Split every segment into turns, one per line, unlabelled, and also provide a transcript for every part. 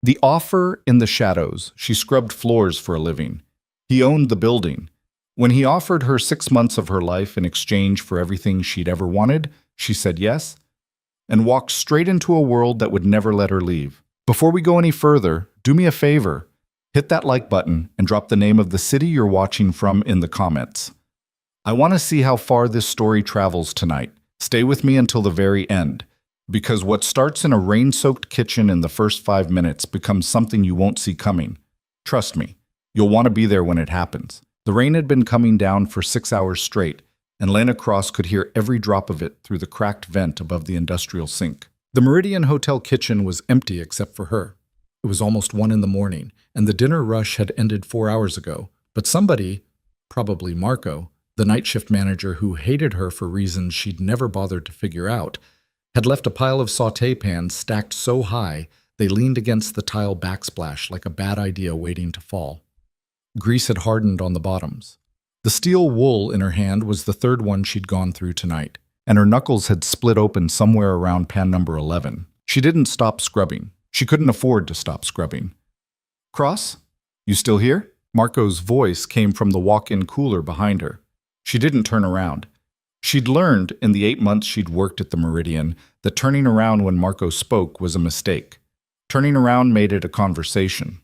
The offer in the shadows. She scrubbed floors for a living. He owned the building. When he offered her 6 months of her life in exchange for everything she'd ever wanted, she said yes, and walked straight into a world that would never let her leave. Before we go any further, do me a favor. Hit that like button and drop the name of the city you're watching from in the comments. I want to see how far this story travels tonight. Stay with me until the very end, because what starts in a rain-soaked kitchen in the first 5 minutes becomes something you won't see coming. Trust me, you'll want to be there when it happens. The rain had been coming down for 6 hours straight, and Lena Cross could hear every drop of it through the cracked vent above the industrial sink. The Meridian Hotel kitchen was empty except for her. It was almost 1 in the morning, and the dinner rush had ended 4 hours ago. But somebody, probably Marco, the night shift manager who hated her for reasons she'd never bothered to figure out, had left a pile of sauté pans stacked so high they leaned against the tile backsplash like a bad idea waiting to fall. Grease had hardened on the bottoms. The steel wool in her hand was the third one she'd gone through tonight, and her knuckles had split open somewhere around pan number 11. She didn't stop scrubbing. She couldn't afford to stop scrubbing. "Cross? You still here?" Marco's voice came from the walk-in cooler behind her. She didn't turn around. She'd learned in the 8 months she'd worked at the Meridian that turning around when Marco spoke was a mistake. Turning around made it a conversation.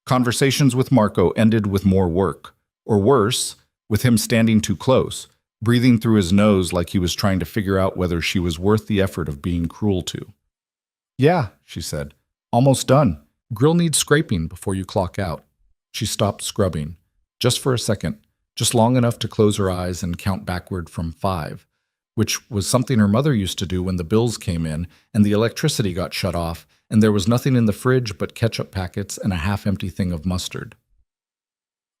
Conversations with Marco ended with more work, or worse, with him standing too close, breathing through his nose like he was trying to figure out whether she was worth the effort of being cruel to. "Yeah," she said. "Almost done. Grill needs scraping before you clock out." She stopped scrubbing, just for a second, just long enough to close her eyes and count backward from 5, which was something her mother used to do when the bills came in and the electricity got shut off and there was nothing in the fridge but ketchup packets and a half-empty thing of mustard.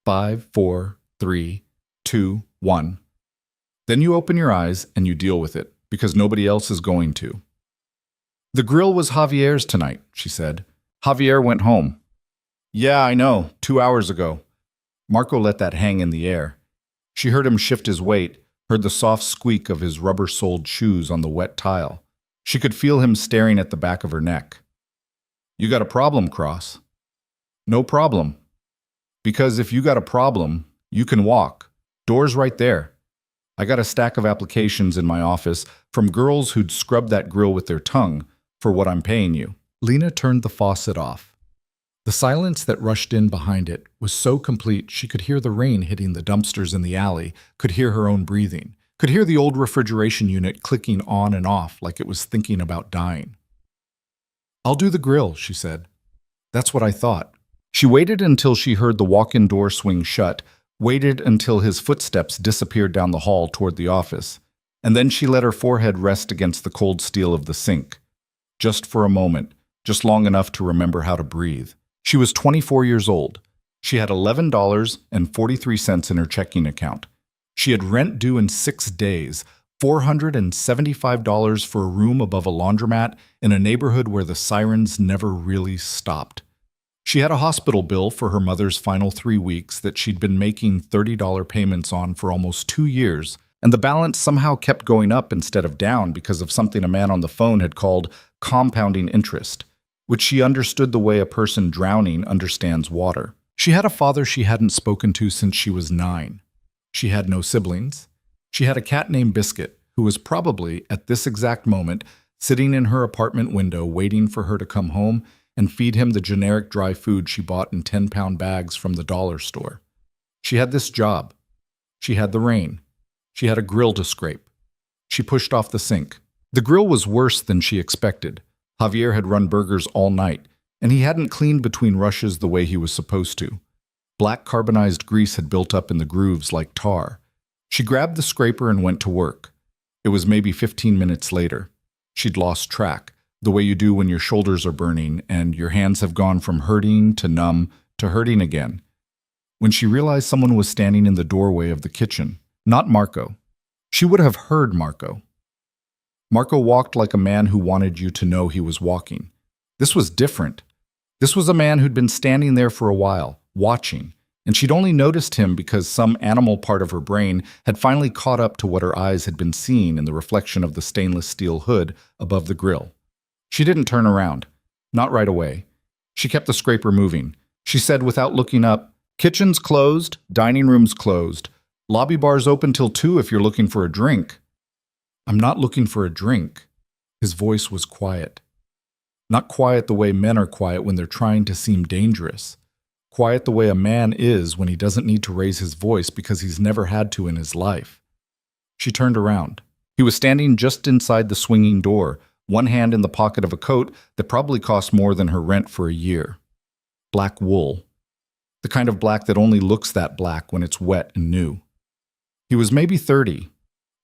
5, 4, 3, 2, 1. Then you open your eyes and you deal with it, because nobody else is going to. "The grill was Javier's tonight," she said. "Javier went home." "Yeah, I know, 2 hours ago." Marco let that hang in the air. She heard him shift his weight, heard the soft squeak of his rubber-soled shoes on the wet tile. She could feel him staring at the back of her neck. "You got a problem, Cross?" "No problem. Because if you got a problem, you can walk. Door's right there. I got a stack of applications in my office from girls who'd scrub that grill with their tongue for what I'm paying you." Lena turned the faucet off. The silence that rushed in behind it was so complete she could hear the rain hitting the dumpsters in the alley, could hear her own breathing, could hear the old refrigeration unit clicking on and off like it was thinking about dying. "I'll do the grill," she said. "That's what I thought." She waited until she heard the walk-in door swing shut, waited until his footsteps disappeared down the hall toward the office, and then she let her forehead rest against the cold steel of the sink. Just for a moment, just long enough to remember how to breathe. She was 24 years old. She had $11.43 in her checking account. She had rent due in 6 days, $475 for a room above a laundromat in a neighborhood where the sirens never really stopped. She had a hospital bill for her mother's final 3 weeks that she'd been making $30 payments on for almost 2 years, and the balance somehow kept going up instead of down because of something a man on the phone had called compounding interest, which she understood the way a person drowning understands water. She had a father she hadn't spoken to since she was 9. She had no siblings. She had a cat named Biscuit, who was probably, at this exact moment, sitting in her apartment window waiting for her to come home and feed him the generic dry food she bought in 10-pound bags from the dollar store. She had this job. She had the rain. She had a grill to scrape. She pushed off the sink. The grill was worse than she expected. Javier had run burgers all night, and he hadn't cleaned between rushes the way he was supposed to. Black carbonized grease had built up in the grooves like tar. She grabbed the scraper and went to work. It was maybe 15 minutes later. She'd lost track, the way you do when your shoulders are burning and your hands have gone from hurting to numb to hurting again. When she realized someone was standing in the doorway of the kitchen, not Marco. She would have heard Marco. Marco walked like a man who wanted you to know he was walking. This was different. This was a man who'd been standing there for a while, watching, and she'd only noticed him because some animal part of her brain had finally caught up to what her eyes had been seeing in the reflection of the stainless steel hood above the grill. She didn't turn around. Not right away. She kept the scraper moving. She said without looking up, "Kitchen's closed, dining room's closed. Lobby bar's open till 2 if you're looking for a drink." "I'm not looking for a drink." His voice was quiet. Not quiet the way men are quiet when they're trying to seem dangerous. Quiet the way a man is when he doesn't need to raise his voice because he's never had to in his life. She turned around. He was standing just inside the swinging door, one hand in the pocket of a coat that probably cost more than her rent for a year. Black wool. The kind of black that only looks that black when it's wet and new. He was maybe 30,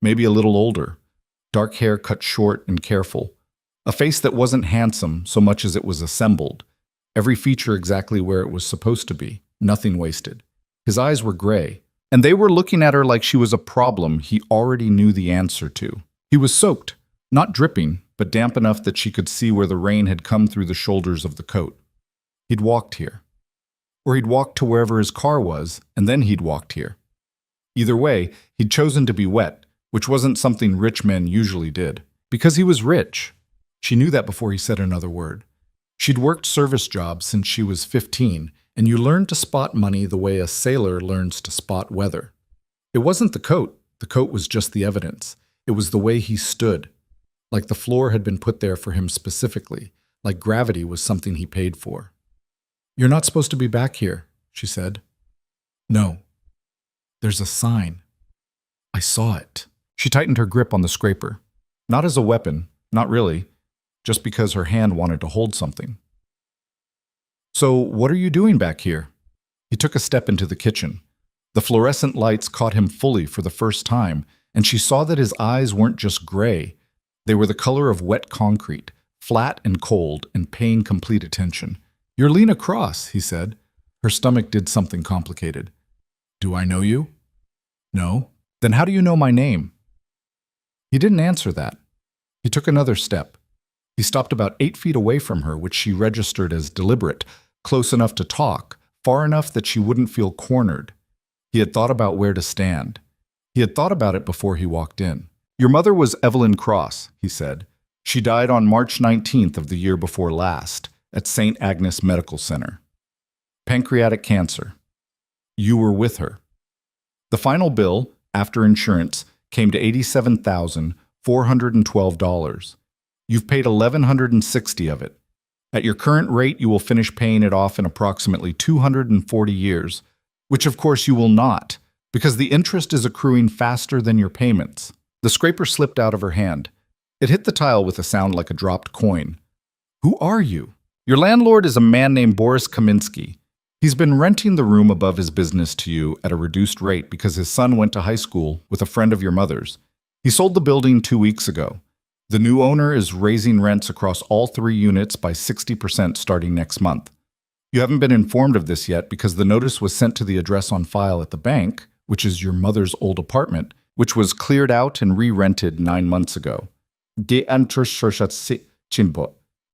maybe a little older. Dark hair cut short and careful. A face that wasn't handsome so much as it was assembled. Every feature exactly where it was supposed to be. Nothing wasted. His eyes were gray, and they were looking at her like she was a problem he already knew the answer to. He was soaked, not dripping, but damp enough that she could see where the rain had come through the shoulders of the coat. He'd walked here. Or he'd walked to wherever his car was, and then he'd walked here. Either way, he'd chosen to be wet, which wasn't something rich men usually did. Because he was rich. She knew that before he said another word. She'd worked service jobs since she was 15, and you learn to spot money the way a sailor learns to spot weather. It wasn't the coat was just the evidence. It was the way he stood. Like the floor had been put there for him specifically, like gravity was something he paid for. "You're not supposed to be back here," she said. "No. There's a sign. I saw it." She tightened her grip on the scraper. Not as a weapon, not really, just because her hand wanted to hold something. "So, what are you doing back here?" He took a step into the kitchen. The fluorescent lights caught him fully for the first time, and she saw that his eyes weren't just gray. They were the color of wet concrete, flat and cold and paying complete attention. "You're Lena Cross," he said. Her stomach did something complicated. "Do I know you?" "No." "Then how do you know my name?" He didn't answer that. He took another step. He stopped about 8 feet away from her, which she registered as deliberate, close enough to talk, far enough that she wouldn't feel cornered. He had thought about where to stand. He had thought about it before he walked in. "Your mother was Evelyn Cross," he said. "She died on March 19th of the year before last, at St. Agnes Medical Center. Pancreatic cancer. You were with her." The final bill, after insurance, came to $87,412. You've paid $1,160 of it. At your current rate, you will finish paying it off in approximately 240 years, which of course you will not, because the interest is accruing faster than your payments. The scraper slipped out of her hand. It hit the tile with a sound like a dropped coin. "Who are you?" "Your landlord is a man named Boris Kaminsky. He's been renting the room above his business to you at a reduced rate because his son went to high school with a friend of your mother's. He sold the building 2 weeks ago. The new owner is raising rents across all 3 units by 60% starting next month. You haven't been informed of this yet because the notice was sent to the address on file at the bank, which is your mother's old apartment, which was cleared out and re-rented 9 months ago."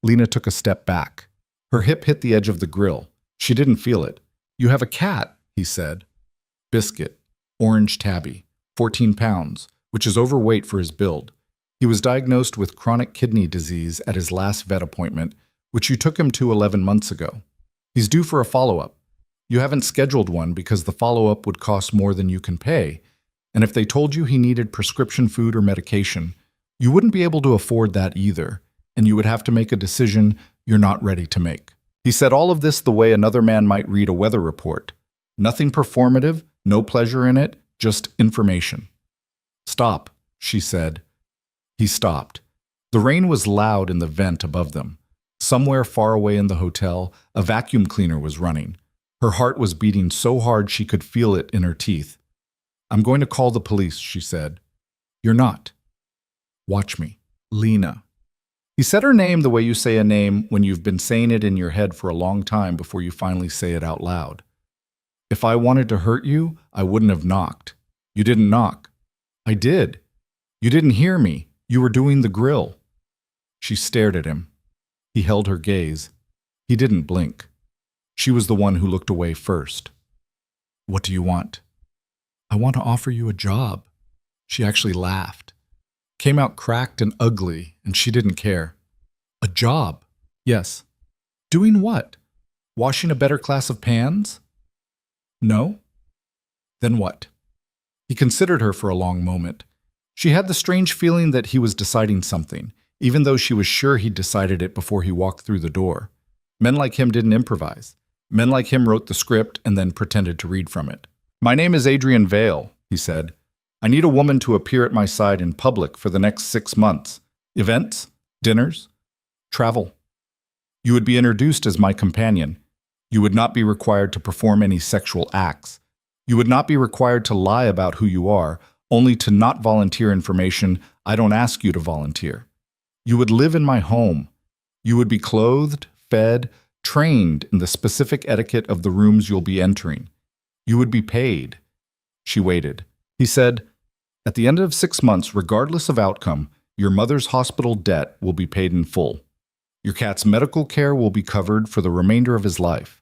Lena took a step back. Her hip hit the edge of the grill. She didn't feel it. "You have a cat," he said. "Biscuit. Orange tabby. 14 pounds, which is overweight for his build. He was diagnosed with chronic kidney disease at his last vet appointment, which you took him to 11 months ago. He's due for a follow-up. You haven't scheduled one because the follow-up would cost more than you can pay, and if they told you he needed prescription food or medication, you wouldn't be able to afford that either, and you would have to make a decision you're not ready to make." He said all of this the way another man might read a weather report. Nothing performative, no pleasure in it, just information. "Stop," she said. He stopped. The rain was loud in the vent above them. Somewhere far away in the hotel, a vacuum cleaner was running. Her heart was beating so hard she could feel it in her teeth. "I'm going to call the police," she said. "You're not. Watch me. Lena." He said her name the way you say a name when you've been saying it in your head for a long time before you finally say it out loud. "If I wanted to hurt you, I wouldn't have knocked. You didn't knock." "I did. You didn't hear me. You were doing the grill." She stared at him. He held her gaze. He didn't blink. She was the one who looked away first. "What do you want?" "I want to offer you a job." She actually laughed. Came out cracked and ugly, and she didn't care. "A job?" "Yes." "Doing what?" Washing a better class of pans? No? Then what? He considered her for a long moment. She had the strange feeling that he was deciding something, even though she was sure he'd decided it before he walked through the door. Men like him didn't improvise. Men like him wrote the script and then pretended to read from it. My name is Adrian Vale, he said. I need a woman to appear at my side in public for the next 6 months. Events, dinners, travel. You would be introduced as my companion. You would not be required to perform any sexual acts. You would not be required to lie about who you are, only to not volunteer information I don't ask you to volunteer. You would live in my home. You would be clothed, fed, trained in the specific etiquette of the rooms you'll be entering. You would be paid. She waited. He said, at the end of 6 months, regardless of outcome, your mother's hospital debt will be paid in full. Your cat's medical care will be covered for the remainder of his life.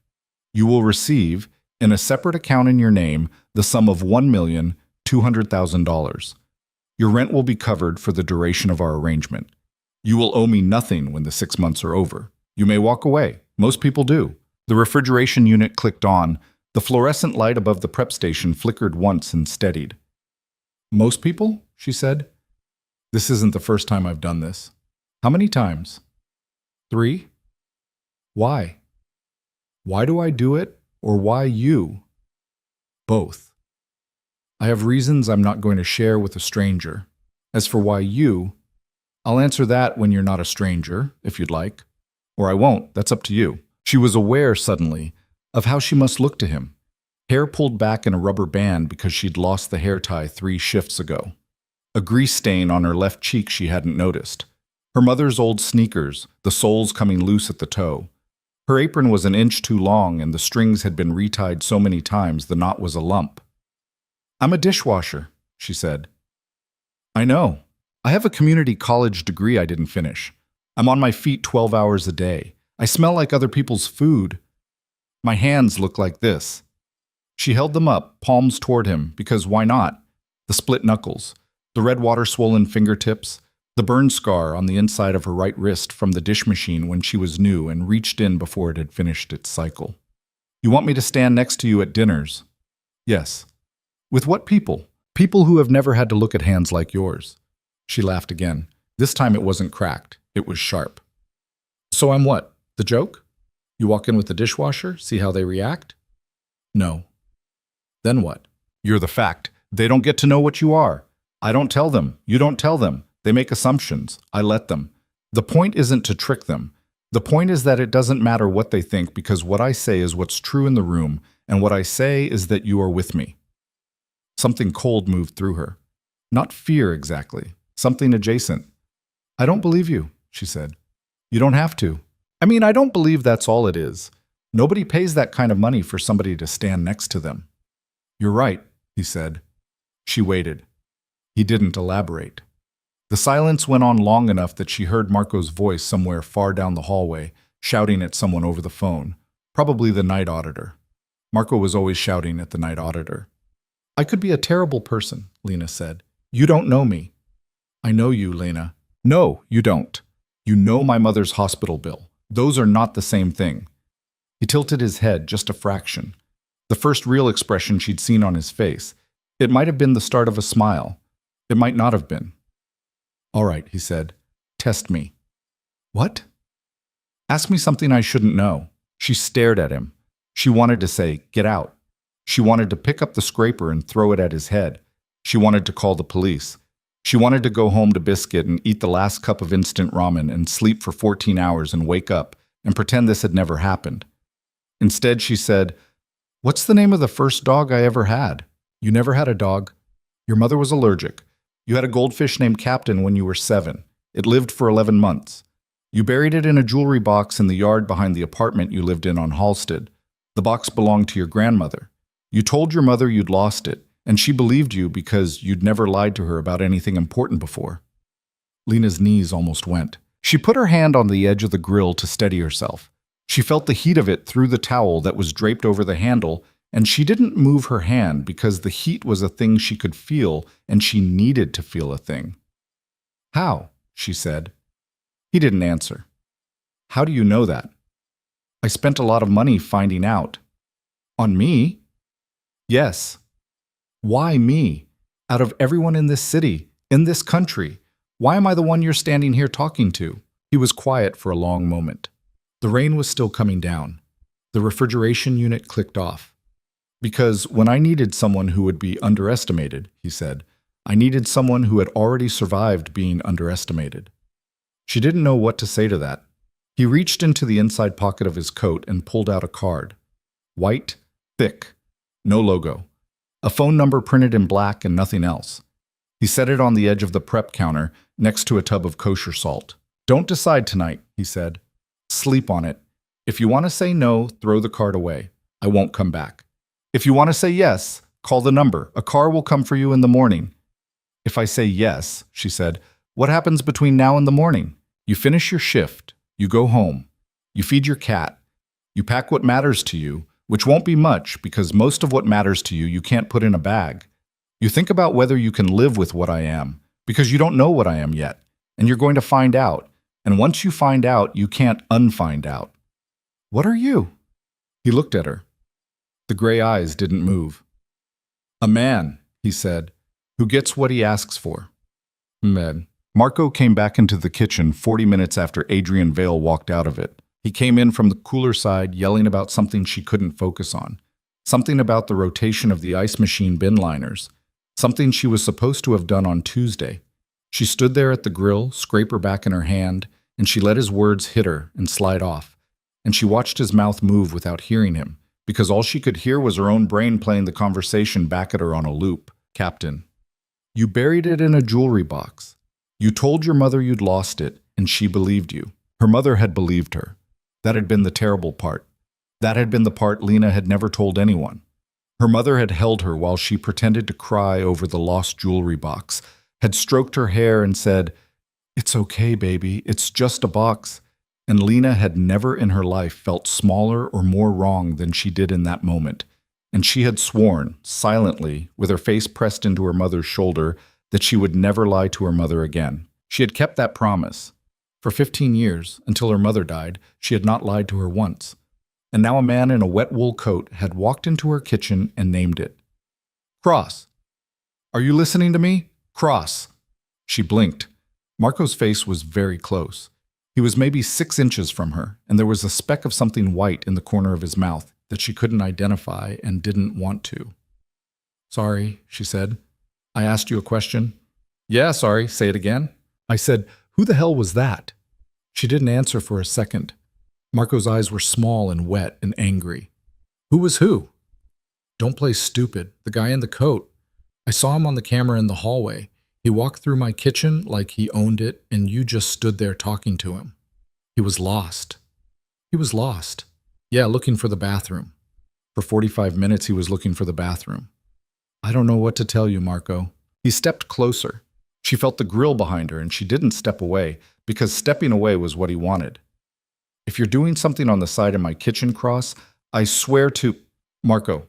You will receive, in a separate account in your name, the sum of $1,200,000. Your rent will be covered for the duration of our arrangement. You will owe me nothing when the 6 months are over. You may walk away. Most people do. The refrigeration unit clicked on. The fluorescent light above the prep station flickered once and steadied. Most people? She said. This isn't the first time I've done this. How many times? 3? Why? Why do I do it, or why you? Both. I have reasons I'm not going to share with a stranger. As for why you, I'll answer that when you're not a stranger, if you'd like. Or I won't, that's up to you. She was aware, suddenly, of how she must look to him. Hair pulled back in a rubber band because she'd lost the hair tie 3 shifts ago. A grease stain on her left cheek she hadn't noticed. Her mother's old sneakers, the soles coming loose at the toe. Her apron was an inch too long and the strings had been retied so many times the knot was a lump. I'm a dishwasher, she said. I know. I have a community college degree I didn't finish. I'm on my feet 12 hours a day. I smell like other people's food. My hands look like this. She held them up, palms toward him, because why not? The split knuckles, the red water-swollen fingertips, the burn scar on the inside of her right wrist from the dish machine when she was new and reached in before it had finished its cycle. You want me to stand next to you at dinners? Yes. With what people? People who have never had to look at hands like yours. She laughed again. This time it wasn't cracked. It was sharp. So I'm what? The joke? You walk in with the dishwasher, see how they react? No. Then what? You're the fact. They don't get to know what you are. I don't tell them. You don't tell them. They make assumptions. I let them. The point isn't to trick them. The point is that it doesn't matter what they think because what I say is what's true in the room, and what I say is that you are with me. Something cold moved through her. Not fear exactly. Something adjacent. I don't believe you, she said. You don't have to. I don't believe that's all it is. Nobody pays that kind of money for somebody to stand next to them. You're right, he said. She waited. He didn't elaborate. The silence went on long enough that she heard Marco's voice somewhere far down the hallway, shouting at someone over the phone, probably the night auditor. Marco was always shouting at the night auditor. I could be a terrible person, Lena said. You don't know me. I know you, Lena. No, you don't. You know my mother's hospital bill. Those are not the same thing. He tilted his head just a fraction. The first real expression she'd seen on his face. It might have been the start of a smile. It might not have been. All right, he said. Test me. What? Ask me something I shouldn't know. She stared at him. She wanted to say, get out. She wanted to pick up the scraper and throw it at his head. She wanted to call the police. She wanted to go home to Biscuit and eat the last cup of instant ramen and sleep for 14 hours and wake up and pretend this had never happened. Instead, she said, what's the name of the first dog I ever had? You never had a dog. Your mother was allergic. You had a goldfish named Captain when you were 7. It lived for 11 months. You buried it in a jewelry box in the yard behind the apartment you lived in on Halsted. The box belonged to your grandmother. You told your mother you'd lost it, and she believed you because you'd never lied to her about anything important before. Lena's knees almost went. She put her hand on the edge of the grill to steady herself. She felt the heat of it through the towel that was draped over the handle, and she didn't move her hand because the heat was a thing she could feel, and she needed to feel a thing. How? She said. He didn't answer. How do you know that? I spent a lot of money finding out. On me? Yes. Why me? Out of everyone in this city, in this country, why am I the one you're standing here talking to? He was quiet for a long moment. The rain was still coming down. The refrigeration unit clicked off. Because when I needed someone who would be underestimated, he said, I needed someone who had already survived being underestimated. She didn't know what to say to that. He reached into the inside pocket of his coat and pulled out a card. White, thick, no logo. A phone number printed in black and nothing else. He set it on the edge of the prep counter next to a tub of kosher salt. Don't decide tonight, he said. Sleep on it. If you want to say no, throw the card away. I won't come back. If you want to say yes, call the number. A car will come for you in the morning. If I say yes, she said, what happens between now and the morning? You finish your shift. You go home. You feed your cat. You pack what matters to you, which won't be much because most of what matters to you can't put in a bag. You think about whether you can live with what I am because you don't know what I am yet, and you're going to find out. And once you find out, you can't unfind out. What are you? He looked at her. The gray eyes didn't move. A man, he said, who gets what he asks for. Med. Marco came back into the kitchen 40 minutes after Adrian Vale walked out of it. He came in from the cooler side yelling about something she couldn't focus on. Something about the rotation of the ice machine bin liners. Something she was supposed to have done on Tuesday. She stood there at the grill, scraper back in her hand, and she let his words hit her and slide off. And she watched his mouth move without hearing him, because all she could hear was her own brain playing the conversation back at her on a loop. Captain, you buried it in a jewelry box. You told your mother you'd lost it, and she believed you. Her mother had believed her. That had been the terrible part. That had been the part Lena had never told anyone. Her mother had held her while she pretended to cry over the lost jewelry box, had stroked her hair and said, "It's okay, baby, it's just a box." And Lena had never in her life felt smaller or more wrong than she did in that moment. And she had sworn, silently, with her face pressed into her mother's shoulder, that she would never lie to her mother again. She had kept that promise. For 15 years, until her mother died, she had not lied to her once. And now a man in a wet wool coat had walked into her kitchen and named it. Cross. Are you listening to me? Cross. She blinked. Marco's face was very close. He was maybe 6 inches from her, and there was a speck of something white in the corner of his mouth that she couldn't identify and didn't want to. Sorry, she said. I asked you a question. Yeah, sorry, say it again. I said, who the hell was that? She didn't answer for a second. Marco's eyes were small and wet and angry. Who was who? Don't play stupid. The guy in the coat. I saw him on the camera in the hallway. He walked through my kitchen like he owned it, and you just stood there talking to him. He was lost. He was lost. Yeah, looking for the bathroom. For 45 minutes he was looking for the bathroom. I don't know what to tell you, Marco. He stepped closer. She felt the grill behind her, and she didn't step away, because stepping away was what he wanted. If you're doing something on the side of my kitchen, Cross, I swear to... Marco.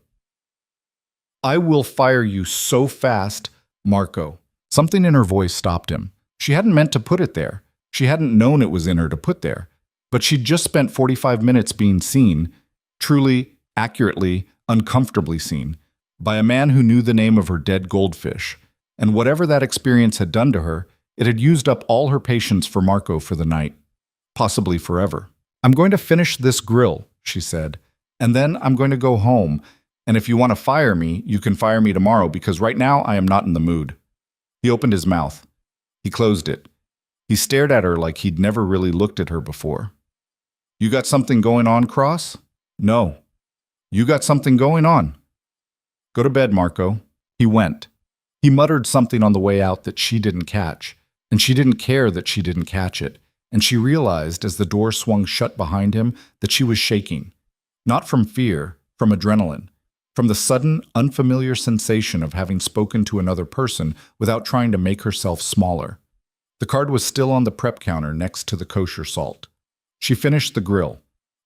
I will fire you so fast, Marco. Something in her voice stopped him. She hadn't meant to put it there. She hadn't known it was in her to put there. But she'd just spent 45 minutes being seen, truly, accurately, uncomfortably seen, by a man who knew the name of her dead goldfish. And whatever that experience had done to her, it had used up all her patience for Marco for the night. Possibly forever. I'm going to finish this grill, she said, and then I'm going to go home. And if you want to fire me, you can fire me tomorrow, because right now I am not in the mood. He opened his mouth. He closed it. He stared at her like he'd never really looked at her before. You got something going on, Cross? No. You got something going on. Go to bed, Marco. He went. He muttered something on the way out that she didn't catch, and she didn't care that she didn't catch it, and she realized as the door swung shut behind him that she was shaking. Not from fear, from adrenaline. From the sudden, unfamiliar sensation of having spoken to another person without trying to make herself smaller. The card was still on the prep counter next to the kosher salt. She finished the grill.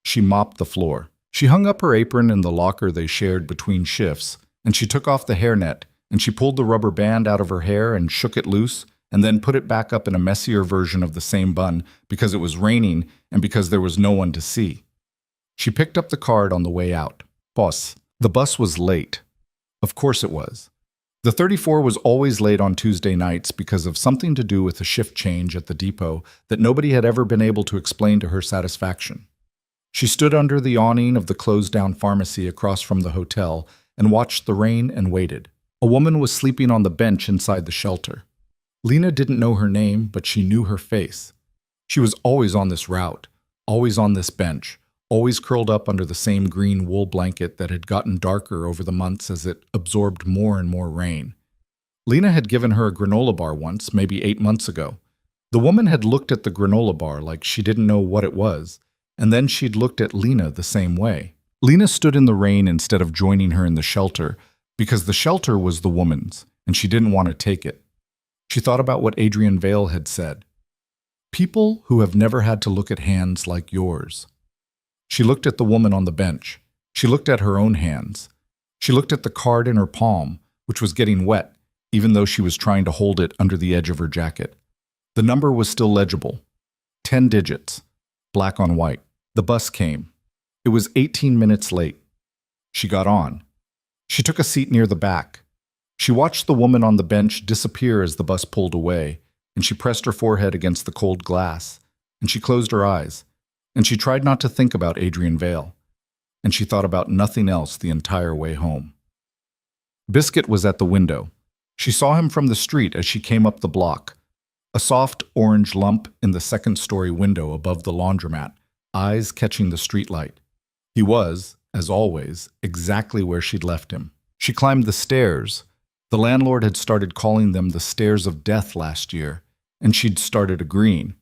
She mopped the floor. She hung up her apron in the locker they shared between shifts, and she took off the hairnet, and she pulled the rubber band out of her hair and shook it loose, and then put it back up in a messier version of the same bun because it was raining and because there was no one to see. She picked up the card on the way out. Boss. The bus was late. Of course it was. The 34 was always late on Tuesday nights because of something to do with a shift change at the depot that nobody had ever been able to explain to her satisfaction. She stood under the awning of the closed-down pharmacy across from the hotel and watched the rain and waited. A woman was sleeping on the bench inside the shelter. Lena didn't know her name, but she knew her face. She was always on this route, always on this bench, always curled up under the same green wool blanket that had gotten darker over the months as it absorbed more and more rain. Lena had given her a granola bar once, maybe 8 months ago. The woman had looked at the granola bar like she didn't know what it was, and then she'd looked at Lena the same way. Lena stood in the rain instead of joining her in the shelter, because the shelter was the woman's, and she didn't want to take it. She thought about what Adrian Vale had said. People who have never had to look at hands like yours. She looked at the woman on the bench. She looked at her own hands. She looked at the card in her palm, which was getting wet, even though she was trying to hold it under the edge of her jacket. The number was still legible. 10 digits, black on white. The bus came. It was 18 minutes late. She got on. She took a seat near the back. She watched the woman on the bench disappear as the bus pulled away, and she pressed her forehead against the cold glass, and she closed her eyes, and she tried not to think about Adrian Vale, and she thought about nothing else the entire way home. Biscuit was at the window. She saw him from the street as she came up the block, a soft orange lump in the second-story window above the laundromat, eyes catching the streetlight. He was, as always, exactly where she'd left him. She climbed the stairs. The landlord had started calling them the stairs of death last year, and she'd started agreeing.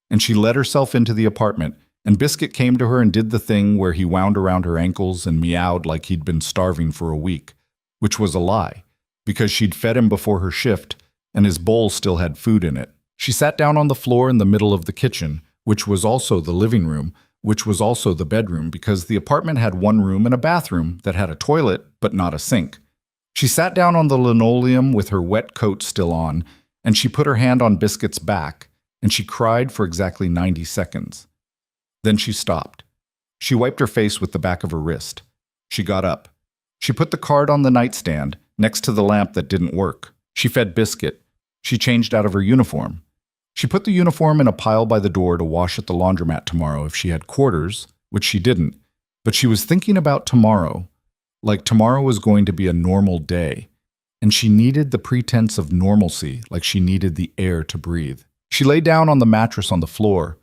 And she let herself into the apartment, and Biscuit came to her and did the thing where he wound around her ankles and meowed like he'd been starving for a week, which was a lie, because she'd fed him before her shift, and his bowl still had food in it. She sat down on the floor in the middle of the kitchen, which was also the living room, which was also the bedroom, because the apartment had one room and a bathroom that had a toilet but not a sink. She sat down on the linoleum with her wet coat still on, and she put her hand on Biscuit's back, and she cried for exactly 90 seconds. Then she stopped. She wiped her face with the back of her wrist. She got up. She put the card on the nightstand, next to the lamp that didn't work. She fed Biscuit. She changed out of her uniform. She put the uniform in a pile by the door to wash at the laundromat tomorrow if she had quarters, which she didn't. But she was thinking about tomorrow, like tomorrow was going to be a normal day, and she needed the pretense of normalcy like she needed the air to breathe. She lay down on the mattress on the floor.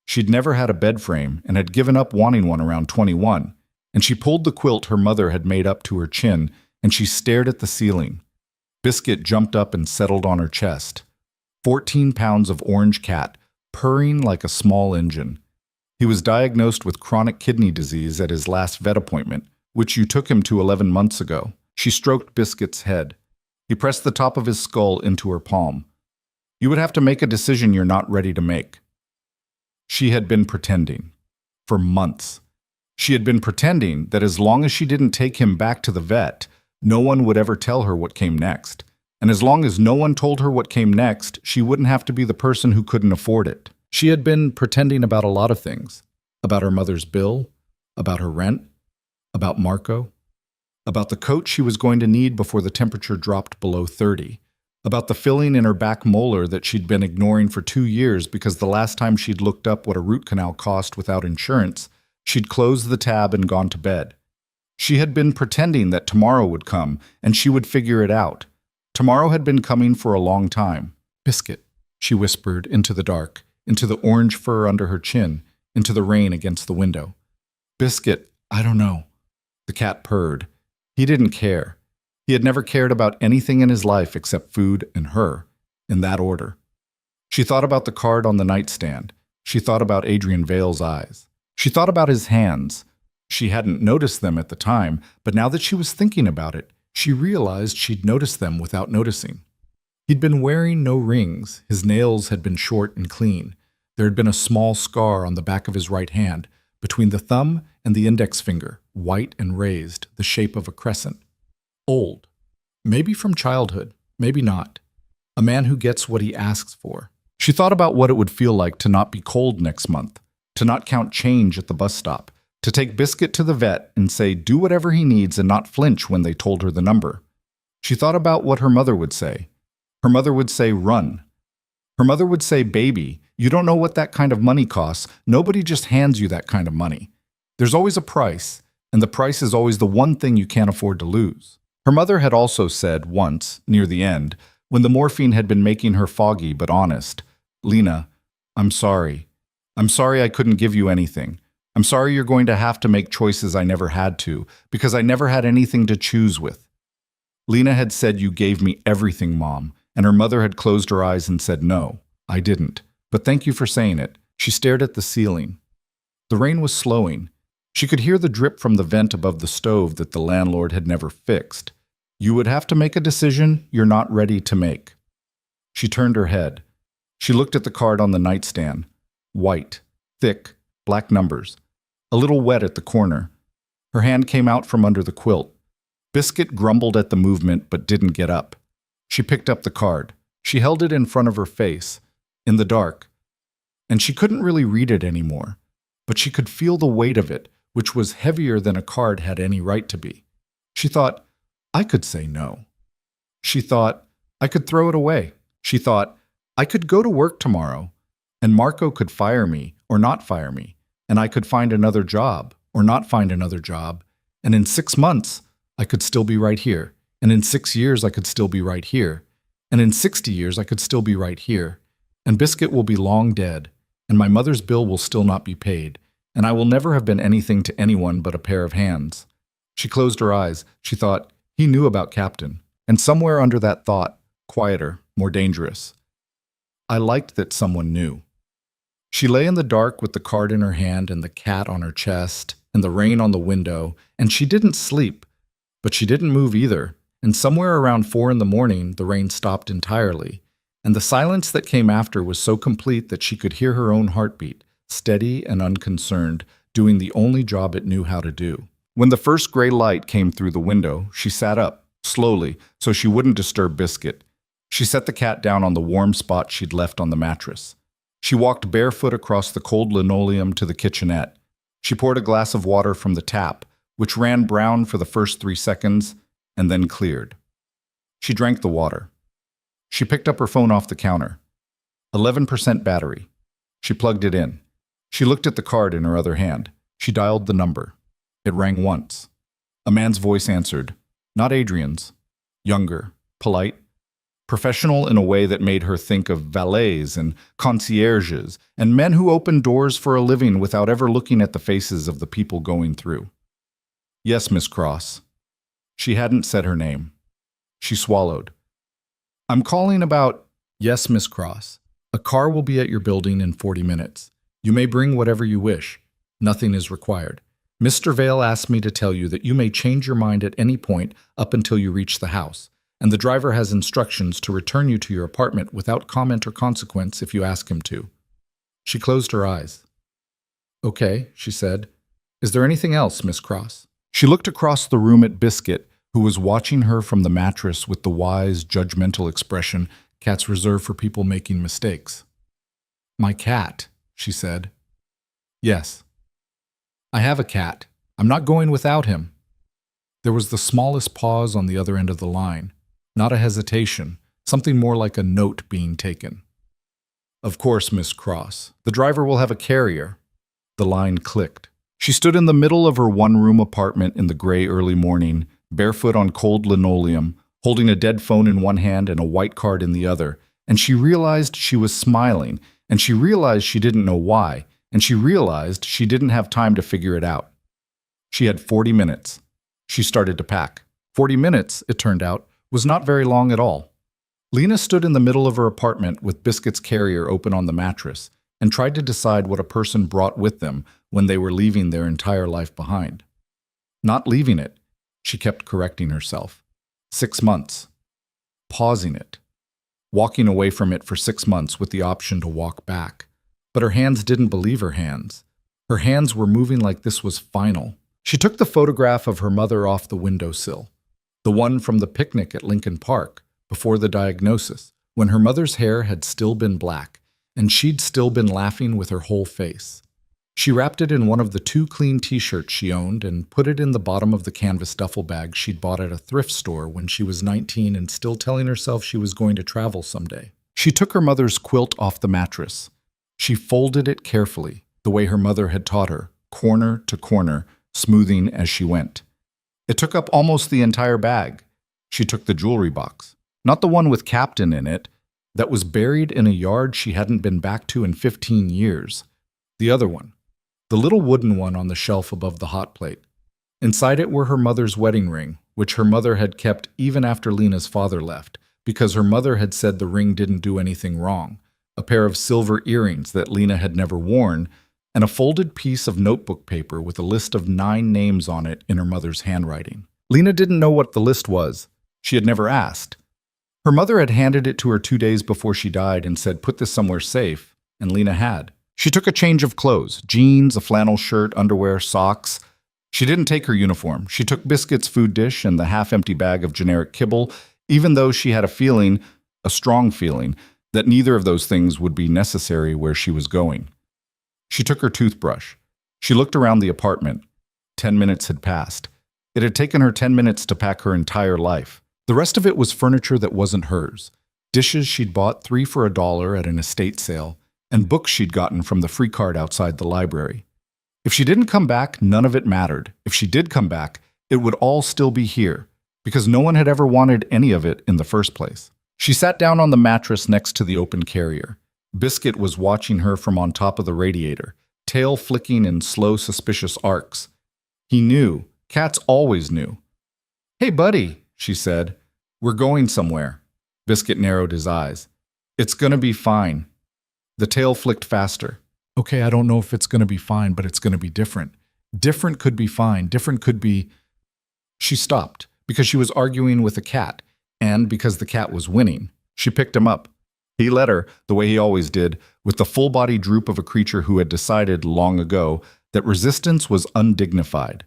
She'd never had a bed frame and had given up wanting one around 21, and she pulled the quilt her mother had made up to her chin, and she stared at the ceiling. Biscuit jumped up and settled on her chest. 14 pounds of orange cat, purring like a small engine. He was diagnosed with chronic kidney disease at his last vet appointment, which you took him to 11 months ago. She stroked Biscuit's head. He pressed the top of his skull into her palm. You would have to make a decision you're not ready to make. She had been pretending. For months. She had been pretending that as long as she didn't take him back to the vet, no one would ever tell her what came next. And as long as no one told her what came next, she wouldn't have to be the person who couldn't afford it. She had been pretending about a lot of things. About her mother's bill, about her rent, about Marco, about the coat she was going to need before the temperature dropped below 30, about the filling in her back molar that she'd been ignoring for 2 years because the last time she'd looked up what a root canal cost without insurance, she'd closed the tab and gone to bed. She had been pretending that tomorrow would come and she would figure it out. Tomorrow had been coming for a long time. Biscuit, she whispered into the dark, into the orange fur under her chin, into the rain against the window. Biscuit, I don't know. The cat purred. He didn't care. He had never cared about anything in his life except food and her, in that order. She thought about the card on the nightstand. She thought about Adrian Vale's eyes. She thought about his hands. She hadn't noticed them at the time, but now that she was thinking about it, she realized she'd noticed them without noticing. He'd been wearing no rings. His nails had been short and clean. There had been a small scar on the back of his right hand, between the thumb and the index finger, white and raised, the shape of a crescent. Old. Maybe from childhood, maybe not. A man who gets what he asks for. She thought about what it would feel like to not be cold next month, to not count change at the bus stop, To take Biscuit to the vet and say do whatever he needs and not flinch when they told her the number. She thought about what her mother would say. Her mother would say, run. Her mother would say, baby, you don't know what that kind of money costs. Nobody just hands you that kind of money. There's always a price, and the price is always the one thing you can't afford to lose. Her mother had also said once, near the end, when the morphine had been making her foggy but honest, Lena, I'm sorry. I'm sorry I couldn't give you anything. I'm sorry you're going to have to make choices I never had to, because I never had anything to choose with. Lena had said, you gave me everything, Mom, and her mother had closed her eyes and said, no, I didn't. But thank you for saying it. She stared at the ceiling. The rain was slowing. She could hear the drip from the vent above the stove that the landlord had never fixed. You would have to make a decision you're not ready to make. She turned her head. She looked at the card on the nightstand. White, thick, black numbers. A little wet at the corner. Her hand came out from under the quilt. Biscuit grumbled at the movement but didn't get up. She picked up the card. She held it in front of her face, in the dark. And she couldn't really read it anymore, but she could feel the weight of it, which was heavier than a card had any right to be. She thought, I could say no. She thought, I could throw it away. She thought, I could go to work tomorrow, and Marco could fire me or not fire me, and I could find another job or not find another job, and in 6 months, I could still be right here, and in 6 years, I could still be right here, and in 60 years, I could still be right here, and Biscuit will be long dead, and my mother's bill will still not be paid, and I will never have been anything to anyone but a pair of hands. She closed her eyes. She thought, he knew about Captain, and somewhere under that thought, quieter, more dangerous. I liked that someone knew. She lay in the dark with the card in her hand and the cat on her chest and the rain on the window, and she didn't sleep, but she didn't move either, and somewhere around 4 a.m, the rain stopped entirely, and the silence that came after was so complete that she could hear her own heartbeat, steady and unconcerned, doing the only job it knew how to do. When the first gray light came through the window, she sat up, slowly, so she wouldn't disturb Biscuit. She set the cat down on the warm spot she'd left on the mattress. She walked barefoot across the cold linoleum to the kitchenette. She poured a glass of water from the tap, which ran brown for the first 3 seconds, and then cleared. She drank the water. She picked up her phone off the counter. 11% battery. She plugged it in. She looked at the card in her other hand. She dialed the number. It rang once. A man's voice answered. Not Adrian's. Younger, polite, professional in a way that made her think of valets and concierges and men who opened doors for a living without ever looking at the faces of the people going through. Yes, Miss Cross. She hadn't said her name. She swallowed. I'm calling about... Yes, Miss Cross. A car will be at your building in 40 minutes. You may bring whatever you wish. Nothing is required. Mr. Vale asked me to tell you that you may change your mind at any point up until you reach the house, and the driver has instructions to return you to your apartment without comment or consequence if you ask him to. She closed her eyes. Okay, she said. Is there anything else, Miss Cross? She looked across the room at Biscuit, who was watching her from the mattress with the wise, judgmental expression cats reserve for people making mistakes. My cat, she said. Yes. I have a cat. I'm not going without him. There was the smallest pause on the other end of the line. Not a hesitation, something more like a note being taken. Of course, Miss Cross. The driver will have a carrier. The line clicked. She stood in the middle of her one-room apartment in the gray early morning, barefoot on cold linoleum, holding a dead phone in one hand and a white card in the other, and she realized she was smiling, and she realized she didn't know why, and she realized she didn't have time to figure it out. She had 40 minutes. She started to pack. 40 minutes, it turned out, was not very long at all. Lena stood in the middle of her apartment with Biscuit's carrier open on the mattress and tried to decide what a person brought with them when they were leaving their entire life behind. Not leaving it, she kept correcting herself. 6 months. Pausing it. Walking away from it for 6 months with the option to walk back. But her hands didn't believe her hands. Her hands were moving like this was final. She took the photograph of her mother off the windowsill. The one from the picnic at Lincoln Park, before the diagnosis, when her mother's hair had still been black, and she'd still been laughing with her whole face. She wrapped it in one of the 2 clean t-shirts she owned and put it in the bottom of the canvas duffel bag she'd bought at a thrift store when she was 19 and still telling herself she was going to travel someday. She took her mother's quilt off the mattress. She folded it carefully, the way her mother had taught her, corner to corner, smoothing as she went. It took up almost the entire bag. She took the jewelry box, not the one with Captain in it, that was buried in a yard she hadn't been back to in 15 years. The other one, the little wooden one on the shelf above the hot plate. Inside it were her mother's wedding ring, which her mother had kept even after Lena's father left, because her mother had said the ring didn't do anything wrong, a pair of silver earrings that Lena had never worn, and a folded piece of notebook paper with a list of 9 names on it in her mother's handwriting. Lena didn't know what the list was. She had never asked. Her mother had handed it to her 2 days before she died and said, "Put this somewhere safe," and Lena had. She took a change of clothes, jeans, a flannel shirt, underwear, socks. She didn't take her uniform. She took Biscuit's food dish and the half-empty bag of generic kibble, even though she had a strong feeling, that neither of those things would be necessary where she was going. She took her toothbrush. She looked around the apartment. 10 minutes had passed. It had taken her 10 minutes to pack her entire life. The rest of it was furniture that wasn't hers. Dishes she'd bought 3 for $1 at an estate sale, and books she'd gotten from the free card outside the library. If she didn't come back, none of it mattered. If she did come back, it would all still be here, because no one had ever wanted any of it in the first place. She sat down on the mattress next to the open carrier. Biscuit was watching her from on top of the radiator, tail flicking in slow, suspicious arcs. He knew. Cats always knew. "Hey, buddy," she said. "We're going somewhere." Biscuit narrowed his eyes. "It's gonna be fine." The tail flicked faster. "Okay, I don't know if it's gonna be fine, but it's gonna be different. Different could be fine. Different could be..." She stopped, because she was arguing with a cat, and because the cat was winning. She picked him up. He let her, the way he always did, with the full-body droop of a creature who had decided long ago that resistance was undignified.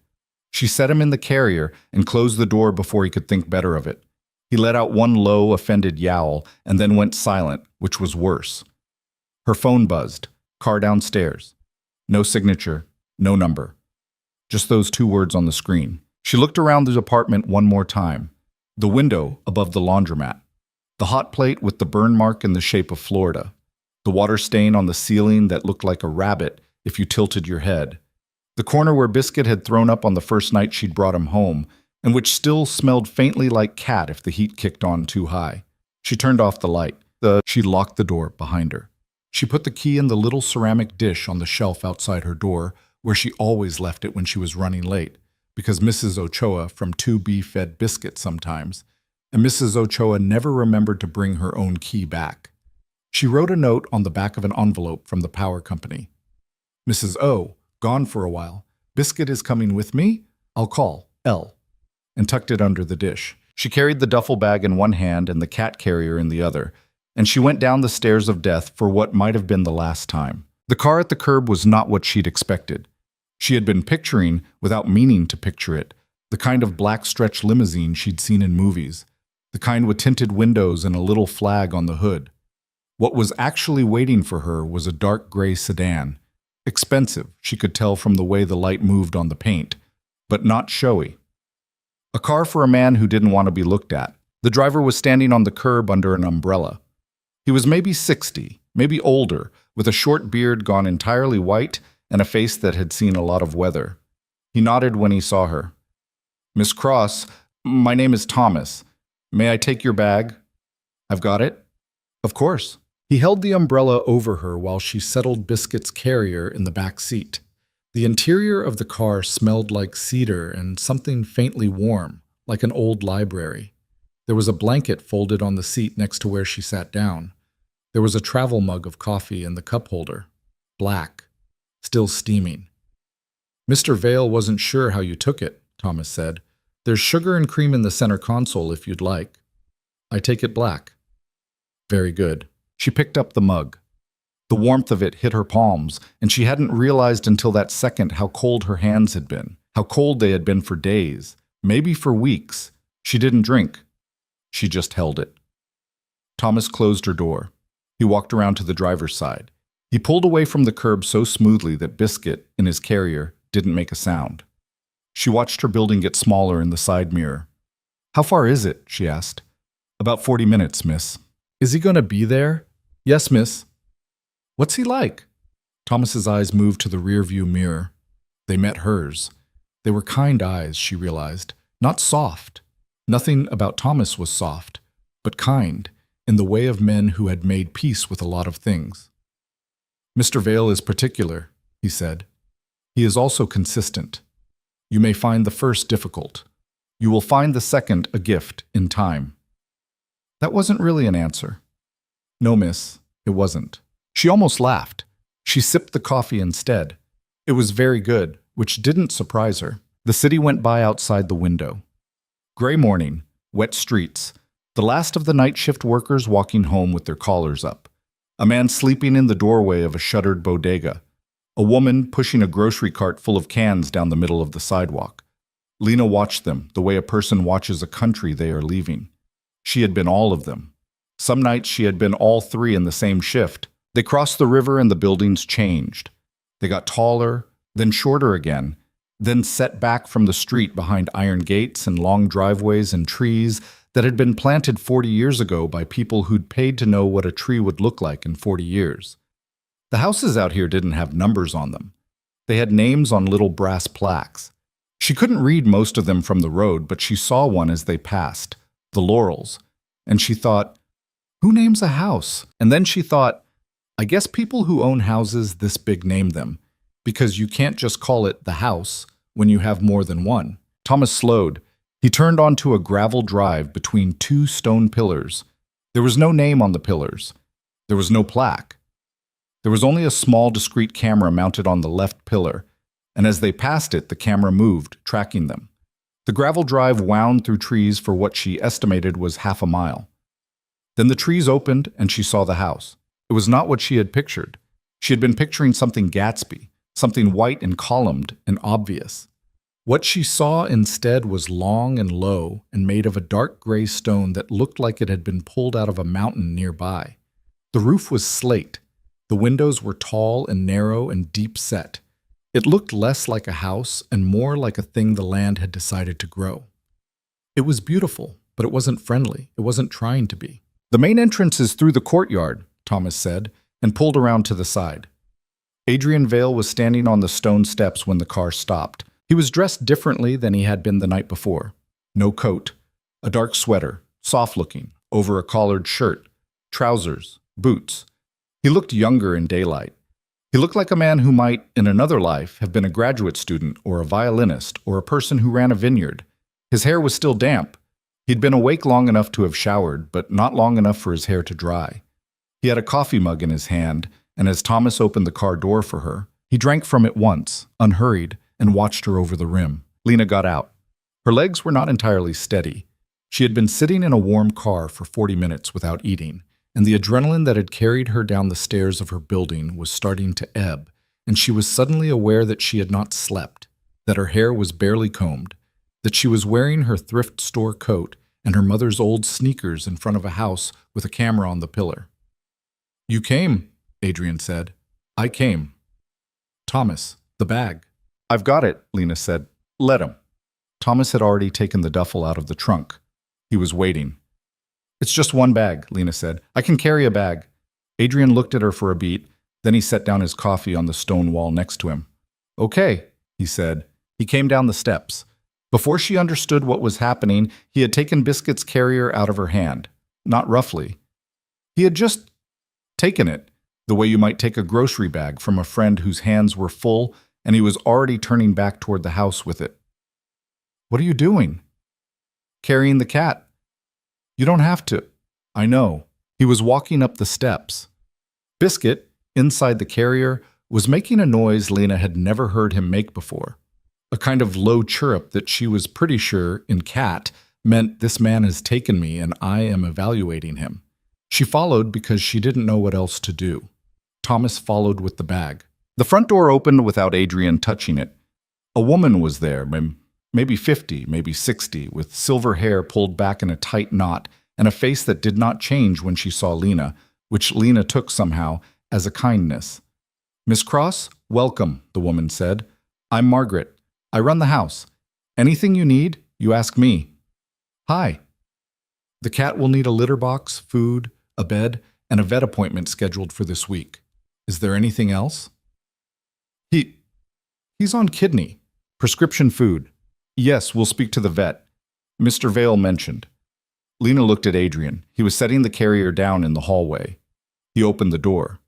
She set him in the carrier and closed the door before he could think better of it. He let out one low, offended yowl and then went silent, which was worse. Her phone buzzed. Car downstairs. No signature, no number. Just those 2 words on the screen. She looked around the apartment one more time. The window above the laundromat. The hot plate with the burn mark in the shape of Florida. The water stain on the ceiling that looked like a rabbit if you tilted your head. The corner where Biscuit had thrown up on the first night she'd brought him home, and which still smelled faintly like cat if the heat kicked on too high. She turned off the light. She locked the door behind her. She put the key in the little ceramic dish on the shelf outside her door, where she always left it when she was running late, because Mrs. Ochoa from 2B fed Biscuit sometimes, and Mrs. Ochoa never remembered to bring her own key back. She wrote a note on the back of an envelope from the power company. "Mrs. O, gone for a while. Biscuit is coming with me? I'll call. L." And tucked it under the dish. She carried the duffel bag in one hand and the cat carrier in the other, and she went down the stairs of death for what might have been the last time. The car at the curb was not what she'd expected. She had been picturing, without meaning to picture it, the kind of black stretch limousine she'd seen in movies, the kind with tinted windows and a little flag on the hood. What was actually waiting for her was a dark gray sedan. Expensive, she could tell from the way the light moved on the paint, but not showy. A car for a man who didn't want to be looked at. The driver was standing on the curb under an umbrella. He was maybe 60, maybe older, with a short beard gone entirely white and a face that had seen a lot of weather. He nodded when he saw her. "Miss Cross, my name is Thomas. May I take your bag?" "I've got it." "Of course." He held the umbrella over her while she settled Biscuit's carrier in the back seat. The interior of the car smelled like cedar and something faintly warm, like an old library. There was a blanket folded on the seat next to where she sat down. There was a travel mug of coffee in the cup holder. Black. Still steaming. "Mr. Vale wasn't sure how you took it," Thomas said. "There's sugar and cream in the center console if you'd like." "I take it black." "Very good." She picked up the mug. The warmth of it hit her palms, and she hadn't realized until that second how cold her hands had been, how cold they had been for days, maybe for weeks. She didn't drink. She just held it. Thomas closed her door. He walked around to the driver's side. He pulled away from the curb so smoothly that Biscuit, in his carrier, didn't make a sound. She watched her building get smaller in the side mirror. "How far is it?" she asked. "About 40 minutes, miss." "Is he going to be there?" "Yes, miss." "What's he like?" Thomas's eyes moved to the rearview mirror. They met hers. They were kind eyes, she realized, not soft. Nothing about Thomas was soft, but kind, in the way of men who had made peace with a lot of things. "Mr. Vale is particular," he said. "He is also consistent. You may find the first difficult. You will find the second a gift in time." That wasn't really an answer. "No, miss, it wasn't." She almost laughed. She sipped the coffee instead. It was very good, which didn't surprise her. The city went by outside the window. Gray morning, wet streets, the last of the night shift workers walking home with their collars up, a man sleeping in the doorway of a shuttered bodega, a woman pushing a grocery cart full of cans down the middle of the sidewalk. Lena watched them the way a person watches a country they are leaving. She had been all of them. Some nights she had been all three in the same shift. They crossed the river and the buildings changed. They got taller, then shorter again, then set back from the street behind iron gates and long driveways and trees that had been planted 40 years ago by people who'd paid to know what a tree would look like in 40 years. The houses out here didn't have numbers on them. They had names on little brass plaques. She couldn't read most of them from the road, but she saw one as they passed, the Laurels, and she thought, who names a house? And then she thought, I guess people who own houses this big name them, because you can't just call it the house when you have more than one. Thomas slowed. He turned onto a gravel drive between two stone pillars. There was no name on the pillars. There was no plaque. There was only a small, discreet camera mounted on the left pillar, and as they passed it, the camera moved, tracking them. The gravel drive wound through trees for what she estimated was half a mile. Then the trees opened, and she saw the house. It was not what she had pictured. She had been picturing something Gatsby, something white and columned and obvious. What she saw instead was long and low and made of a dark gray stone that looked like it had been pulled out of a mountain nearby. The roof was slate. The windows were tall and narrow and deep set. It looked less like a house and more like a thing the land had decided to grow. It was beautiful, but it wasn't friendly. It wasn't trying to be. The main entrance is through the courtyard, Thomas said, and pulled around to the side. Adrian Vale was standing on the stone steps when the car stopped. He was dressed differently than he had been the night before. No coat, a dark sweater, soft-looking, over a collared shirt, trousers, boots. He looked younger in daylight. He looked like a man who might, in another life, have been a graduate student or a violinist or a person who ran a vineyard. His hair was still damp. He'd been awake long enough to have showered, but not long enough for his hair to dry. He had a coffee mug in his hand, and as Thomas opened the car door for her, he drank from it once, unhurried, and watched her over the rim. Lena got out. Her legs were not entirely steady. She had been sitting in a warm car for 40 minutes without eating, and the adrenaline that had carried her down the stairs of her building was starting to ebb, and she was suddenly aware that she had not slept, that her hair was barely combed, that she was wearing her thrift store coat and her mother's old sneakers in front of a house with a camera on the pillar. "You came," Adrian said. "I came." "Thomas, the bag." "I've got it," Lena said. "Let him." Thomas had already taken the duffel out of the trunk. He was waiting. "It's just one bag," Lena said. "I can carry a bag." Adrian looked at her for a beat, then he set down his coffee on the stone wall next to him. "Okay," he said. He came down the steps. Before she understood what was happening, he had taken Biscuit's carrier out of her hand. Not roughly. He had just taken it, the way you might take a grocery bag from a friend whose hands were full, and he was already turning back toward the house with it. "What are you doing?" "Carrying the cat." "You don't have to." "I know." He was walking up the steps. Biscuit, inside the carrier, was making a noise Lena had never heard him make before. A kind of low chirrup that she was pretty sure, in cat, meant this man has taken me and I am evaluating him. She followed because she didn't know what else to do. Thomas followed with the bag. The front door opened without Adrian touching it. A woman was there, maybe 50, maybe 60, with silver hair pulled back in a tight knot and a face that did not change when she saw Lena, which Lena took somehow as a kindness. Miss Cross, welcome, the woman said. I'm Margaret. I run the house. Anything you need, you ask me. Hi. The cat will need a litter box, food, a bed, and a vet appointment scheduled for this week. Is there anything else? He's on kidney. Prescription food. Yes, we'll speak to the vet. Mr. Vale mentioned. Lena looked at Adrian. He was setting the carrier down in the hallway. He opened the door.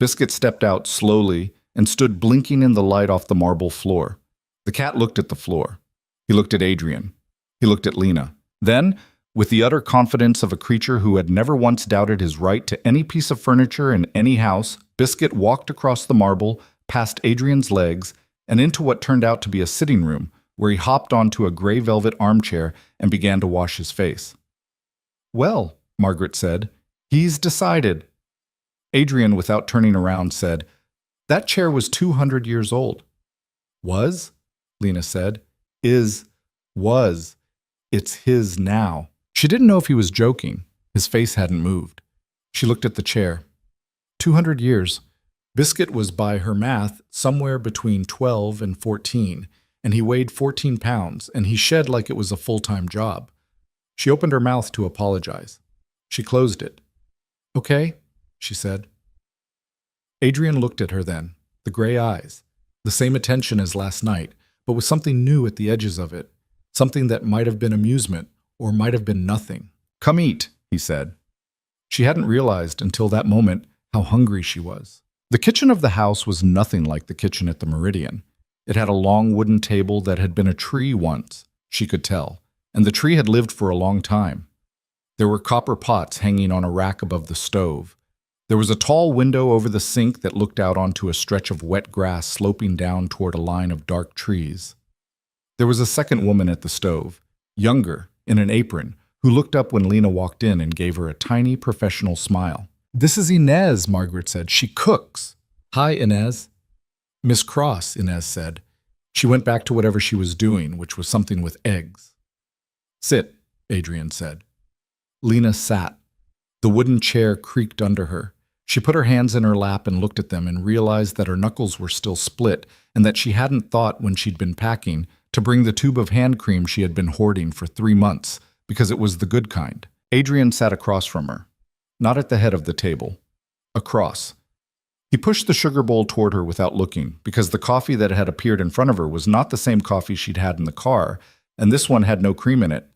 Biscuit stepped out slowly and stood blinking in the light off the marble floor. The cat looked at the floor. He looked at Adrian. He looked at Lena. Then, with the utter confidence of a creature who had never once doubted his right to any piece of furniture in any house, Biscuit walked across the marble, past Adrian's legs, and into what turned out to be a sitting room, where he hopped onto a gray velvet armchair and began to wash his face. Well, Margaret said, he's decided. Adrian, without turning around, said, that chair was 200 years old. Was? Lena said. Was. It's his now. She didn't know if he was joking. His face hadn't moved. She looked at the chair. 200 years. Biscuit was, by her math, somewhere between 12 and 14, and he weighed 14 pounds, and he shed like it was a full-time job. She opened her mouth to apologize. She closed it. Okay, she said. Adrian looked at her then, the gray eyes, the same attention as last night, but with something new at the edges of it, something that might have been amusement or might have been nothing. Come eat, he said. She hadn't realized until that moment how hungry she was. The kitchen of the house was nothing like the kitchen at the Meridian. It had a long wooden table that had been a tree once, she could tell, and the tree had lived for a long time. There were copper pots hanging on a rack above the stove. There was a tall window over the sink that looked out onto a stretch of wet grass sloping down toward a line of dark trees. There was a second woman at the stove, younger, in an apron, who looked up when Lena walked in and gave her a tiny professional smile. This is Inez, Margaret said. She cooks. Hi, Inez. Miss Cross, Inez said. She went back to whatever she was doing, which was something with eggs. Sit, Adrian said. Lena sat. The wooden chair creaked under her. She put her hands in her lap and looked at them and realized that her knuckles were still split and that she hadn't thought when she'd been packing to bring the tube of hand cream she had been hoarding for 3 months because it was the good kind. Adrian sat across from her. Not at the head of the table. Across. He pushed the sugar bowl toward her without looking, because the coffee that had appeared in front of her was not the same coffee she'd had in the car, and this one had no cream in it.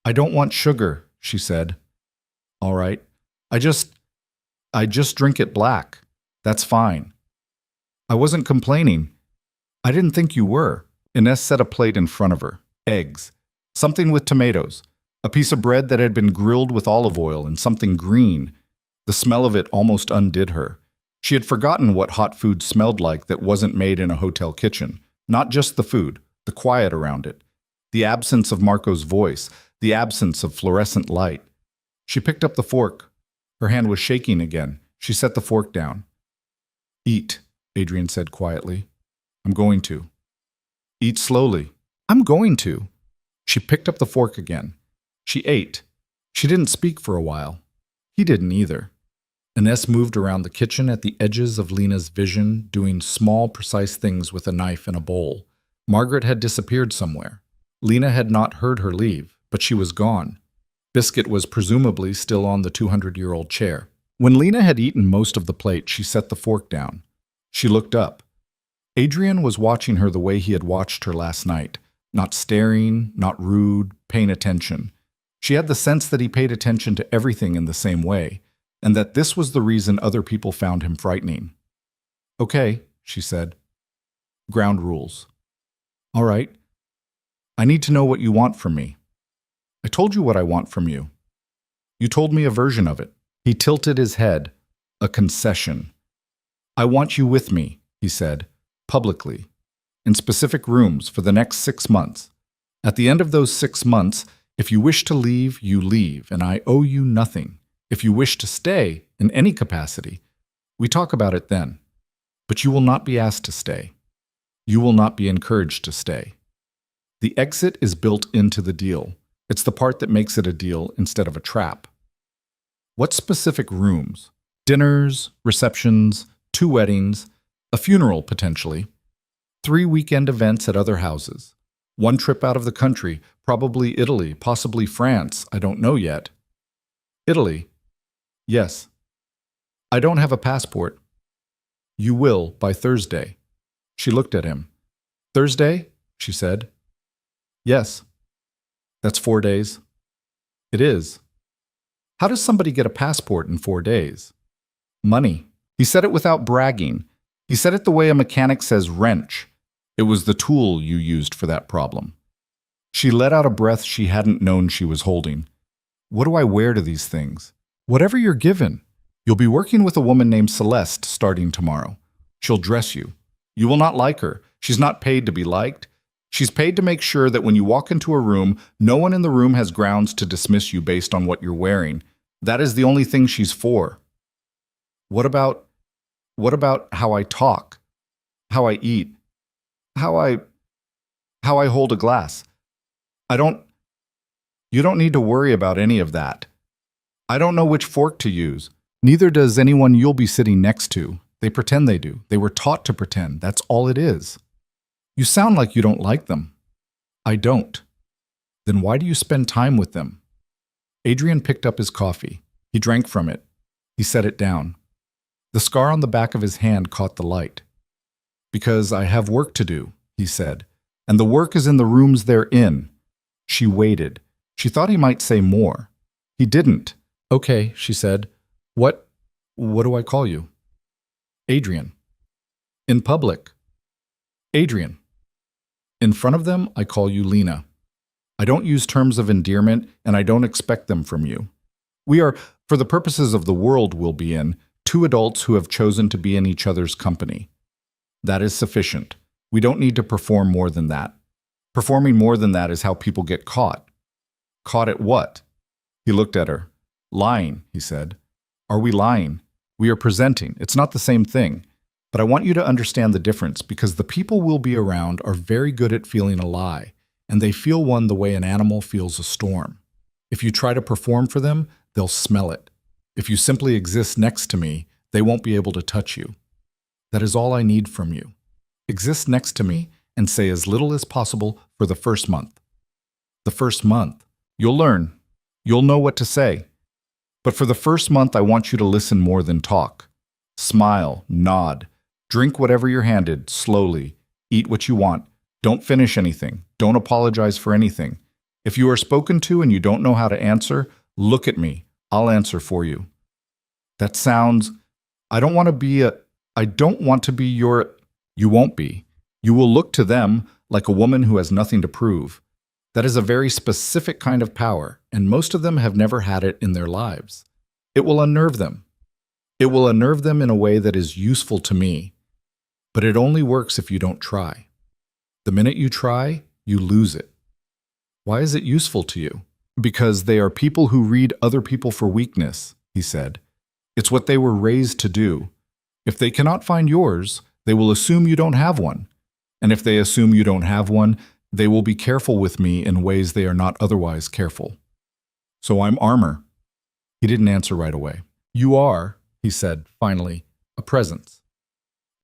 I don't want sugar, she said. All right. I just drink it black. That's fine. I wasn't complaining. I didn't think you were. Inez set a plate in front of her. Eggs. Something with tomatoes. A piece of bread that had been grilled with olive oil and something green. The smell of it almost undid her. She had forgotten what hot food smelled like that wasn't made in a hotel kitchen. Not just the food, the quiet around it. The absence of Marco's voice, the absence of fluorescent light. She picked up the fork. Her hand was shaking again. She set the fork down. Eat, Adrian said quietly. I'm going to. Eat slowly. I'm going to. She picked up the fork again. She ate. She didn't speak for a while. He didn't either. Inez moved around the kitchen at the edges of Lena's vision, doing small, precise things with a knife and a bowl. Margaret had disappeared somewhere. Lena had not heard her leave, but she was gone. Biscuit was presumably still on the 200-year-old chair. When Lena had eaten most of the plate, she set the fork down. She looked up. Adrian was watching her the way he had watched her last night, not staring, not rude, paying attention. She had the sense that he paid attention to everything in the same way, and that this was the reason other people found him frightening. Okay, she said. Ground rules. All right. I need to know what you want from me. I told you what I want from you. You told me a version of it. He tilted his head. A concession. I want you with me, he said, publicly, in specific rooms for the next 6 months. At the end of those 6 months, if you wish to leave, you leave, and I owe you nothing. If you wish to stay, in any capacity, we talk about it then. But you will not be asked to stay. You will not be encouraged to stay. The exit is built into the deal. It's the part that makes it a deal instead of a trap. What specific rooms? Dinners, receptions, 2 weddings, a funeral potentially, 3 weekend events at other houses, 1 trip out of the country, probably Italy, possibly France, I don't know yet. Italy? Yes. I don't have a passport. You will by Thursday. She looked at him. Thursday? She said. Yes. That's 4 days. It is. How does somebody get a passport in 4 days? Money. He said it without bragging. He said it the way a mechanic says wrench. It was the tool you used for that problem. She let out a breath she hadn't known she was holding. What do I wear to these things? Whatever you're given. You'll be working with a woman named Celeste starting tomorrow. She'll dress you. You will not like her. She's not paid to be liked. She's paid to make sure that when you walk into a room, no one in the room has grounds to dismiss you based on what you're wearing. That is the only thing she's for. What about how I talk, how I eat, how I hold a glass? You don't need to worry about any of that. I don't know which fork to use. Neither does anyone you'll be sitting next to. They pretend they do. They were taught to pretend. That's all it is. You sound like you don't like them. I don't. Then why do you spend time with them? Adrian picked up his coffee. He drank from it. He set it down. The scar on the back of his hand caught the light. Because I have work to do, he said, and the work is in the rooms they're in. She waited. She thought he might say more. He didn't. Okay, she said. What do I call you? Adrian. In public. Adrian. In front of them, I call you Lena. I don't use terms of endearment, and I don't expect them from you. We are, for the purposes of the world we'll be in, 2 adults who have chosen to be in each other's company. That is sufficient. We don't need to perform more than that. Performing more than that is how people get caught. Caught at what? He looked at her. Lying, he said. Are we lying? We are presenting. It's not the same thing. But I want you to understand the difference because the people we'll be around are very good at feeling a lie, and they feel one the way an animal feels a storm. If you try to perform for them, they'll smell it. If you simply exist next to me, they won't be able to touch you. That is all I need from you. Exist next to me and say as little as possible for the first month. The first month. You'll learn. You'll know what to say. But for the first month, I want you to listen more than talk. Smile, nod, drink whatever you're handed, slowly. Eat what you want. Don't finish anything. Don't apologize for anything. If you are spoken to and you don't know how to answer, look at me. I'll answer for you. That sounds, I don't want to be your, you won't be. You will look to them like a woman who has nothing to prove. That is a very specific kind of power, and most of them have never had it in their lives. It will unnerve them. It will unnerve them in a way that is useful to me, but it only works if you don't try. The minute you try, you lose it. Why is it useful to you? Because they are people who read other people for weakness, he said. It's what they were raised to do. If they cannot find yours, they will assume you don't have one. And if they assume you don't have one, they will be careful with me in ways they are not otherwise careful. So I'm armor. He didn't answer right away. You are, he said, finally, a presence.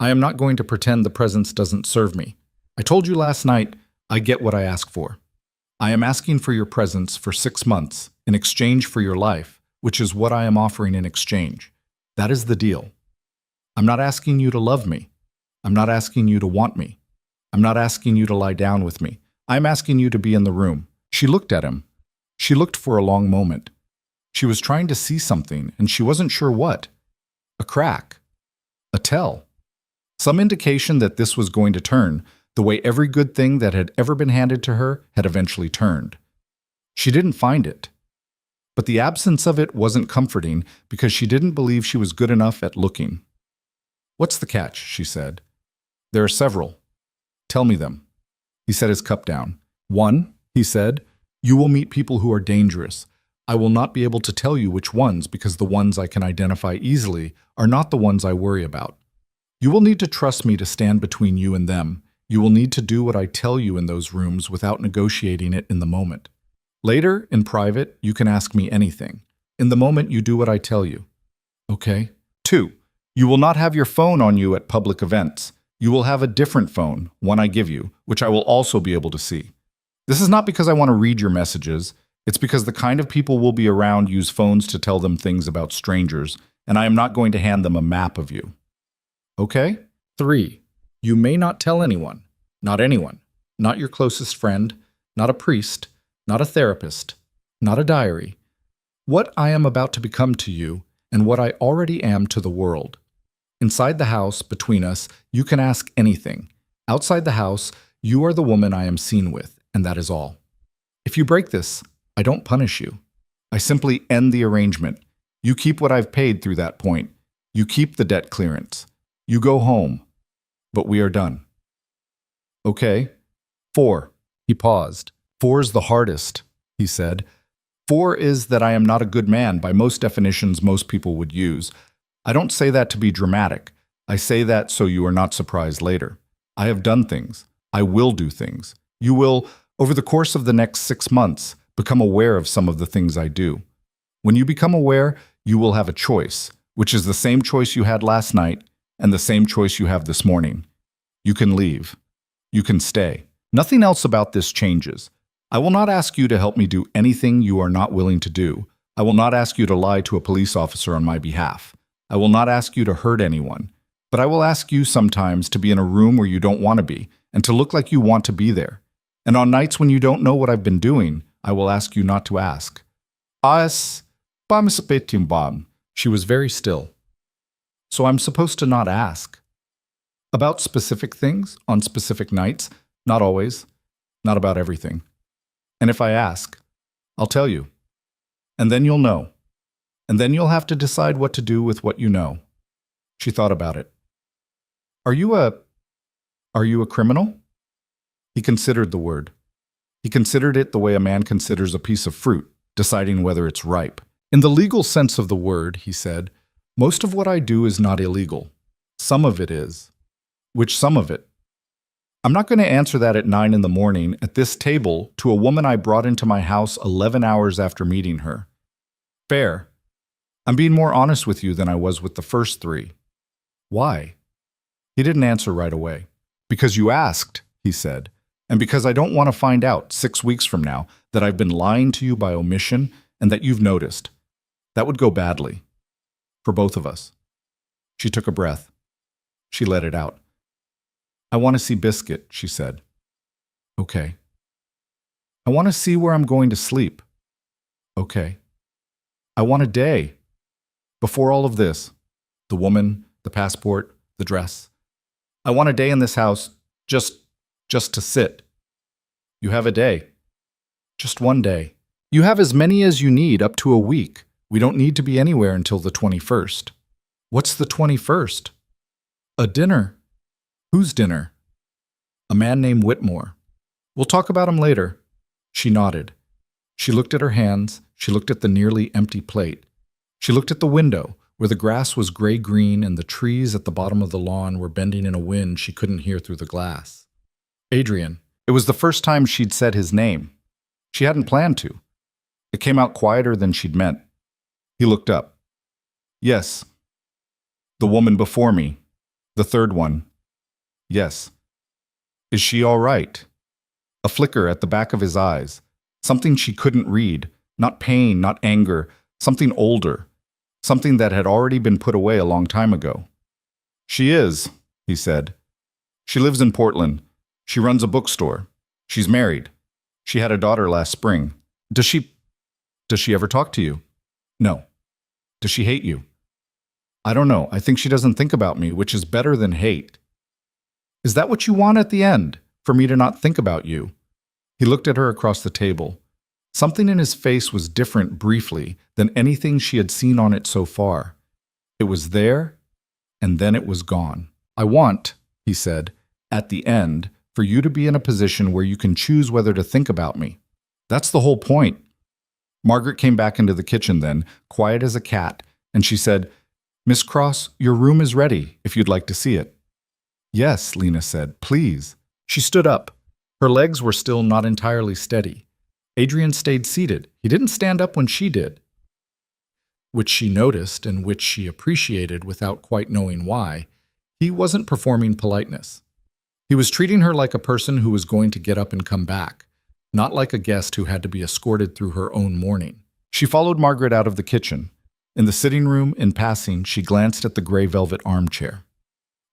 I am not going to pretend the presence doesn't serve me. I told you last night, I get what I ask for. I am asking for your presence for 6 months in exchange for your life, which is what I am offering in exchange. That is the deal. I'm not asking you to love me. I'm not asking you to want me. I'm not asking you to lie down with me. I'm asking you to be in the room. She looked at him. She looked for a long moment. She was trying to see something, and she wasn't sure what. A crack. A tell. Some indication that this was going to turn, the way every good thing that had ever been handed to her had eventually turned. She didn't find it. But the absence of it wasn't comforting because she didn't believe she was good enough at looking. What's the catch? She said. There are several. Tell me them. He set his cup down. 1, he said, you will meet people who are dangerous. I will not be able to tell you which ones because the ones I can identify easily are not the ones I worry about. You will need to trust me to stand between you and them. You will need to do what I tell you in those rooms without negotiating it in the moment. Later, in private, you can ask me anything. In the moment, you do what I tell you. Okay? 2, You will not have your phone on you at public events. You will have a different phone, one I give you, which I will also be able to see. This is not because I want to read your messages. It's because the kind of people will be around use phones to tell them things about strangers, and I am not going to hand them a map of you. Okay? 3. You may not tell anyone. Not anyone. Not your closest friend. Not a priest. Not a therapist. Not a diary. What I am about to become to you, and what I already am to the world. Inside the house, between us, you can ask anything. Outside the house, you are the woman I am seen with, and that is all. If you break this, I don't punish you. I simply end the arrangement. You keep what I've paid through that point. You keep the debt clearance. You go home. But we are done. Okay. 4. He paused. 4 is the hardest, he said. 4 is that I am not a good man by most definitions most people would use. I don't say that to be dramatic. I say that so you are not surprised later. I have done things. I will do things. You will, over the course of the next 6 months, become aware of some of the things I do. When you become aware, you will have a choice, which is the same choice you had last night and the same choice you have this morning. You can leave. You can stay. Nothing else about this changes. I will not ask you to help me do anything you are not willing to do. I will not ask you to lie to a police officer on my behalf. I will not ask you to hurt anyone. But I will ask you sometimes to be in a room where you don't want to be and to look like you want to be there. And on nights when you don't know what I've been doing, I will ask you not to ask. She was very still. So I'm supposed to not ask. About specific things, on specific nights, not always, not about everything. And if I ask, I'll tell you. And then you'll know. And then you'll have to decide what to do with what you know. She thought about it. Are you a criminal? He considered the word. He considered it the way a man considers a piece of fruit, deciding whether it's ripe. In the legal sense of the word, he said, most of what I do is not illegal. Some of it is. Which some of it? I'm not going to answer that at 9 in the morning at this table to a woman I brought into my house 11 hours after meeting her. Fair. I'm being more honest with you than I was with the first 3. Why? He didn't answer right away. Because you asked, he said, and because I don't want to find out 6 weeks from now that I've been lying to you by omission and that you've noticed. That would go badly. For both of us. She took a breath. She let it out. I want to see Biscuit, she said. Okay. I want to see where I'm going to sleep. Okay. I want a day. Before all of this, the woman, the passport, the dress. I want a day in this house just to sit. You have a day. Just one day. You have as many as you need up to a week. We don't need to be anywhere until the 21st. What's the 21st? A dinner. Whose dinner? A man named Whitmore. We'll talk about him later. She nodded. She looked at her hands. She looked at the nearly empty plate. She looked at the window, where the grass was gray-green and the trees at the bottom of the lawn were bending in a wind she couldn't hear through the glass. Adrian. It was the first time she'd said his name. She hadn't planned to. It came out quieter than she'd meant. He looked up. Yes. The woman before me. The third one. Yes. Is she all right? A flicker at the back of his eyes. Something she couldn't read. Not pain, not anger. Something older. Something that had already been put away a long time ago. She is, he said. She lives in Portland. She runs a bookstore. She's married. She had a daughter last spring. Does she ever talk to you? No. Does she hate you? I don't know. I think she doesn't think about me, which is better than hate. Is that what you want at the end? For me to not think about you? He looked at her across the table. Something in his face was different briefly than anything she had seen on it so far. It was there, and then it was gone. I want, he said, at the end, for you to be in a position where you can choose whether to think about me. That's the whole point. Margaret came back into the kitchen then, quiet as a cat, and she said, Miss Cross, your room is ready, if you'd like to see it. Yes, Lena said, please. She stood up. Her legs were still not entirely steady. Adrian stayed seated. He didn't stand up when she did. which she noticed and which she appreciated without quite knowing why, he wasn't performing politeness. He was treating her like a person who was going to get up and come back, not like a guest who had to be escorted through her own morning. She followed Margaret out of the kitchen. In the sitting room, in passing, she glanced at the gray velvet armchair.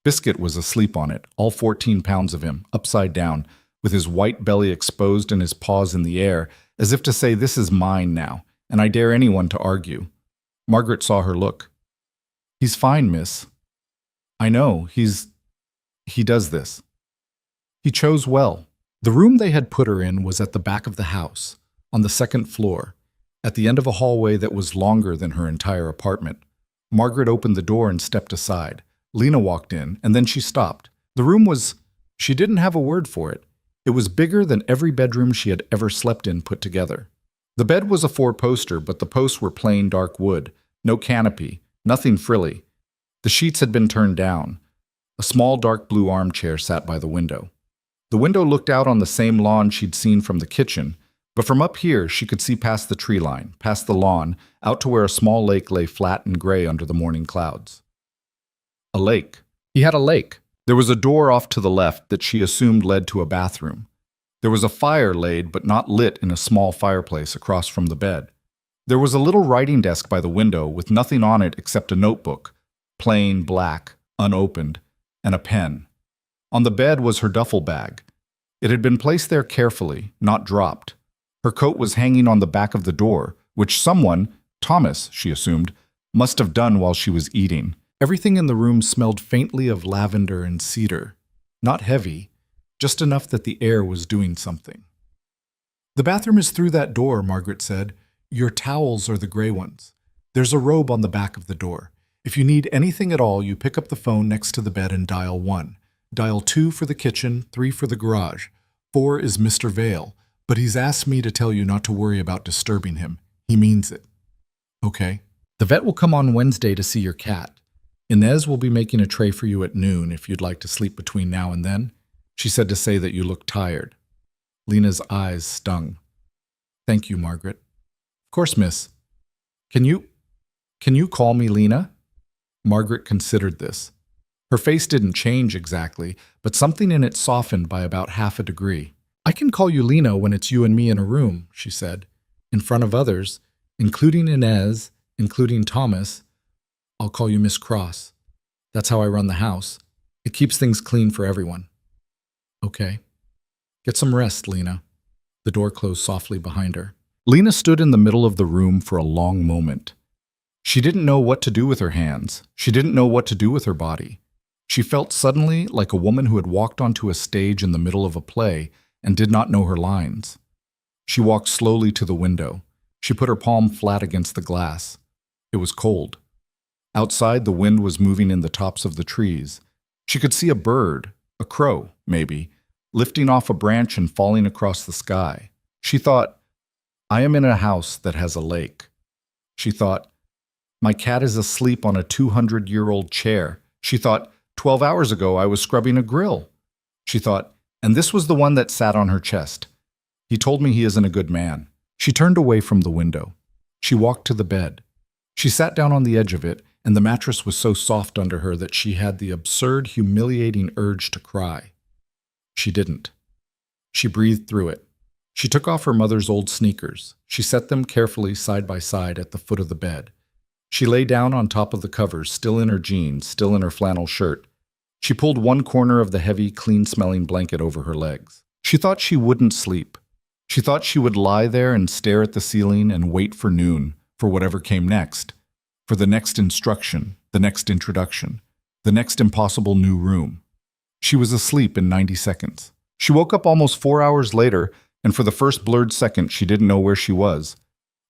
Biscuit was asleep on it, all 14 pounds of him, upside down, with his white belly exposed and his paws in the air, as if to say, "This is mine now, and I dare anyone to argue." Margaret saw her look. "He's fine, miss." "I know, he does this." He chose well. The room they had put her in was at the back of the house, on the second floor, at the end of a hallway that was longer than her entire apartment. Margaret opened the door and stepped aside. Lena walked in, and then she stopped. The room was, she didn't have a word for it. It was bigger than every bedroom she had ever slept in put together. The bed was a four-poster, but the posts were plain dark wood, no canopy, nothing frilly. The sheets had been turned down. A small dark blue armchair sat by the window. The window looked out on the same lawn she'd seen from the kitchen, but from up here she could see past the tree line, past the lawn, out to where a small lake lay flat and gray under the morning clouds. A lake. He had a lake. There was a door off to the left that she assumed led to a bathroom. There was a fire laid but not lit in a small fireplace across from the bed. There was a little writing desk by the window with nothing on it except a notebook, plain black, unopened, and a pen. On the bed was her duffel bag. It had been placed there carefully, not dropped. Her coat was hanging on the back of the door, which someone, Thomas, she assumed, must have done while she was eating. Everything in the room smelled faintly of lavender and cedar. Not heavy, just enough that the air was doing something. "The bathroom is through that door," Margaret said. "Your towels are the gray ones. There's a robe on the back of the door. If you need anything at all, you pick up the phone next to the bed and dial 1. Dial 2 for the kitchen, 3 for the garage. 4 is Mr. Vale, but he's asked me to tell you not to worry about disturbing him. He means it." "Okay." "The vet will come on Wednesday to see your cat. Inez will be making a tray for you at noon if you'd like to sleep between now and then. She said to say that you look tired." Lena's eyes stung. "Thank you, Margaret." "Of course, miss. Can you call me Lena?" Margaret considered this. Her face didn't change exactly, but something in it softened by about half a degree. "I can call you Lena when it's you and me in a room," she said. "In front of others, including Inez, including Thomas, I'll call you Miss Cross. That's how I run the house. It keeps things clean for everyone." "Okay. Get some rest, Lena." The door closed softly behind her. Lena stood in the middle of the room for a long moment. She didn't know what to do with her hands. She didn't know what to do with her body. She felt suddenly like a woman who had walked onto a stage in the middle of a play and did not know her lines. She walked slowly to the window. She put her palm flat against the glass. It was cold. Outside, the wind was moving in the tops of the trees. She could see a bird, a crow, maybe, lifting off a branch and falling across the sky. She thought, "I am in a house that has a lake." She thought, "My cat is asleep on a 200-year-old chair." She thought, 12 hours ago I was scrubbing a grill." She thought, "And this was the one that sat on her chest. He told me he isn't a good man." She turned away from the window. She walked to the bed. She sat down on the edge of it, and the mattress was so soft under her that she had the absurd, humiliating urge to cry. She didn't. She breathed through it. She took off her mother's old sneakers. She set them carefully side by side at the foot of the bed. She lay down on top of the covers, still in her jeans, still in her flannel shirt. She pulled one corner of the heavy, clean-smelling blanket over her legs. She thought she wouldn't sleep. She thought she would lie there and stare at the ceiling and wait for noon, for whatever came next, for the next instruction, the next introduction, the next impossible new room. She was asleep in 90 seconds. She woke up almost 4 hours later, and for the first blurred second she didn't know where she was.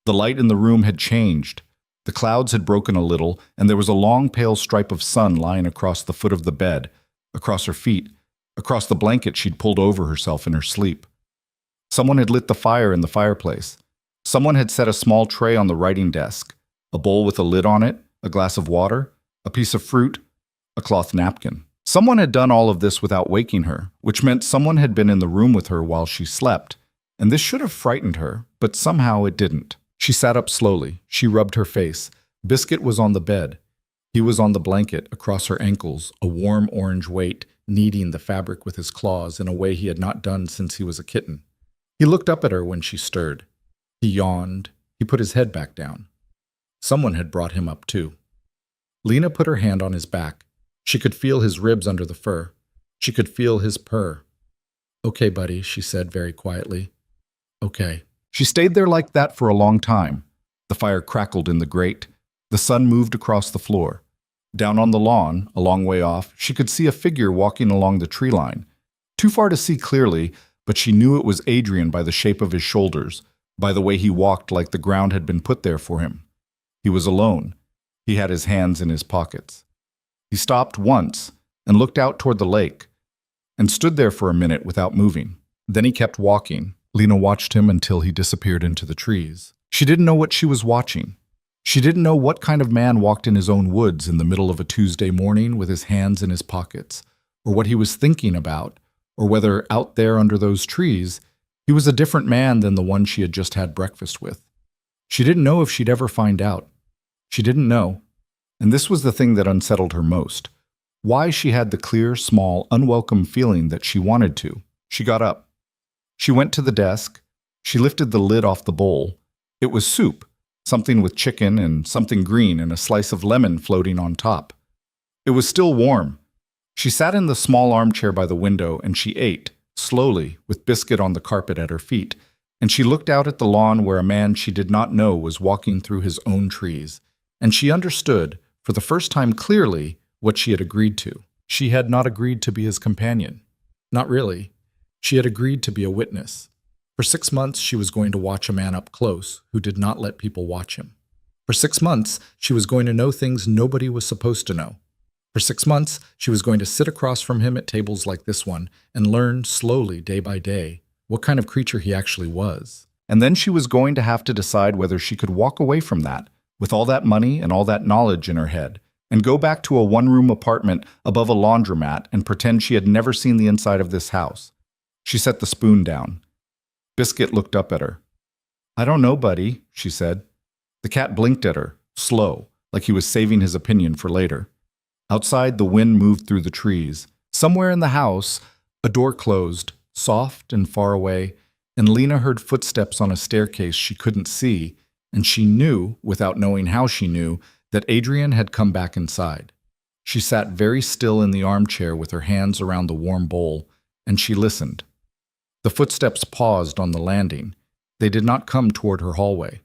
The light in the room had changed. The clouds had broken a little, and there was a long pale stripe of sun lying across the foot of the bed, across her feet, across the blanket she'd pulled over herself in her sleep. Someone had lit the fire in the fireplace. Someone had set a small tray on the writing desk, a bowl with a lid on it, a glass of water, a piece of fruit, a cloth napkin. Someone had done all of this without waking her, which meant someone had been in the room with her while she slept, and this should have frightened her, but somehow it didn't. She sat up slowly. She rubbed her face. Biscuit was on the bed. He was on the blanket, across her ankles, a warm orange weight, kneading the fabric with his claws in a way he had not done since he was a kitten. He looked up at her when she stirred. He yawned. He put his head back down. Someone had brought him up too. Lena put her hand on his back. She could feel his ribs under the fur. She could feel his purr. "Okay, buddy," she said very quietly. "Okay." She stayed there like that for a long time. The fire crackled in the grate. The sun moved across the floor. Down on the lawn, a long way off, she could see a figure walking along the tree line. Too far to see clearly, but she knew it was Adrian by the shape of his shoulders, by the way he walked like the ground had been put there for him. He was alone. He had his hands in his pockets. He stopped once and looked out toward the lake and stood there for a minute without moving. Then he kept walking. Lena watched him until he disappeared into the trees. She didn't know what she was watching. She didn't know what kind of man walked in his own woods in the middle of a Tuesday morning with his hands in his pockets, or what he was thinking about, or whether out there under those trees he was a different man than the one she had just had breakfast with. She didn't know if she'd ever find out. She didn't know. And this was the thing that unsettled her most. Why she had the clear, small, unwelcome feeling that she wanted to. She got up. She went to the desk. She lifted the lid off the bowl. It was soup, something with chicken and something green and a slice of lemon floating on top. It was still warm. She sat in the small armchair by the window and she ate, slowly, with Biscuit on the carpet at her feet, and she looked out at the lawn where a man she did not know was walking through his own trees, and she understood, for the first time clearly, what she had agreed to. She had not agreed to be his companion. Not really. She had agreed to be a witness. For 6 months, she was going to watch a man up close who did not let people watch him. For 6 months, she was going to know things nobody was supposed to know. For 6 months, she was going to sit across from him at tables like this one and learn slowly, day by day, what kind of creature he actually was. And then she was going to have to decide whether she could walk away from that, with all that money and all that knowledge in her head, and go back to a one-room apartment above a laundromat and pretend she had never seen the inside of this house. She set the spoon down. Biscuit looked up at her. "I don't know, buddy," she said. The cat blinked at her, slow, like he was saving his opinion for later. Outside, the wind moved through the trees. Somewhere in the house, a door closed, soft and far away, and Lena heard footsteps on a staircase she couldn't see, and she knew, without knowing how she knew, that Adrian had come back inside. She sat very still in the armchair with her hands around the warm bowl, and she listened. The footsteps paused on the landing. They did not come toward her hallway.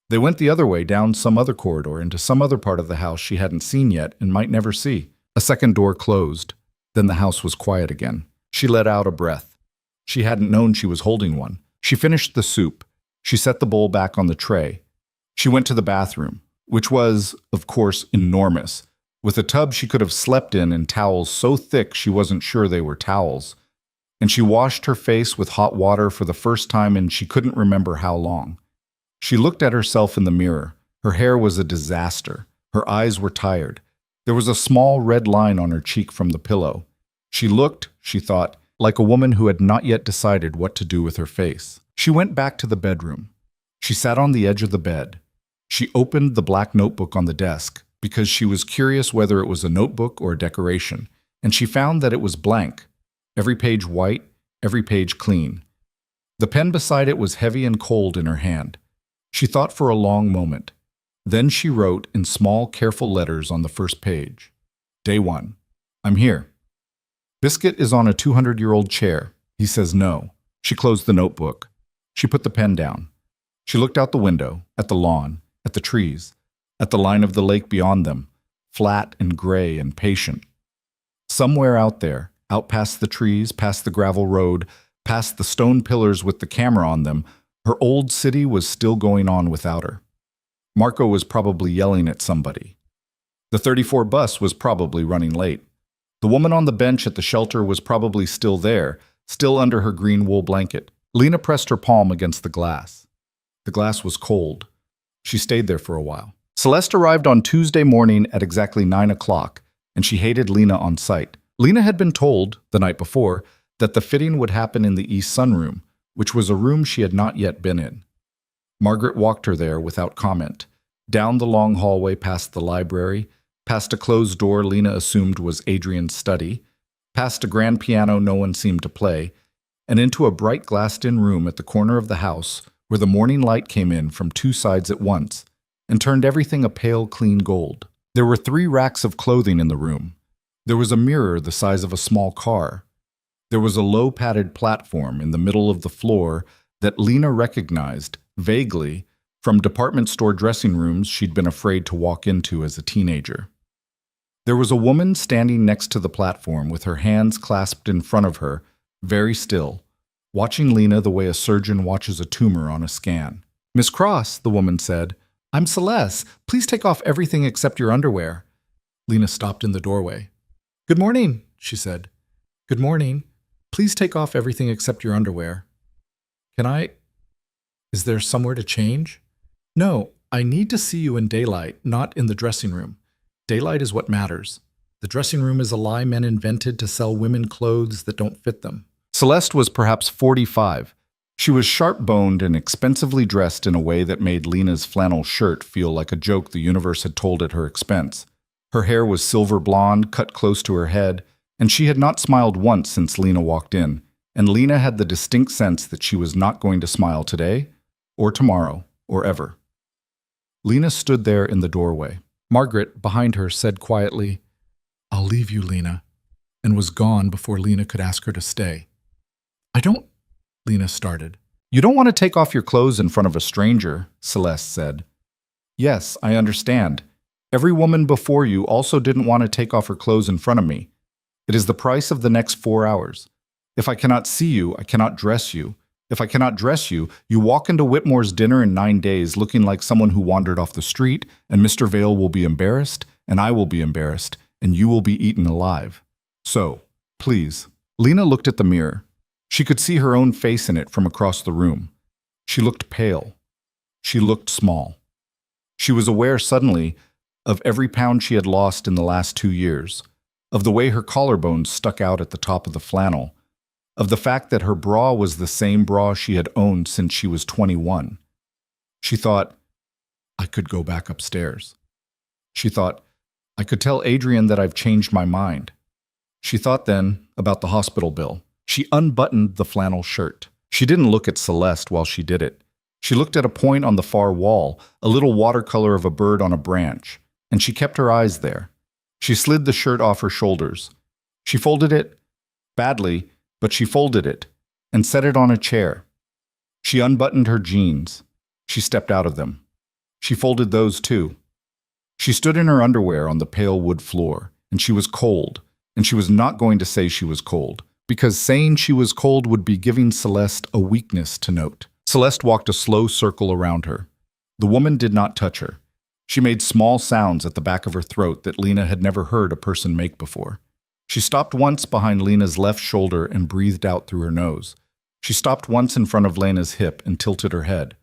They went the other way, down some other corridor, into some other part of the house she hadn't seen yet and might never see. A second door closed. Then the house was quiet again. She let out a breath. She hadn't known she was holding one. She finished the soup. She set the bowl back on the tray. She went to the bathroom, which was, of course, enormous, with a tub she could have slept in and towels so thick she wasn't sure they were towels. And she washed her face with hot water for the first time and she couldn't remember how long. She looked at herself in the mirror. Her hair was a disaster. Her eyes were tired. There was a small red line on her cheek from the pillow. She looked, she thought, like a woman who had not yet decided what to do with her face. She went back to the bedroom. She sat on the edge of the bed. She opened the black notebook on the desk because she was curious whether it was a notebook or a decoration, and she found that it was blank. Every page white, every page clean. The pen beside it was heavy and cold in her hand. She thought for a long moment. Then she wrote in small, careful letters on the first page. Day 1. I'm here. Biscuit is on a 200-year-old chair. He says no. She closed the notebook. She put the pen down. She looked out the window, at the lawn, at the trees, at the line of the lake beyond them, flat and gray and patient. Somewhere out there, out past the trees, past the gravel road, past the stone pillars with the camera on them, her old city was still going on without her. Marco was probably yelling at somebody. The 34 bus was probably running late. The woman on the bench at the shelter was probably still there, still under her green wool blanket. Lena pressed her palm against the glass. The glass was cold. She stayed there for a while. Celeste arrived on Tuesday morning at exactly 9 o'clock, and she hated Lena on sight. Lena had been told, the night before, that the fitting would happen in the East Sunroom, which was a room she had not yet been in. Margaret walked her there without comment. Down the long hallway past the library, past a closed door Lena assumed was Adrian's study, past a grand piano no one seemed to play, and into a bright glassed-in room at the corner of the house where the morning light came in from two sides at once and turned everything a pale, clean gold. There were 3 racks of clothing in the room. There was a mirror the size of a small car. There was a low padded platform in the middle of the floor that Lena recognized, vaguely, from department store dressing rooms she'd been afraid to walk into as a teenager. There was a woman standing next to the platform with her hands clasped in front of her, very still, watching Lena the way a surgeon watches a tumor on a scan. "Miss Cross," the woman said, "I'm Celeste. Please take off everything except your underwear." Lena stopped in the doorway. "Good morning," she said. "Good morning. Please take off everything except your underwear." Is there somewhere to change?" "No, I need to see you in daylight, not in the dressing room. Daylight is what matters. The dressing room is a lie men invented to sell women clothes that don't fit them." Celeste was perhaps 45. She was sharp-boned and expensively dressed in a way that made Lena's flannel shirt feel like a joke the universe had told at her expense. Her hair was silver blonde, cut close to her head, and she had not smiled once since Lena walked in, and Lena had the distinct sense that she was not going to smile today, or tomorrow, or ever. Lena stood there in the doorway. Margaret, behind her, said quietly, "I'll leave you, Lena," and was gone before Lena could ask her to stay. Lena started. "You don't want to take off your clothes in front of a stranger," Celeste said. "Yes, I understand. Every woman before you also didn't want to take off her clothes in front of me. It is the price of the next 4 hours. If I cannot see you, I cannot dress you. If I cannot dress you, you walk into Whitmore's dinner in 9 days looking like someone who wandered off the street, and Mr. Vale will be embarrassed, and I will be embarrassed, and you will be eaten alive. So, please." Lena looked at the mirror. She could see her own face in it from across the room. She looked pale. She looked small. She was aware suddenly of every pound she had lost in the last 2 years, of the way her collarbones stuck out at the top of the flannel, of the fact that her bra was the same bra she had owned since she was 21. She thought, "I could go back upstairs." She thought, "I could tell Adrian that I've changed my mind." She thought then about the hospital bill. She unbuttoned the flannel shirt. She didn't look at Celeste while she did it. She looked at a point on the far wall, a little watercolor of a bird on a branch, and she kept her eyes there. She slid the shirt off her shoulders. She folded it, badly, but she folded it, and set it on a chair. She unbuttoned her jeans. She stepped out of them. She folded those too. She stood in her underwear on the pale wood floor, and she was cold, and she was not going to say she was cold, because saying she was cold would be giving Celeste a weakness to note. Celeste walked a slow circle around her. The woman did not touch her. She made small sounds at the back of her throat that Lena had never heard a person make before. She stopped once behind Lena's left shoulder and breathed out through her nose. She stopped once in front of Lena's hip and tilted her head.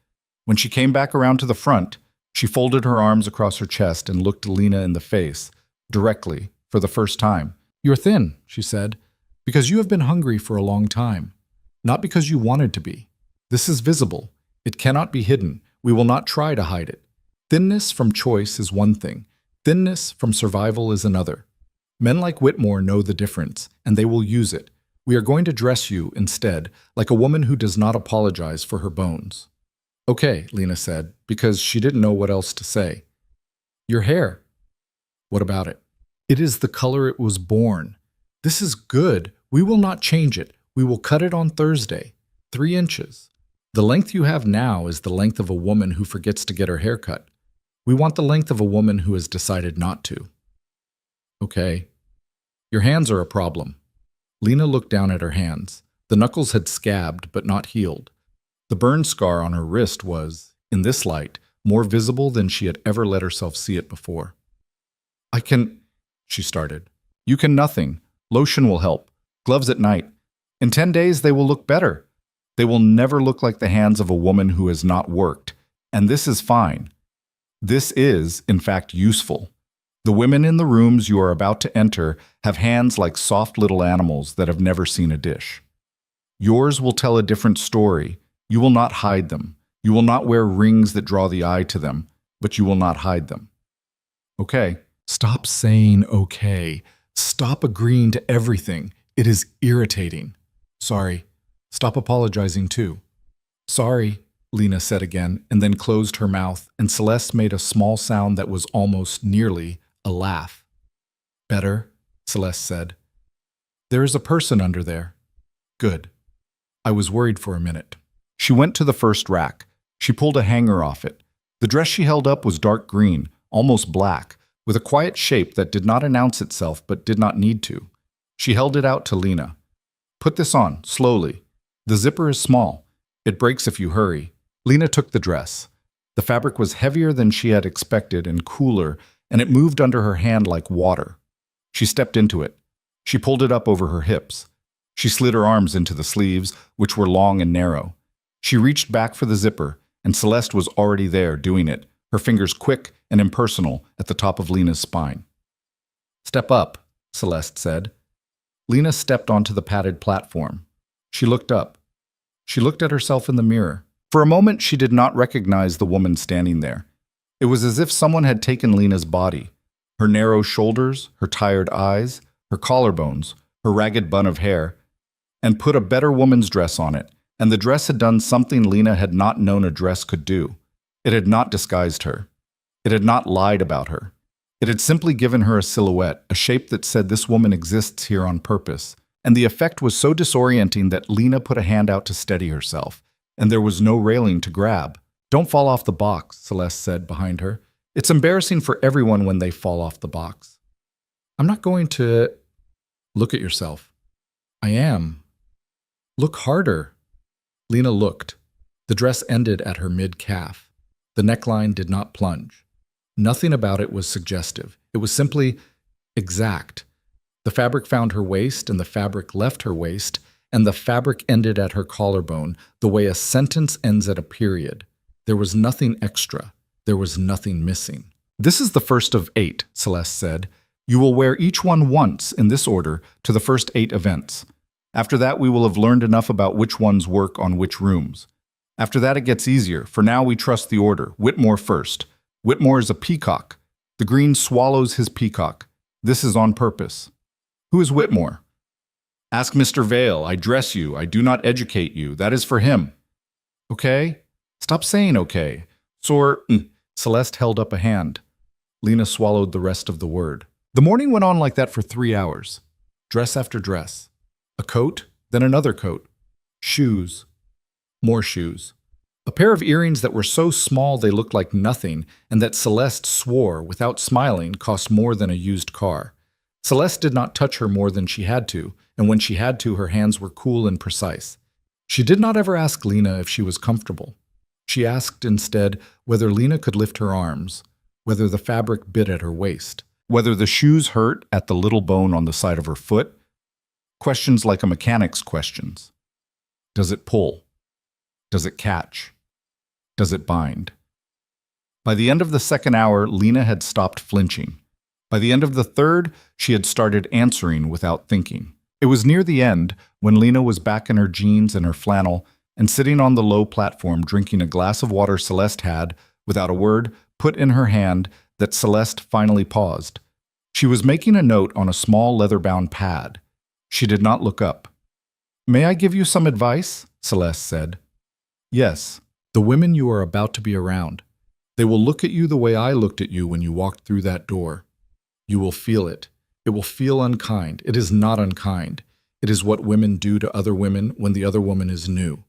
When she came back around to the front, she folded her arms across her chest and looked Lena in the face, directly, for the first time. "You're thin," she said, "because you have been hungry for a long time, not because you wanted to be. This is visible. It cannot be hidden. We will not try to hide it. Thinness from choice is one thing. Thinness from survival is another. Men like Whitmore know the difference, and they will use it. We are going to dress you, instead, like a woman who does not apologize for her bones." "Okay," Lena said, because she didn't know what else to say. "Your hair. What about it?" "It is the color it was born. This is good. We will not change it. We will cut it on Thursday. 3 inches. The length you have now is the length of a woman who forgets to get her hair cut. We want the length of a woman who has decided not to." "Okay." "Your hands are a problem." Lena looked down at her hands. The knuckles had scabbed but not healed. The burn scar on her wrist was, in this light, more visible than she had ever let herself see it before. "I can," she started. "You can nothing. Lotion will help. Gloves at night. In 10 days they will look better. They will never look like the hands of a woman who has not worked. And this is fine. This is, in fact, useful. The women in the rooms you are about to enter have hands like soft little animals that have never seen a dish. Yours will tell a different story. You will not hide them. You will not wear rings that draw the eye to them. but you will not hide them. Okay. Stop saying okay. Stop agreeing to everything. It is irritating. Sorry. Stop apologizing too. Sorry, Lena said again, and then closed her mouth, and Celeste made a small sound that was almost nearly a laugh. Better, Celeste said. There is a person under there. Good. I was worried for a minute. She went to the first rack. She pulled a hanger off it. The dress she held up was dark green, almost black, with a quiet shape that did not announce itself but did not need to. She held it out to Lena. Put this on, slowly. The zipper is small. It breaks if you hurry. Lena took the dress. The fabric was heavier than she had expected and cooler, and it moved under her hand like water. She stepped into it. She pulled it up over her hips. She slid her arms into the sleeves, which were long and narrow. She reached back for the zipper, and Celeste was already there doing it, her fingers quick and impersonal at the top of Lena's spine. Step up, Celeste said. Lena stepped onto the padded platform. She looked up. She looked at herself in the mirror. For a moment, she did not recognize the woman standing there. It was as if someone had taken Lena's body, her narrow shoulders, her tired eyes, her collarbones, her ragged bun of hair, and put a better woman's dress on it, and the dress had done something Lena had not known a dress could do. It had not disguised her. It had not lied about her. It had simply given her a silhouette, a shape that said this woman exists here on purpose, and the effect was so disorienting that Lena put a hand out to steady herself, and there was no railing to grab. Don't fall off the box, Celeste said behind her. It's embarrassing for everyone when they fall off the box. I'm not going to... Look at yourself. I am. Look harder. Lena looked. The dress ended at her mid-calf. The neckline did not plunge. Nothing about it was suggestive. It was simply exact. The fabric found her waist, and the fabric left her waist, and the fabric ended at her collarbone, the way a sentence ends at a period. There was nothing extra. There was nothing missing. This is the first of 8, Celeste said. You will wear each one once, in this order, to the first 8 events. After that, we will have learned enough about which ones work on which rooms. After that, it gets easier. For now, we trust the order. Whitmore first. Whitmore is a peacock. The green swallows his peacock. This is on purpose. Who is Whitmore? Ask Mr. Vale. I dress you. I do not educate you. That is for him. Okay? Stop saying okay. Celeste held up a hand. Lena swallowed the rest of the word. The morning went on like that for 3 hours. Dress after dress. A coat, then another coat. Shoes. More shoes. A pair of earrings that were so small they looked like nothing, and that Celeste swore, without smiling, cost more than a used car. Celeste did not touch her more than she had to, and when she had to, her hands were cool and precise. She did not ever ask Lena if she was comfortable. She asked instead whether Lena could lift her arms, whether the fabric bit at her waist, whether the shoes hurt at the little bone on the side of her foot. Questions like a mechanic's questions. Does it pull? Does it catch? Does it bind? By the end of the second hour, Lena had stopped flinching. By the end of the third, she had started answering without thinking. It was near the end when Lena was back in her jeans and her flannel and sitting on the low platform drinking a glass of water Celeste had, without a word, put in her hand, that Celeste finally paused. She was making a note on a small leather-bound pad. She did not look up. May I give you some advice? Celeste said. Yes, the women you are about to be around. They will look at you the way I looked at you when you walked through that door. You will feel it. It will feel unkind. It is not unkind. It is what women do to other women when the other woman is new.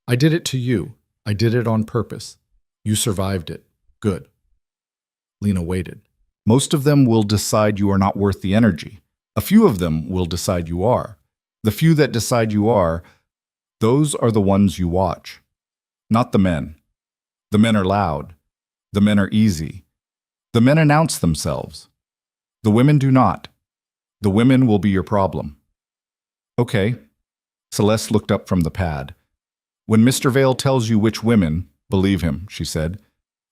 I did it to you. I did it on purpose. You survived it. Good. Lena waited. Most of them will decide you are not worth the energy. A few of them will decide you are. The few that decide you are, those are the ones you watch. Not the men. The men are loud. The men are easy. The men announce themselves. The women do not. The women will be your problem. Okay. Celeste looked up from the pad. When Mr. Vale tells you which women, believe him, she said.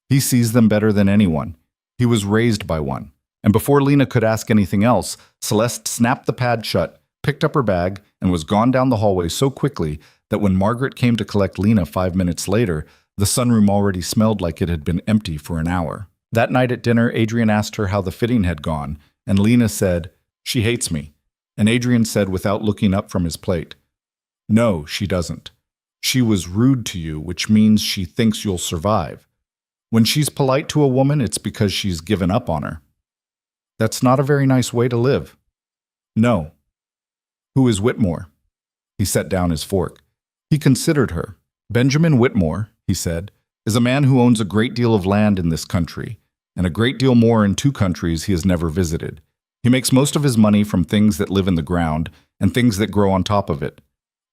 He sees them better than anyone. He was raised by one. And before Lena could ask anything else, Celeste snapped the pad shut, picked up her bag, and was gone down the hallway so quickly that when Margaret came to collect Lena 5 minutes later, The sunroom already smelled like it had been empty for an hour. That night at dinner, Adrian asked her how the fitting had gone, and Lena said, "She hates me." And Adrian said without looking up from his plate, "No, she doesn't. She was rude to you, which means she thinks you'll survive. When she's polite to a woman, it's because she's given up on her. That's not a very nice way to live." "No." "Who is Whitmore?" He set down his fork. He considered her. "Benjamin Whitmore," he said, "is a man who owns a great deal of land in this country, and a great deal more in 2 countries he has never visited. He makes most of his money from things that live in the ground and things that grow on top of it.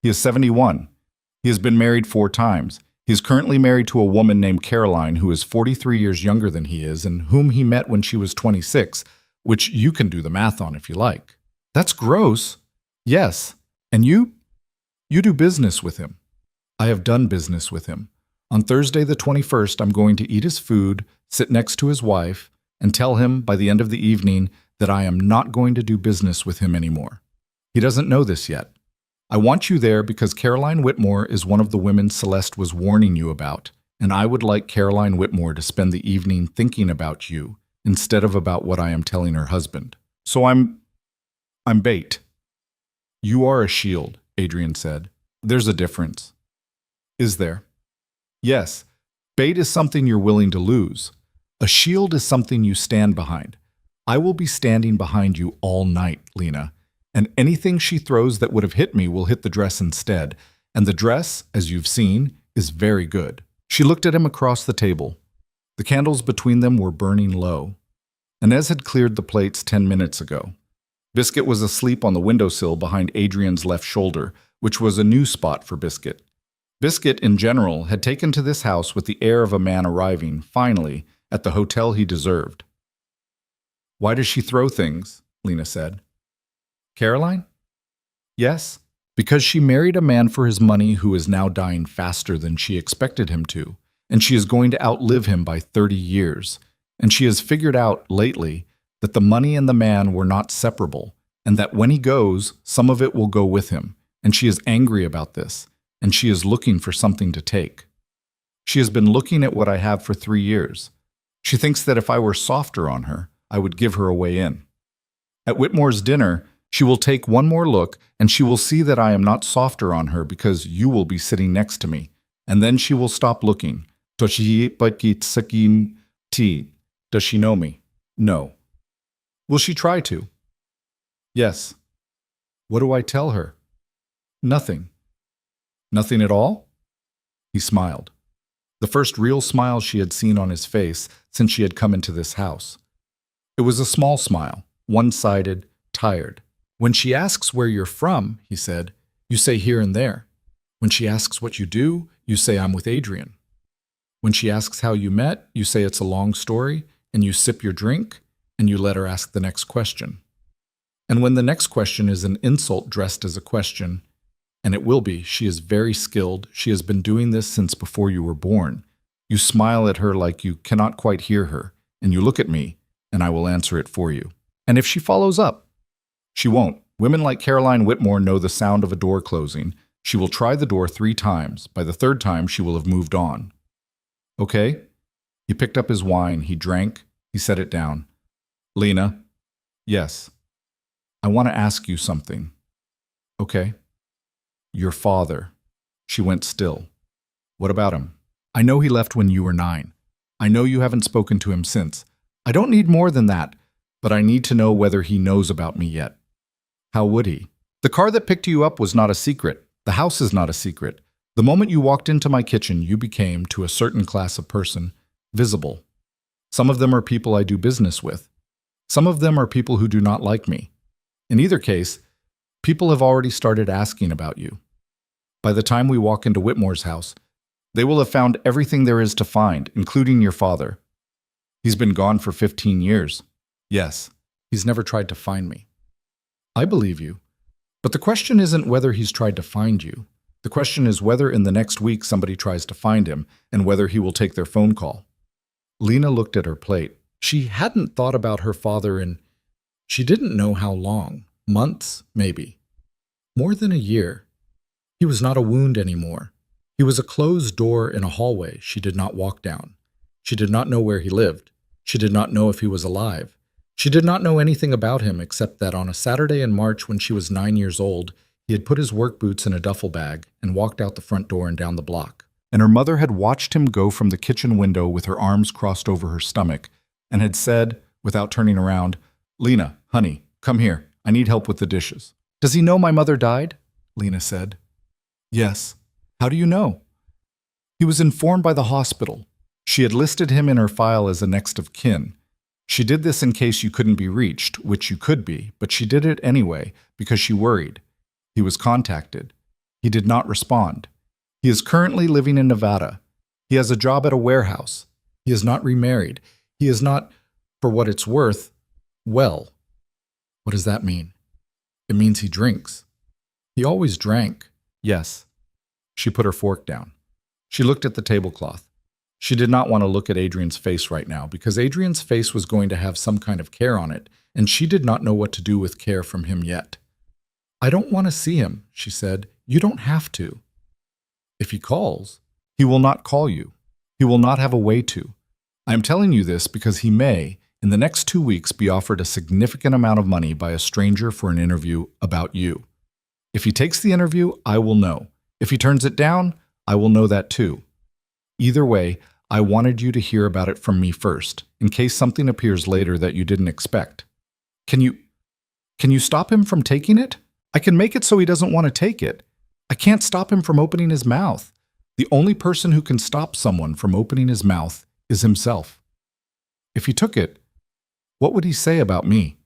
He is 71. He has been married 4 times. He is currently married to a woman named Caroline who is 43 years younger than he is and whom he met when she was 26, which you can do the math on if you like." "That's gross." "Yes. And you? You do business with him." "I have done business with him. On Thursday the 21st, I'm going to eat his food, sit next to his wife, and tell him by the end of the evening that I am not going to do business with him anymore. He doesn't know this yet. I want you there because Caroline Whitmore is one of the women Celeste was warning you about, and I would like Caroline Whitmore to spend the evening thinking about you instead of about what I am telling her husband. So I'm bait." "You are a shield," Adrian said. "There's a difference." "Is there?" "Yes. Bait is something you're willing to lose. A shield is something you stand behind. I will be standing behind you all night, Lena, and anything she throws that would have hit me will hit the dress instead, and the dress, as you've seen, is very good." She looked at him across the table. The candles between them were burning low. Inez had cleared the plates 10 minutes ago. Biscuit was asleep on the windowsill behind Adrian's left shoulder, which was a new spot for Biscuit. Biscuit, in general, had taken to this house with the air of a man arriving, finally, at the hotel he deserved. "Why does she throw things?" Lena said. "Caroline?" "Yes, because she married a man for his money who is now dying faster than she expected him to, and she is going to outlive him by 30 years. And she has figured out, lately, that the money and the man were not separable, and that when he goes, some of it will go with him, and she is angry about this, and she is looking for something to take. She has been looking at what I have for 3 years. She thinks that if I were softer on her, I would give her a way in. At Whitmore's dinner, she will take one more look, and she will see that I am not softer on her because you will be sitting next to me, and then she will stop looking. Does she know me? No. Will she try to? Yes. What do I tell her? Nothing. Nothing at all? He smiled. The first real smile she had seen on his face since she had come into this house. It was a small smile, one-sided, tired. "When she asks where you're from," he said, "you say here and there. When she asks what you do, you say I'm with Adrian. When she asks how you met, you say it's a long story, and you sip your drink, and you let her ask the next question. And when the next question is an insult dressed as a question, and it will be, she is very skilled, she has been doing this since before you were born, you smile at her like you cannot quite hear her, and you look at me, and I will answer it for you. And if she follows up, she won't. Women like Caroline Whitmore know the sound of a door closing. She will try the door 3 times. By the 3rd time, she will have moved on. Okay?" He picked up his wine, he drank, he set it down. "Lena?" "Yes." "I want to ask you something." "Okay." "Your father." She went still. "What about him?" "I know he left when you were 9. I know you haven't spoken to him since. I don't need more than that, but I need to know whether he knows about me yet." "How would he?" "The car that picked you up was not a secret. The house is not a secret. The moment you walked into my kitchen, you became, to a certain class of person, visible. Some of them are people I do business with. Some of them are people who do not like me. In either case, people have already started asking about you. By the time we walk into Whitmore's house, they will have found everything there is to find, including your father. He's been gone for 15 years. Yes, he's never tried to find me." "I believe you. But the question isn't whether he's tried to find you. The question is whether in the next week somebody tries to find him and whether he will take their phone call." Lena looked at her plate. She hadn't thought about her father in, she didn't know how long. Months, maybe. More than a year. He was not a wound anymore. He was a closed door in a hallway she did not walk down. She did not know where he lived. She did not know if he was alive. She did not know anything about him except that on a Saturday in March when she was 9 years old, he had put his work boots in a duffel bag and walked out the front door and down the block. And her mother had watched him go from the kitchen window with her arms crossed over her stomach and had said, without turning around, "Lena, honey, come here. I need help with the dishes." "Does he know my mother died?" Lena said. "Yes." "How do you know?" "He was informed by the hospital. She had listed him in her file as a next of kin. She did this in case you couldn't be reached, which you could be, but she did it anyway because she worried. He was contacted. He did not respond. He is currently living in Nevada. He has a job at a warehouse. He is not remarried. He is not, for what it's worth, well." "What does that mean?" "It means he drinks." "He always drank." "Yes." She put her fork down. She looked at the tablecloth. She did not want to look at Adrian's face right now because Adrian's face was going to have some kind of care on it, and she did not know what to do with care from him yet. "I don't want to see him," she said. "You don't have to." "If he calls." "He will not call you. He will not have a way to. I am telling you this because he may, in the next 2 weeks, be offered a significant amount of money by a stranger for an interview about you. If he takes the interview, I will know. If he turns it down, I will know that too. Either way, I wanted you to hear about it from me first, in case something appears later that you didn't expect. Can you stop him from taking it? I can make it so he doesn't want to take it. I can't stop him from opening his mouth. The only person who can stop someone from opening his mouth is himself. If he took it, what would he say about me?"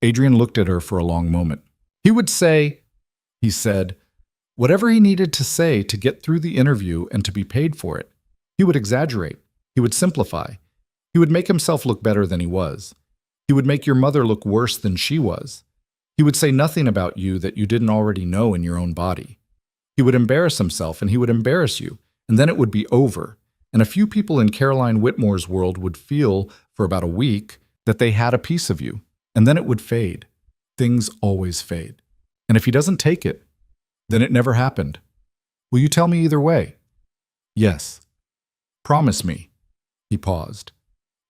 Adrian looked at her for a long moment. "He would say," he said, "whatever he needed to say to get through the interview and to be paid for it. He would exaggerate. He would simplify. He would make himself look better than he was. He would make your mother look worse than she was. He would say nothing about you that you didn't already know in your own body. He would embarrass himself and he would embarrass you, and then it would be over. And a few people in Caroline Whitmore's world would feel, for about a week, that they had a piece of you, and then it would fade. Things always fade. And if he doesn't take it, then it never happened. Will you tell me either way?" "Yes." "Promise me." He paused.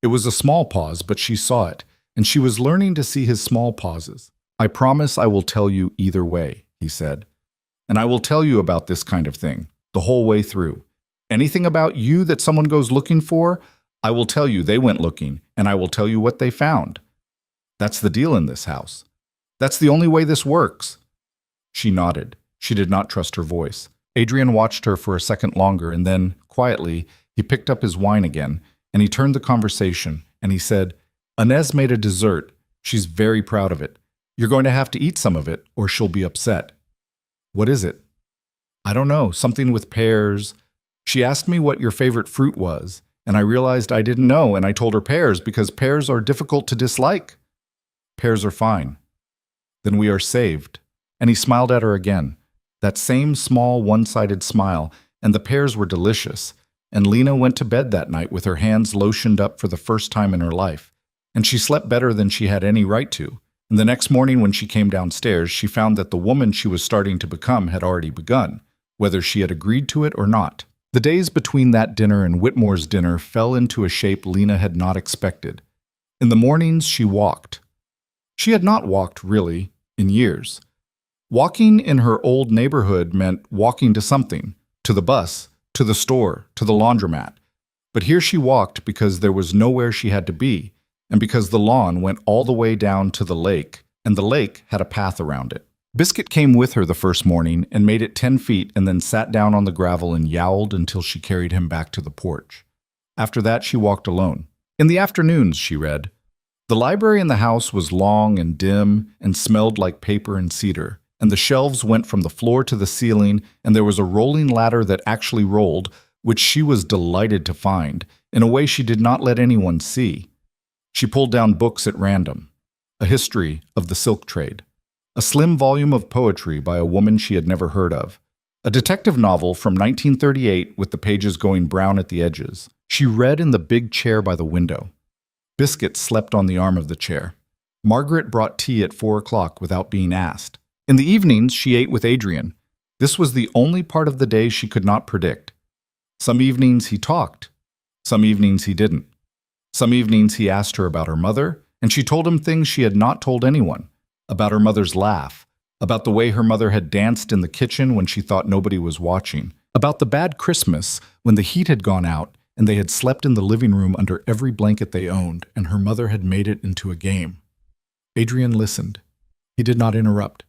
It was a small pause, but she saw it, and she was learning to see his small pauses. "I promise I will tell you either way," he said. "And I will tell you about this kind of thing, the whole way through. Anything about you that someone goes looking for, I will tell you they went looking, and I will tell you what they found. That's the deal in this house. That's the only way this works." She nodded. She did not trust her voice. Adrian watched her for a second longer, and then, quietly, he picked up his wine again, and he turned the conversation, and he said, "Inez made a dessert. She's very proud of it. You're going to have to eat some of it, or she'll be upset." "What is it?" "I don't know, something with pears. She asked me what your favorite fruit was, and I realized I didn't know, and I told her pears because pears are difficult to dislike." "Pears are fine." "Then we are saved." And he smiled at her again, that same small one-sided smile, and the pears were delicious. And Lena went to bed that night with her hands lotioned up for the first time in her life, and she slept better than she had any right to. And the next morning when she came downstairs, she found that the woman she was starting to become had already begun, whether she had agreed to it or not. The days between that dinner and Whitmore's dinner fell into a shape Lena had not expected. In the mornings, she walked. She had not walked, really, in years. Walking in her old neighborhood meant walking to something, to the bus, to the store, to the laundromat. But here she walked because there was nowhere she had to be, and because the lawn went all the way down to the lake, and the lake had a path around it. Biscuit came with her the first morning and made it 10 feet and then sat down on the gravel and yowled until she carried him back to the porch. After that, she walked alone. In the afternoons, she read. The library in the house was long and dim and smelled like paper and cedar, and the shelves went from the floor to the ceiling, and there was a rolling ladder that actually rolled, which she was delighted to find, in a way she did not let anyone see. She pulled down books at random. A history of the silk trade. A slim volume of poetry by a woman she had never heard of. A detective novel from 1938 with the pages going brown at the edges. She read in the big chair by the window. Biscuit slept on the arm of the chair. Margaret brought tea at 4 o'clock without being asked. In the evenings, she ate with Adrian. This was the only part of the day she could not predict. Some evenings he talked. Some evenings he didn't. Some evenings he asked her about her mother, and she told him things she had not told anyone, about her mother's laugh, about the way her mother had danced in the kitchen when she thought nobody was watching, about the bad Christmas when the heat had gone out and they had slept in the living room under every blanket they owned, and her mother had made it into a game. Adrian listened. He did not interrupt.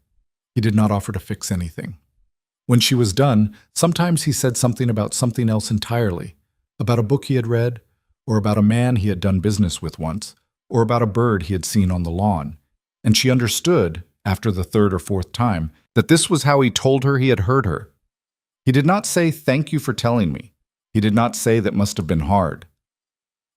He did not offer to fix anything. When she was done, sometimes he said something about something else entirely, about a book he had read, or about a man he had done business with once, or about a bird he had seen on the lawn, and she understood, after the third or fourth time, that this was how he told her he had heard her. He did not say, "Thank you for telling me." He did not say, "That must have been hard."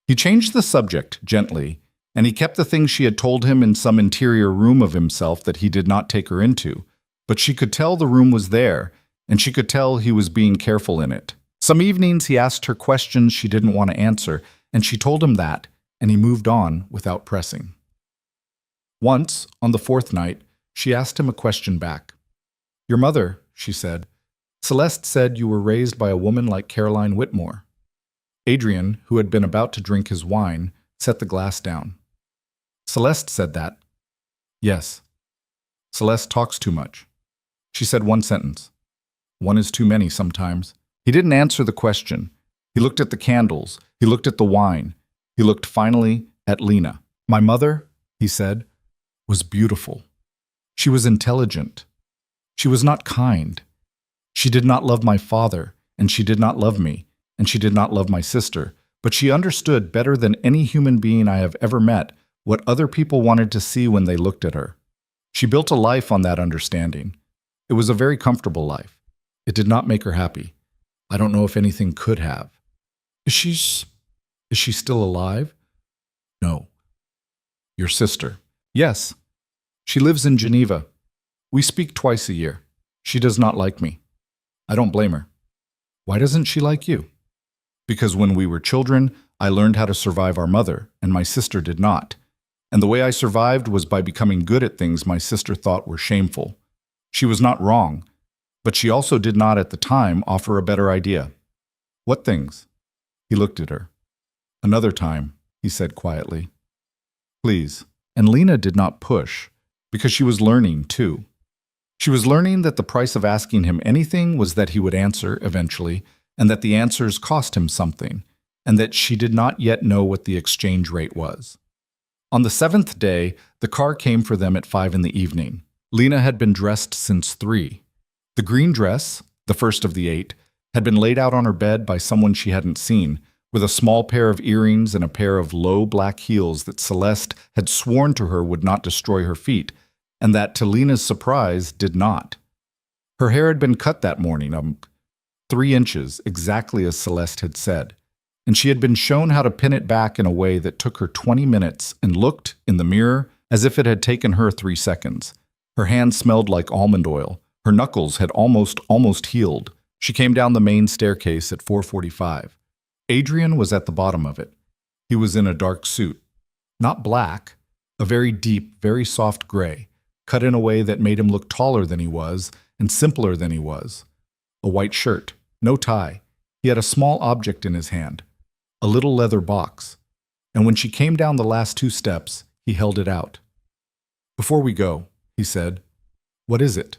He changed the subject gently, and he kept the things she had told him in some interior room of himself that he did not take her into, but she could tell the room was there, and she could tell he was being careful in it. Some evenings he asked her questions she didn't want to answer, and she told him that, and he moved on without pressing. Once, on the fourth night, she asked him a question back. "Your mother," she said, "Celeste said you were raised by a woman like Caroline Whitmore." Adrian, who had been about to drink his wine, set the glass down. "Celeste said that." "Yes. Celeste talks too much." She said one sentence. One is too many sometimes. He didn't answer the question. He looked at the candles. He looked at the wine. He looked finally at Lena. "My mother," he said, "was beautiful. She was intelligent. She was not kind. She did not love my father, and she did not love me, and she did not love my sister, but she understood better than any human being I have ever met what other people wanted to see when they looked at her. She built a life on that understanding. It was a very comfortable life. It did not make her happy. I don't know if anything could have." Is she still alive?" "No." "Your sister?" "Yes. She lives in Geneva. We speak twice a year. She does not like me. I don't blame her." "Why doesn't she like you?" "Because when we were children, I learned how to survive our mother, and my sister did not. And the way I survived was by becoming good at things my sister thought were shameful. She was not wrong, but she also did not at the time offer a better idea." "What things?" He looked at her. "Another time," he said quietly. "Please." And Lena did not push, because she was learning too. She was learning that the price of asking him anything was that he would answer eventually, and that the answers cost him something, and that she did not yet know what the exchange rate was. On the seventh day, the car came for them at 5 p.m. Lena had been dressed since 3. The green dress, the first of the 8, had been laid out on her bed by someone she hadn't seen, with a small pair of earrings and a pair of low black heels that Celeste had sworn to her would not destroy her feet, and that, to Lena's surprise, did not. Her hair had been cut that morning, 3 inches, exactly as Celeste had said, and she had been shown how to pin it back in a way that took her 20 minutes and looked, in the mirror, as if it had taken her 3 seconds. Her hands smelled like almond oil. Her knuckles had almost healed. She came down the main staircase at 4:45. Adrian was at the bottom of it. He was in a dark suit. Not black, a very deep, very soft gray, cut in a way that made him look taller than he was and simpler than he was. A white shirt, no tie. He had a small object in his hand, a little leather box. And when she came down the last 2 steps, he held it out. "Before we go," he said, "what is it?"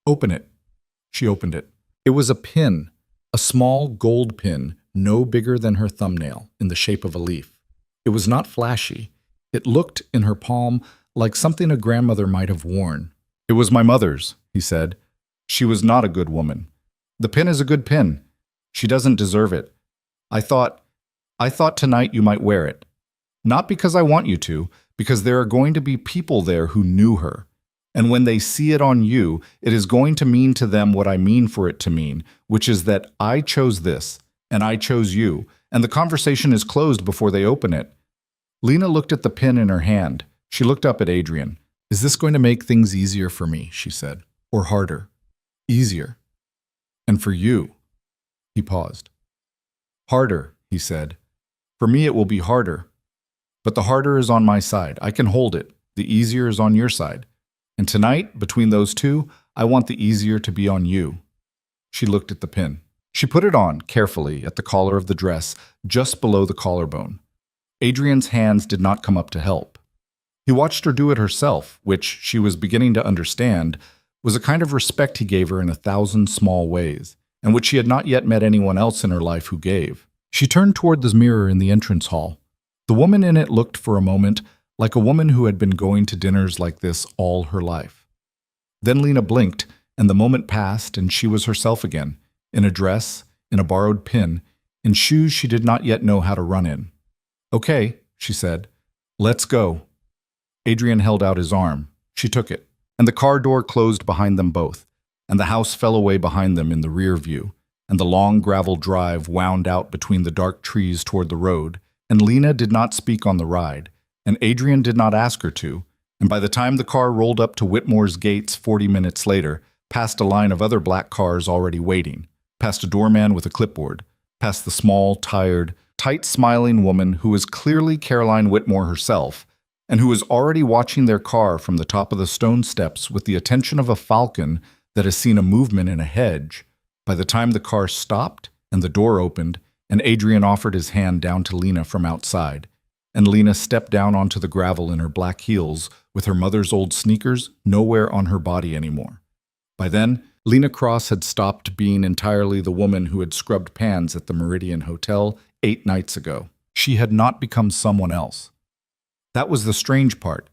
"Open it." She opened it. It was a pin, a small gold pin, no bigger than her thumbnail, in the shape of a leaf. It was not flashy. It looked, in her palm, like something a grandmother might have worn. "It was my mother's," he said. "She was not a good woman. The pin is a good pin. She doesn't deserve it. I thought tonight you might wear it. Not because I want you to, because there are going to be people there who knew her. And when they see it on you, it is going to mean to them what I mean for it to mean, which is that I chose this, and I chose you, and the conversation is closed before they open it." Lena looked at the pin in her hand. She looked up at Adrian. "Is this going to make things easier for me?" she said. "Or harder?" "Easier." "And for you?" He paused. "Harder," he said. "For me it will be harder. But the harder is on my side. I can hold it. The easier is on your side. And tonight, between those two, I want the easier to be on you." She looked at the pin. She put it on, carefully, at the collar of the dress, just below the collarbone. Adrian's hands did not come up to help. He watched her do it herself, which, she was beginning to understand, was a kind of respect he gave her in 1,000 small ways, and which she had not yet met anyone else in her life who gave. She turned toward the mirror in the entrance hall. The woman in it looked for a moment like a woman who had been going to dinners like this all her life. Then Lena blinked, and the moment passed, and she was herself again, in a dress, in a borrowed pin, in shoes she did not yet know how to run in. "Okay," she said. "Let's go." Adrian held out his arm. She took it, and the car door closed behind them both, and the house fell away behind them in the rear view, and the long gravel drive wound out between the dark trees toward the road, and Lena did not speak on the ride, and Adrian did not ask her to, and by the time the car rolled up to Whitmore's gates 40 minutes later, past a line of other black cars already waiting, past a doorman with a clipboard, past the small, tired, tight-smiling woman who was clearly Caroline Whitmore herself, and who was already watching their car from the top of the stone steps with the attention of a falcon that has seen a movement in a hedge. By the time the car stopped and the door opened, and Adrian offered his hand down to Lena from outside, and Lena stepped down onto the gravel in her black heels with her mother's old sneakers nowhere on her body anymore. By then, Lena Cross had stopped being entirely the woman who had scrubbed pans at the Meridian Hotel 8 nights ago. She had not become someone else. That was the strange part.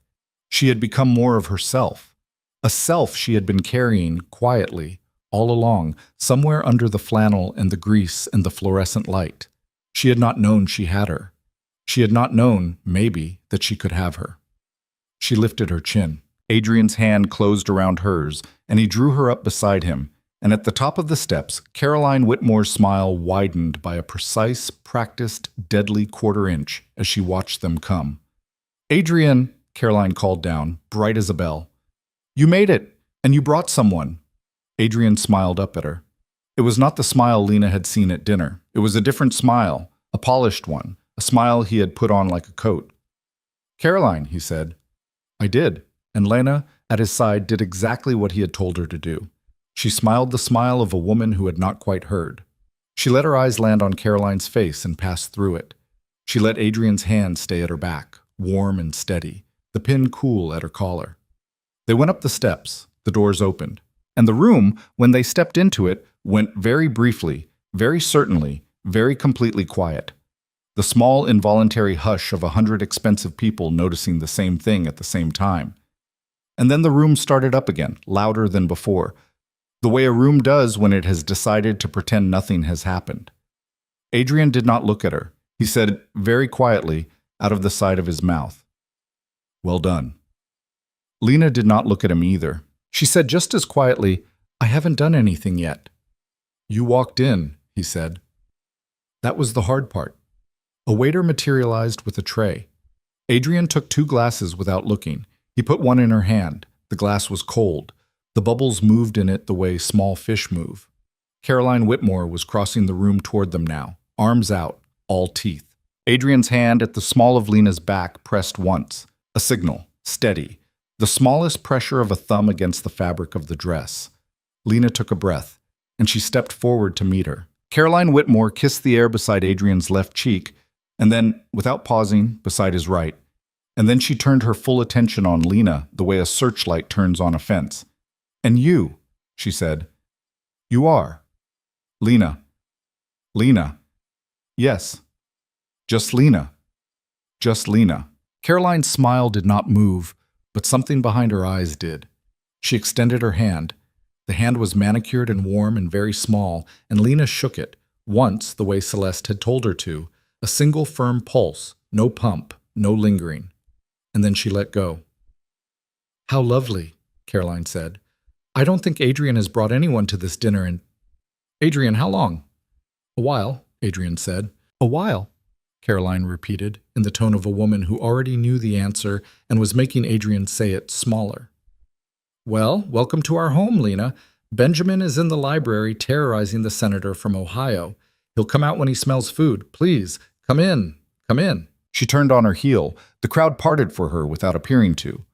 She had become more of herself, a self she had been carrying quietly all along, somewhere under the flannel and the grease and the fluorescent light. She had not known she had her. She had not known, maybe, that she could have her. She lifted her chin. Adrian's hand closed around hers, and he drew her up beside him, and at the top of the steps, Caroline Whitmore's smile widened by a precise, practiced, deadly quarter-inch as she watched them come. "Adrian," Caroline called down, bright as a bell. "You made it, and you brought someone." Adrian smiled up at her. It was not the smile Lena had seen at dinner. It was a different smile, a polished one, a smile he had put on like a coat. "Caroline," he said. "I did." And Lena, at his side, did exactly what he had told her to do. She smiled the smile of a woman who had not quite heard. She let her eyes land on Caroline's face and pass through it. She let Adrian's hand stay at her back, warm and steady, the pin cool at her collar. They went up the steps, the doors opened, and the room, when they stepped into it, went very briefly, very certainly, very completely quiet. The small involuntary hush of 100 expensive people noticing the same thing at the same time. And then the room started up again, louder than before, the way a room does when it has decided to pretend nothing has happened. Adrian did not look at her. He said, very quietly, out of the side of his mouth, "Well done." Lena did not look at him either. She said just as quietly, "I haven't done anything yet." "You walked in," he said. That was the hard part. A waiter materialized with a tray. Adrian took 2 glasses without looking. He put one in her hand. The glass was cold. The bubbles moved in it the way small fish move. Caroline Whitmore was crossing the room toward them now, arms out, all teeth. Adrian's hand at the small of Lena's back pressed once, a signal, steady, the smallest pressure of a thumb against the fabric of the dress. Lena took a breath, and she stepped forward to meet her. Caroline Whitmore kissed the air beside Adrian's left cheek, and then, without pausing, beside his right. And then she turned her full attention on Lena the way a searchlight turns on a fence. "And you," she said. "You are." "Lena." "Lena." "Yes." "Just Lena." "Just Lena." Caroline's smile did not move, but something behind her eyes did. She extended her hand. The hand was manicured and warm and very small, and Lena shook it, once the way Celeste had told her to, a single firm pulse, no pump, no lingering. And then she let go. "How lovely," Caroline said. "I don't think Adrian has brought anyone to this dinner in—" "Adrian, how long?" "A while," Adrian said. "A while," Caroline repeated, in the tone of a woman who already knew the answer and was making Adrian say it smaller. "Well, welcome to our home, Lena. Benjamin is in the library terrorizing the senator from Ohio. He'll come out when he smells food. Please, come in, come in." She turned on her heel. The crowd parted for her without appearing to.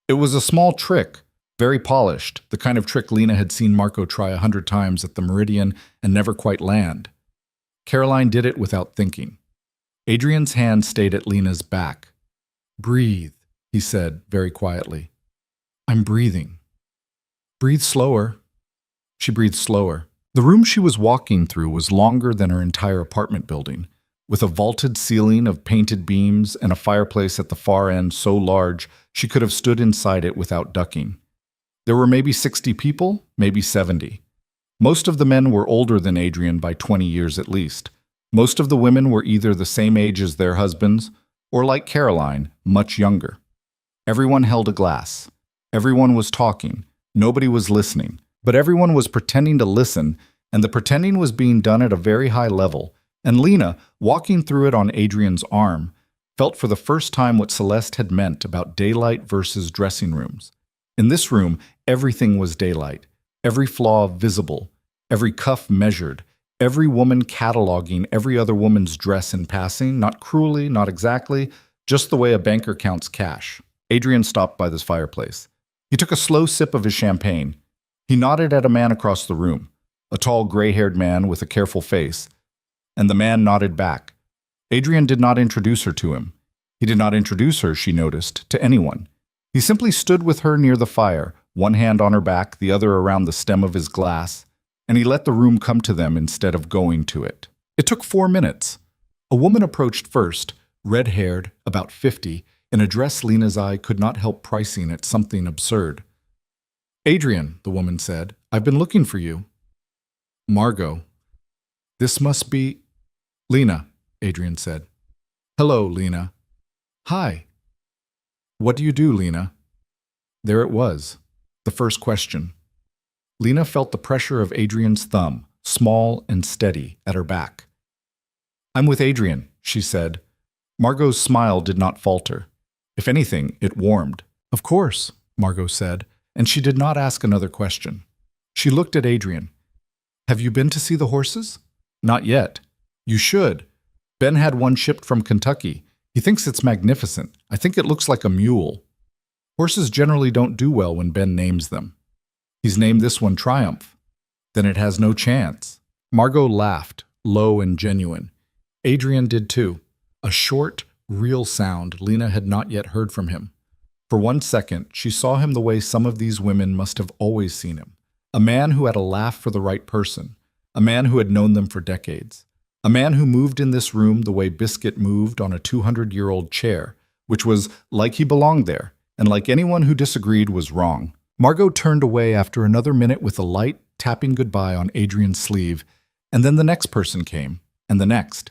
It was a small trick. Very polished, the kind of trick Lena had seen Marco try 100 times at the Meridian and never quite land. Caroline did it without thinking. Adrian's hand stayed at Lena's back. "Breathe," he said very quietly. "I'm breathing." "Breathe slower." She breathed slower. The room she was walking through was longer than her entire apartment building, with a vaulted ceiling of painted beams and a fireplace at the far end so large she could have stood inside it without ducking. There were maybe 60 people, maybe 70. Most of the men were older than Adrian by 20 years at least. Most of the women were either the same age as their husbands, or like Caroline, much younger. Everyone held a glass. Everyone was talking. Nobody was listening. But everyone was pretending to listen, and the pretending was being done at a very high level. And Lena, walking through it on Adrian's arm, felt for the first time what Celeste had meant about daylight versus dressing rooms. In this room, everything was daylight, every flaw visible, every cuff measured, every woman cataloging every other woman's dress in passing, not cruelly, not exactly, just the way a banker counts cash. Adrian stopped by this fireplace. He took a slow sip of his champagne. He nodded at a man across the room, a tall, gray-haired man with a careful face, and the man nodded back. Adrian did not introduce her to him. He did not introduce her, she noticed, to anyone. He simply stood with her near the fire, one hand on her back, the other around the stem of his glass, and he let the room come to them instead of going to it. It took 4 minutes. A woman approached first, red-haired, about 50, in a dress Lena's eye could not help pricing at something absurd. "Adrian," the woman said, "I've been looking for you." "Margot. This must be—" "Lena," Adrian said. "Hello, Lena." "Hi." "What do you do, Lena?" There it was, the first question. Lena felt the pressure of Adrian's thumb, small and steady, at her back. "I'm with Adrian," she said. Margot's smile did not falter. If anything, it warmed. "Of course," Margot said, and she did not ask another question. She looked at Adrian. "Have you been to see the horses?" "Not yet." "You should. Ben had one shipped from Kentucky. He thinks it's magnificent. I think it looks like a mule. Horses generally don't do well when Ben names them. He's named this one Triumph. Then it has no chance." Margot laughed, low and genuine. Adrian did too. A short, real sound Lena had not yet heard from him. For 1 second, she saw him the way some of these women must have always seen him. A man who had a laugh for the right person. A man who had known them for decades. A man who moved in this room the way Biscuit moved on a 200-year-old chair, which was like he belonged there, and like anyone who disagreed was wrong. Margot turned away after another minute with a light, tapping goodbye on Adrian's sleeve, and then the next person came, and the next.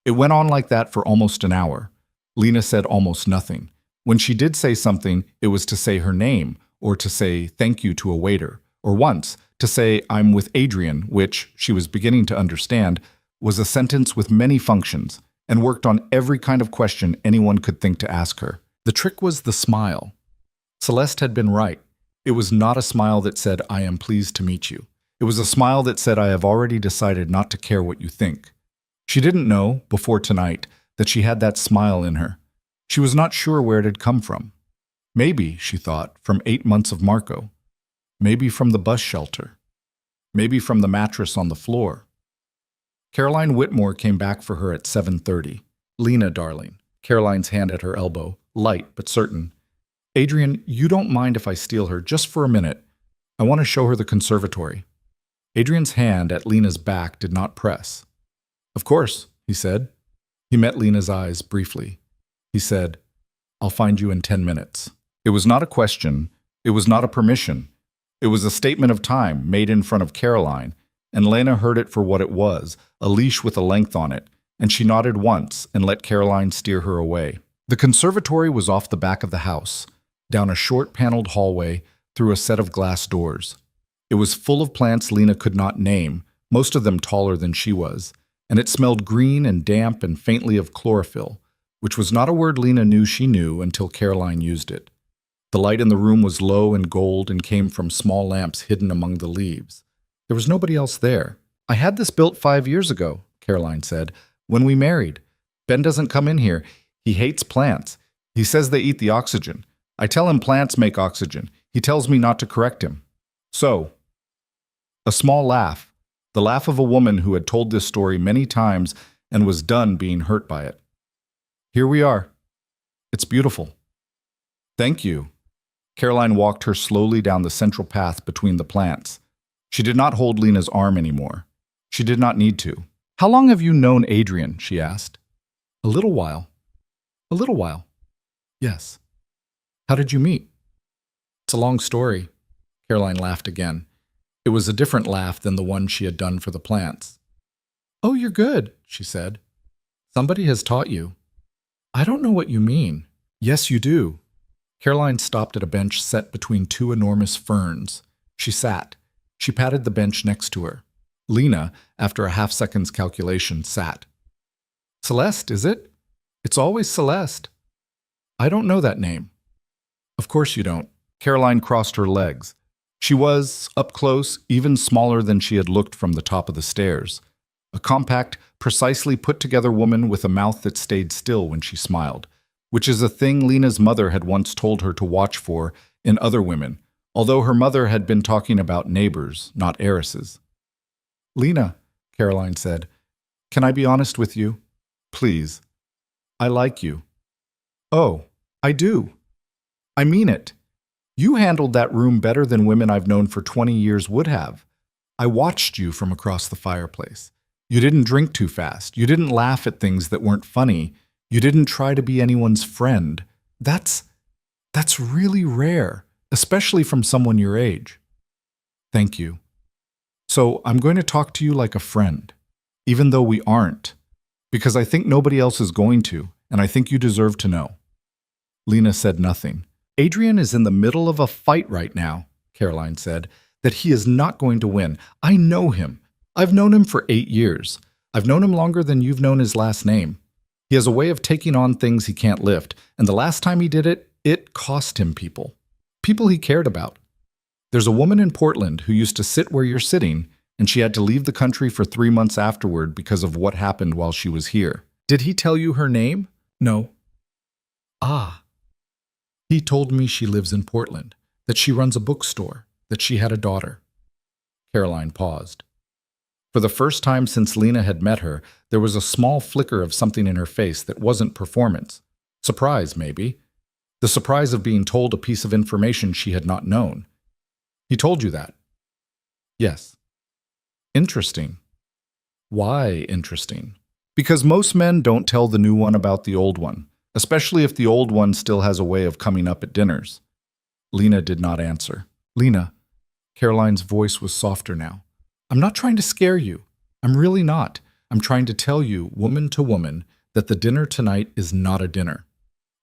It went on like that for almost an hour. Lena said almost nothing. When she did say something, it was to say her name, or to say thank you to a waiter, or once, to say I'm with Adrian, which, she was beginning to understand, was a sentence with many functions, and worked on every kind of question anyone could think to ask her. The trick was the smile. Celeste had been right. It was not a smile that said, "I am pleased to meet you." It was a smile that said, "I have already decided not to care what you think." She didn't know, before tonight, that she had that smile in her. She was not sure where it had come from. Maybe, she thought, from 8 months of Marco. Maybe from the bus shelter. Maybe from the mattress on the floor. Caroline Whitmore came back for her at 7:30. "Lena, darling." Caroline's hand at her elbow, light but certain. "Adrian, you don't mind if I steal her just for a minute. I want to show her the conservatory." Adrian's hand at Lena's back did not press. "Of course," he said. He met Lena's eyes briefly. He said, "I'll find you in 10 minutes." It was not a question. It was not a permission. It was a statement of time made in front of Caroline, and Lena heard it for what it was, a leash with a length on it, and she nodded once and let Caroline steer her away. The conservatory was off the back of the house, down a short paneled hallway, through a set of glass doors. It was full of plants Lena could not name, most of them taller than she was, and it smelled green and damp and faintly of chlorophyll, which was not a word Lena knew she knew until Caroline used it. The light in the room was low and gold and came from small lamps hidden among the leaves. There was nobody else there. "I had this built 5 years ago," Caroline said, "when we married. Ben doesn't come in here. He hates plants. He says they eat the oxygen. I tell him plants make oxygen. He tells me not to correct him. So, a small laugh, the laugh of a woman who had told this story many times and was done being hurt by it. Here we are. It's beautiful. Thank you. Caroline walked her slowly down the central path between the plants. She did not hold Lena's arm anymore. She did not need to. How long have you known Adrian? She asked. A little while. A little while. Yes. How did you meet? It's a long story. Caroline laughed again. It was a different laugh than the one she had done for the plants. Oh, you're good, she said. Somebody has taught you. I don't know what you mean. Yes, you do. Caroline stopped at a bench set between two enormous ferns. She sat. She patted the bench next to her. Lena, after a half-second's calculation, sat. Celeste, is it? It's always Celeste. I don't know that name. Of course you don't. Caroline crossed her legs. She was, up close, even smaller than she had looked from the top of the stairs. A compact, precisely put-together woman with a mouth that stayed still when she smiled, which is a thing Lena's mother had once told her to watch for in other women, although her mother had been talking about neighbors, not heiresses. Lena, Caroline said, can I be honest with you? Please. I like you. Oh, I do. I mean it. You handled that room better than women I've known for 20 years would have. I watched you from across the fireplace. You didn't drink too fast. You didn't laugh at things that weren't funny. You didn't try to be anyone's friend. That's really rare, especially from someone your age. Thank you. So I'm going to talk to you like a friend, even though we aren't, because I think nobody else is going to, and I think you deserve to know. Lena said nothing. Adrian is in the middle of a fight right now, Caroline said, that he is not going to win. I know him. I've known him for 8 years. I've known him longer than you've known his last name. He has a way of taking on things he can't lift, and the last time he did it, it cost him people. People he cared about. There's a woman in Portland who used to sit where you're sitting, and she had to leave the country for 3 months afterward because of what happened while she was here. Did he tell you her name? No. Ah. He told me she lives in Portland, that she runs a bookstore, that she had a daughter. Caroline paused. For the first time since Lena had met her, there was a small flicker of something in her face that wasn't performance. Surprise, maybe. The surprise of being told a piece of information she had not known. He told you that? Yes. Interesting. Why interesting? Because most men don't tell the new one about the old one, especially if the old one still has a way of coming up at dinners. Lena did not answer. Lena, Caroline's voice was softer now. I'm not trying to scare you. I'm really not. I'm trying to tell you, woman to woman, that the dinner tonight is not a dinner.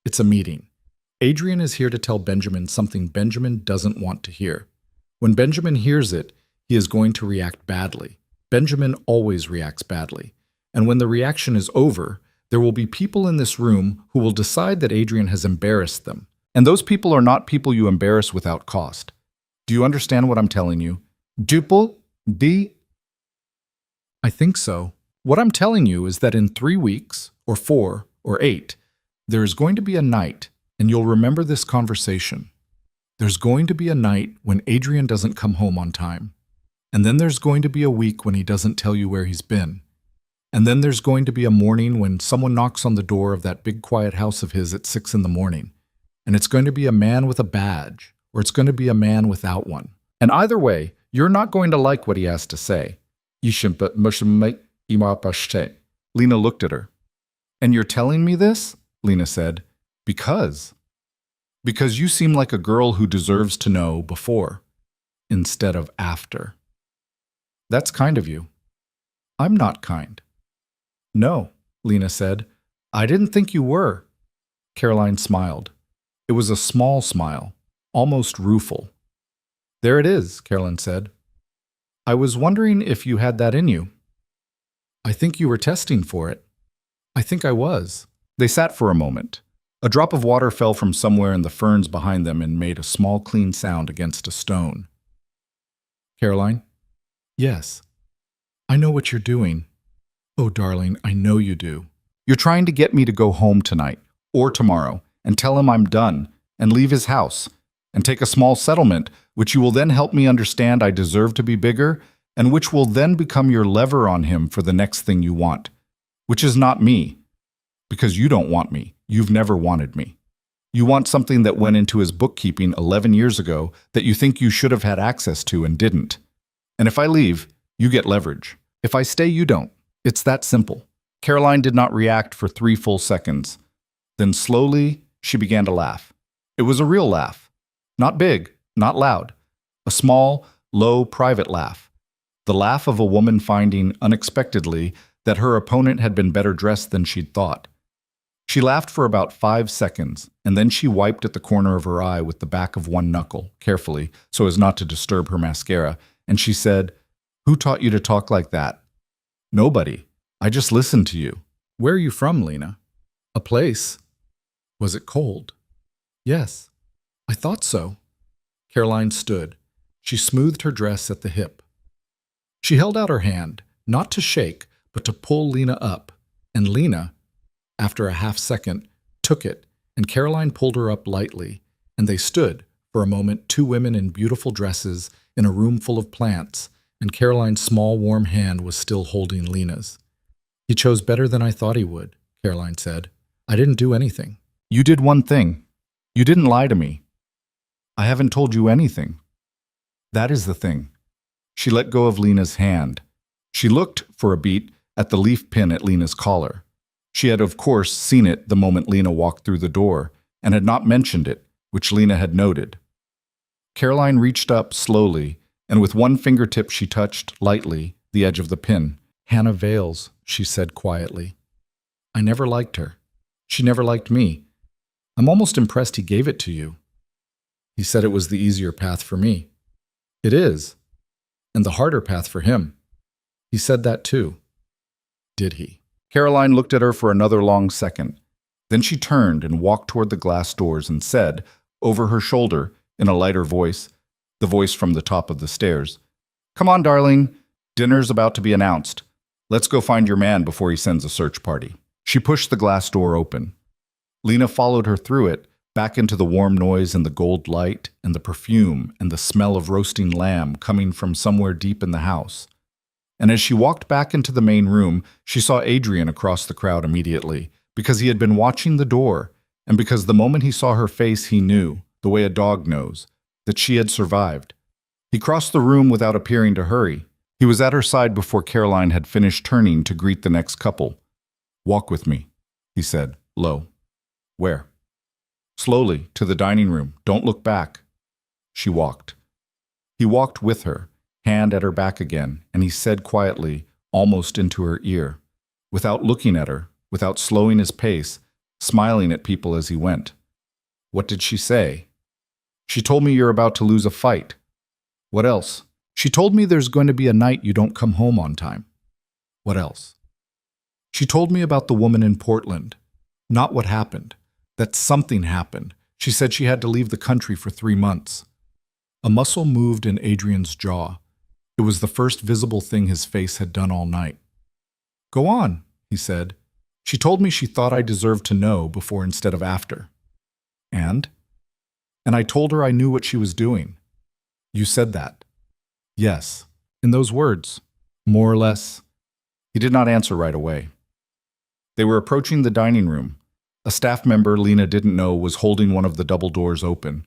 It's a meeting. Adrian is here to tell Benjamin something Benjamin doesn't want to hear. When Benjamin hears it, he is going to react badly. Benjamin always reacts badly. And when the reaction is over, there will be people in this room who will decide that Adrian has embarrassed them. And those people are not people you embarrass without cost. Do you understand what I'm telling you? Duple? I think so. What I'm telling you is that in 3 weeks, or 4, or 8, there is going to be a night, and you'll remember this conversation. There's going to be a night when Adrian doesn't come home on time. And then there's going to be a week when he doesn't tell you where he's been. And then there's going to be a morning when someone knocks on the door of that big quiet house of his at 6 in the morning. And it's going to be a man with a badge, or it's going to be a man without one. And either way, you're not going to like what he has to say. Lena looked at her. And you're telling me this? Lena said. Because you seem like a girl who deserves to know before, instead of after. That's kind of you. I'm not kind. No, Lena said. I didn't think you were. Caroline smiled. It was a small smile, almost rueful. There it is, Caroline said. I was wondering if you had that in you. I think you were testing for it. I think I was. They sat for a moment. A drop of water fell from somewhere in the ferns behind them and made a small clean sound against a stone. Caroline? Yes. I know what you're doing. Oh, darling, I know you do. You're trying to get me to go home tonight, or tomorrow, and tell him I'm done, and leave his house. and take a small settlement, which you will then help me understand I deserve to be bigger, and which will then become your lever on him for the next thing you want, which is not me, because you don't want me. You've never wanted me. You want something that went into his bookkeeping 11 years ago that you think you should have had access to and didn't. And if I leave, you get leverage. If I stay, you don't. It's that simple. Caroline did not react for 3 full seconds. Then slowly, she began to laugh. It was a real laugh. Not big, not loud. A small, low, private laugh. The laugh of a woman finding, unexpectedly, that her opponent had been better dressed than she'd thought. She laughed for about 5 seconds, and then she wiped at the corner of her eye with the back of one knuckle, carefully, so as not to disturb her mascara, and she said, "Who taught you to talk like that?" "Nobody. I just listened to you." "Where are you from, Lena?" "A place." "Was it cold?" "Yes." "I thought so." Caroline stood. She smoothed her dress at the hip. She held out her hand, not to shake, but to pull Lena up, and Lena, after a half-second, took it, and Caroline pulled her up lightly, and they stood, for a moment, 2 women in beautiful dresses in a room full of plants, and Caroline's small, warm hand was still holding Lena's. "He chose better than I thought he would," Caroline said. "I didn't do anything." "You did one thing. You didn't lie to me." "I haven't told you anything." "That is the thing." She let go of Lena's hand. She looked, for a beat, at the leaf pin at Lena's collar. She had, of course, seen it the moment Lena walked through the door, and had not mentioned it, which Lena had noted. Caroline reached up slowly, and with one fingertip she touched, lightly, the edge of the pin. "Hannah Vales," she said quietly. "I never liked her. She never liked me. I'm almost impressed he gave it to you." "He said it was the easier path for me." "It is. And the harder path for him." "He said that too." "Did he?" Caroline looked at her for another long second. Then she turned and walked toward the glass doors and said, over her shoulder, in a lighter voice, the voice from the top of the stairs, "Come on, darling. Dinner's about to be announced. Let's go find your man before he sends a search party." She pushed the glass door open. Lena followed her through it, back into the warm noise and the gold light and the perfume and the smell of roasting lamb coming from somewhere deep in the house. And as she walked back into the main room, she saw Adrian across the crowd immediately, because he had been watching the door, and because the moment he saw her face he knew, the way a dog knows, that she had survived. He crossed the room without appearing to hurry. He was at her side before Caroline had finished turning to greet the next couple. "Walk with me," he said, low. "Where?" "Slowly, to the dining room. Don't look back." She walked. He walked with her, hand at her back again, and he said quietly, almost into her ear, without looking at her, without slowing his pace, smiling at people as he went. "What did she say?" "She told me you're about to lose a fight." "What else?" "She told me there's going to be a night you don't come home on time." "What else?" "She told me about the woman in Portland. Not what happened. That something happened. She said she had to leave the country for 3 months." A muscle moved in Adrian's jaw. It was the first visible thing his face had done all night. "Go on," he said. "She told me she thought I deserved to know before instead of after." "And?" "And I told her I knew what she was doing." "You said that?" "Yes. In those words. More or less." He did not answer right away. They were approaching the dining room. A staff member Lena didn't know was holding one of the double doors open.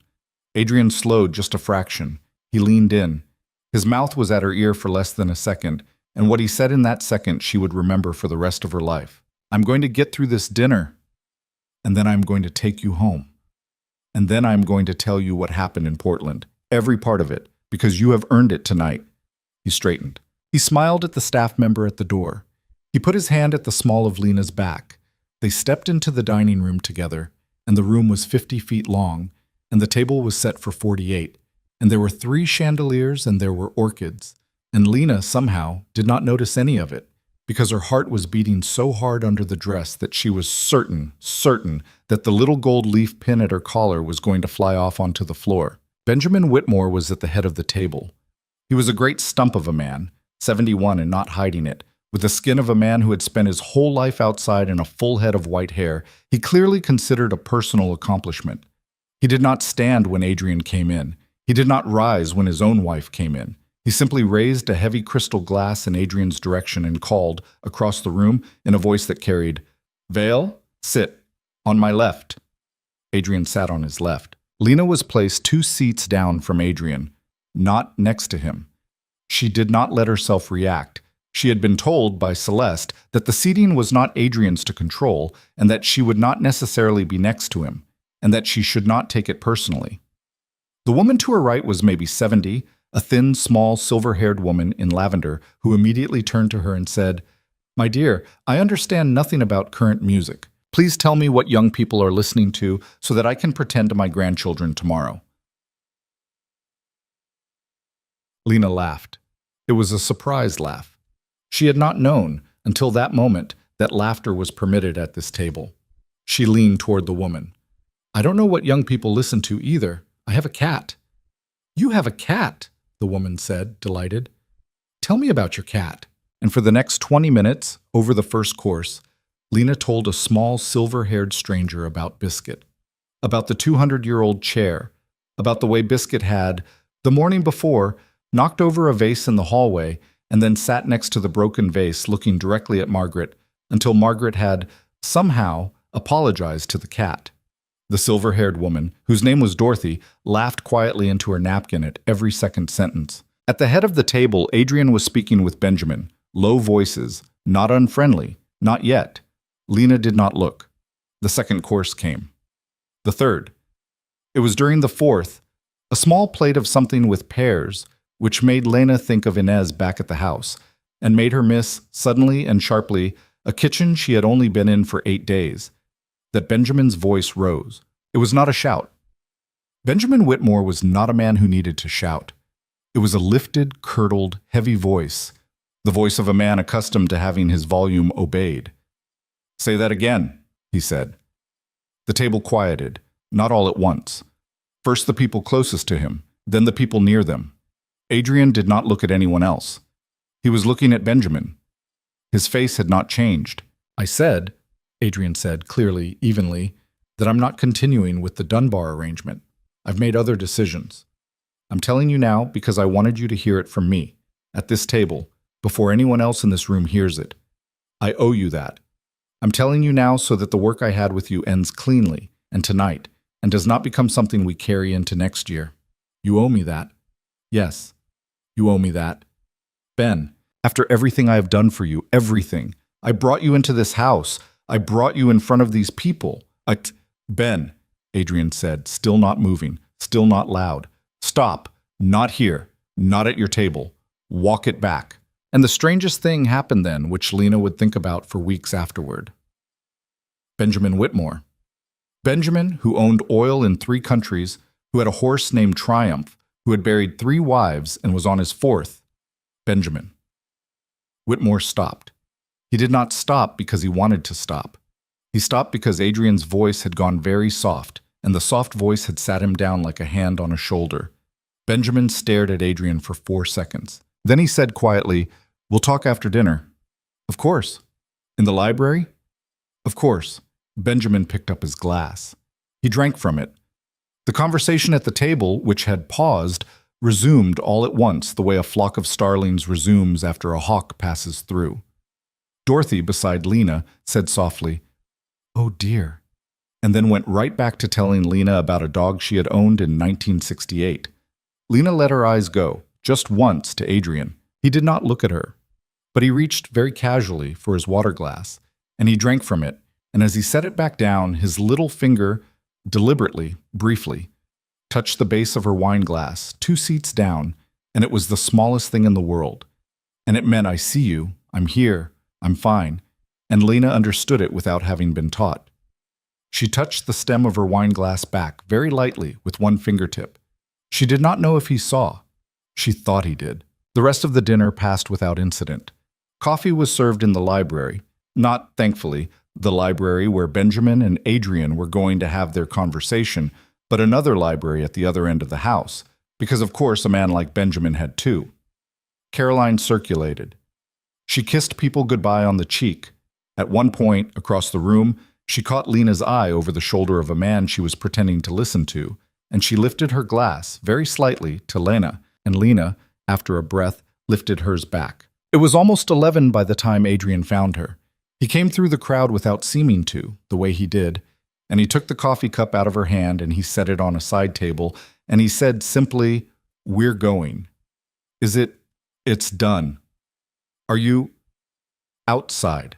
Adrian slowed just a fraction. He leaned in. His mouth was at her ear for less than a second, and what he said in that second she would remember for the rest of her life. "I'm going to get through this dinner, and then I'm going to take you home. And then I'm going to tell you what happened in Portland, every part of it, because you have earned it tonight." He straightened. He smiled at the staff member at the door. He put his hand at the small of Lena's back. They stepped into the dining room together, and the room was 50 feet long, and the table was set for 48, and there were 3 chandeliers and there were orchids, and Lena, somehow, did not notice any of it, because her heart was beating so hard under the dress that she was certain that the little gold leaf pin at her collar was going to fly off onto the floor. Benjamin Whitmore was at the head of the table. He was a great stump of a man, 71 and not hiding it, with the skin of a man who had spent his whole life outside and a full head of white hair. He clearly considered a personal accomplishment. He did not stand when Adrian came in. He did not rise when his own wife came in. He simply raised a heavy crystal glass in Adrian's direction and called, across the room, in a voice that carried, "Vale, sit. On my left." Adrian sat on his left. Lena was placed 2 seats down from Adrian, not next to him. She did not let herself react. She had been told by Celeste that the seating was not Adrian's to control and that she would not necessarily be next to him, and that she should not take it personally. The woman to her right was maybe 70, a thin, small, silver-haired woman in lavender who immediately turned to her and said, "My dear, I understand nothing about current music. Please tell me what young people are listening to so that I can pretend to my grandchildren tomorrow." Lena laughed. It was a surprised laugh. She had not known, until that moment, that laughter was permitted at this table. She leaned toward the woman. "I don't know what young people listen to either. I have a cat." "You have a cat," the woman said, delighted. "Tell me about your cat." And for the next 20 minutes, over the first course, Lena told a small silver-haired stranger about Biscuit, about the 200-year-old chair, about the way Biscuit had, the morning before, knocked over a vase in the hallway and then sat next to the broken vase looking directly at Margaret until Margaret had, somehow, apologized to the cat. The silver-haired woman, whose name was Dorothy, laughed quietly into her napkin at every second sentence. At the head of the table, Adrian was speaking with Benjamin, low voices, not unfriendly, not yet. Lena did not look. The second course came. The third. It was during the fourth, a small plate of something with pears, which made Lena think of Inez back at the house, and made her miss, suddenly and sharply, a kitchen she had only been in for 8 days. That Benjamin's voice rose. It was not a shout. Benjamin Whitmore was not a man who needed to shout. It was a lifted, curdled, heavy voice, the voice of a man accustomed to having his volume obeyed. "Say that again," he said. The table quieted, not all at once. First the people closest to him, then the people near them. Adrian did not look at anyone else. He was looking at Benjamin. His face had not changed. "I said," Adrian said, clearly, evenly, "that I'm not continuing with the Dunbar arrangement. I've made other decisions. I'm telling you now because I wanted you to hear it from me, at this table, before anyone else in this room hears it. I owe you that. I'm telling you now so that the work I had with you ends cleanly, and tonight, and does not become something we carry into next year. You owe me that. Yes, you owe me that. Ben, after everything I have done for you, everything, I brought you into this house. I brought you in front of these people. Ben, Adrian said, still not moving, still not loud. Stop. Not here. Not at your table. Walk it back. And the strangest thing happened then, which Lena would think about for weeks afterward. Benjamin Whitmore. Benjamin, who owned oil in 3 countries, who had a horse named Triumph, who had buried 3 wives and was on his 4th. Benjamin. Whitmore stopped. He did not stop because he wanted to stop. He stopped because Adrian's voice had gone very soft, and the soft voice had sat him down like a hand on a shoulder. Benjamin stared at Adrian for 4 seconds. Then he said quietly, "We'll talk after dinner." "Of course." "In the library?" "Of course." Benjamin picked up his glass. He drank from it. The conversation at the table, which had paused, resumed all at once the way a flock of starlings resumes after a hawk passes through. Dorothy, beside Lena, said softly, "Oh dear," and then went right back to telling Lena about a dog she had owned in 1968. Lena let her eyes go, just once, to Adrian. He did not look at her, but he reached very casually for his water glass, and he drank from it, and as he set it back down, his little finger, deliberately, briefly, touched the base of her wine glass, 2 seats down, and it was the smallest thing in the world. And it meant, "I see you, I'm here, I'm fine," and Lena understood it without having been taught. She touched the stem of her wine glass back very lightly with one fingertip. She did not know if he saw. She thought he did. The rest of the dinner passed without incident. Coffee was served in the library, not, thankfully, the library where Benjamin and Adrian were going to have their conversation, but another library at the other end of the house, because of course a man like Benjamin had 2. Caroline circulated. She kissed people goodbye on the cheek. At one point, across the room, She caught Lena's eye over the shoulder of a man she was pretending to listen to, and she lifted her glass, very slightly, to Lena, and Lena, after a breath, lifted hers back. It was almost 11 by the time Adrian found her. He came through the crowd without seeming to, the way he did, and he took the coffee cup out of her hand and he set it on a side table, and he said simply, "We're going." It's done. Are you outside?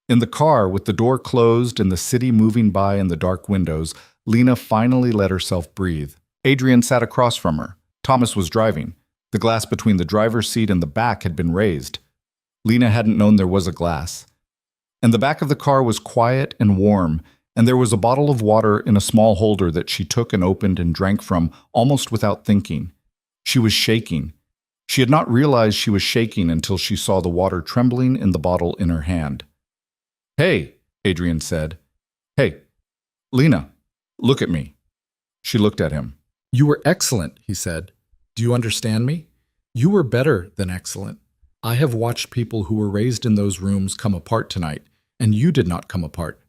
In the car, with the door closed and the city moving by in the dark windows, Lena finally let herself breathe. Adrian sat across from her. Thomas was driving. The glass between the driver's seat and the back had been raised. Lena hadn't known there was a glass. And the back of the car was quiet and warm, and there was a bottle of water in a small holder that she took and opened and drank from almost without thinking. She was shaking. She had not realized she was shaking until she saw the water trembling in the bottle in her hand. "Hey," Adrian said. "Hey, Lena, look at me." She looked at him. "You were excellent," he said. "Do you understand me? You were better than excellent. I have watched people who were raised in those rooms come apart tonight, and you did not come apart.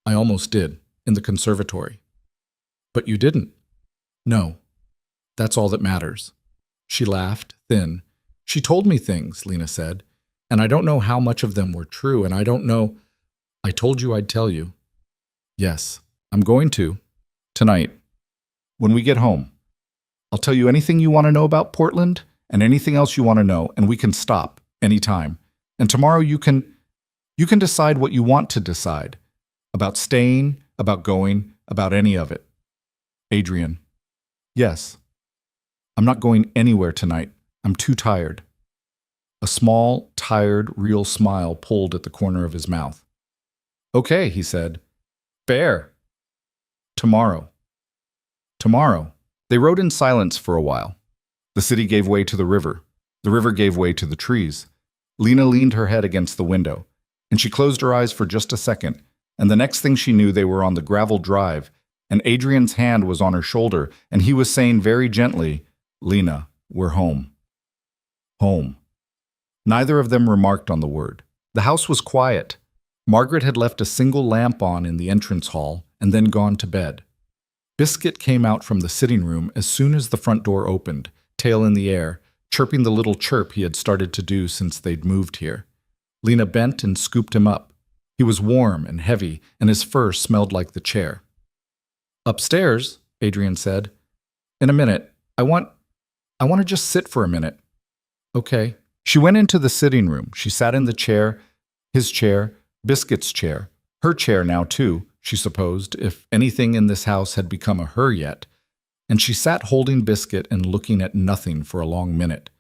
I almost did, in the conservatory. But you didn't. No, that's all that matters." She laughed, thin. "She told me things," Lena said, "and I don't know how much of them were true, and I don't know. I told you I'd tell you." "Yes, I'm going to. Tonight. When we get home. I'll tell you anything you want to know about Portland, and anything else you want to know, and we can stop anytime. And tomorrow you can decide what you want to decide. About staying, about going, about any of it." Adrian. "Yes. I'm not going anywhere tonight. I'm too tired." A small, tired, real smile pulled at the corner of his mouth. "Okay," he said. "Fair. Tomorrow." Tomorrow. They rode in silence for a while. The city gave way to the river. The river gave way to the trees. Lena leaned her head against the window, and she closed her eyes for just a second, and the next thing she knew they were on the gravel drive, and Adrian's hand was on her shoulder, and he was saying very gently, "Lena, we're home." Home. Neither of them remarked on the word. The house was quiet. Margaret had left a single lamp on in the entrance hall and then gone to bed. Biscuit came out from the sitting room as soon as the front door opened, tail in the air, chirping the little chirp he had started to do since they'd moved here. Lena bent and scooped him up. He was warm and heavy, and his fur smelled like the chair. "Upstairs," Adrian said. "In a minute. I want to just sit for a minute." "Okay." She went into the sitting room. She sat in the chair, his chair, Biscuit's chair, her chair now too, she supposed, if anything in this house had become a her yet. And she sat holding Biscuit and looking at nothing for a long minute.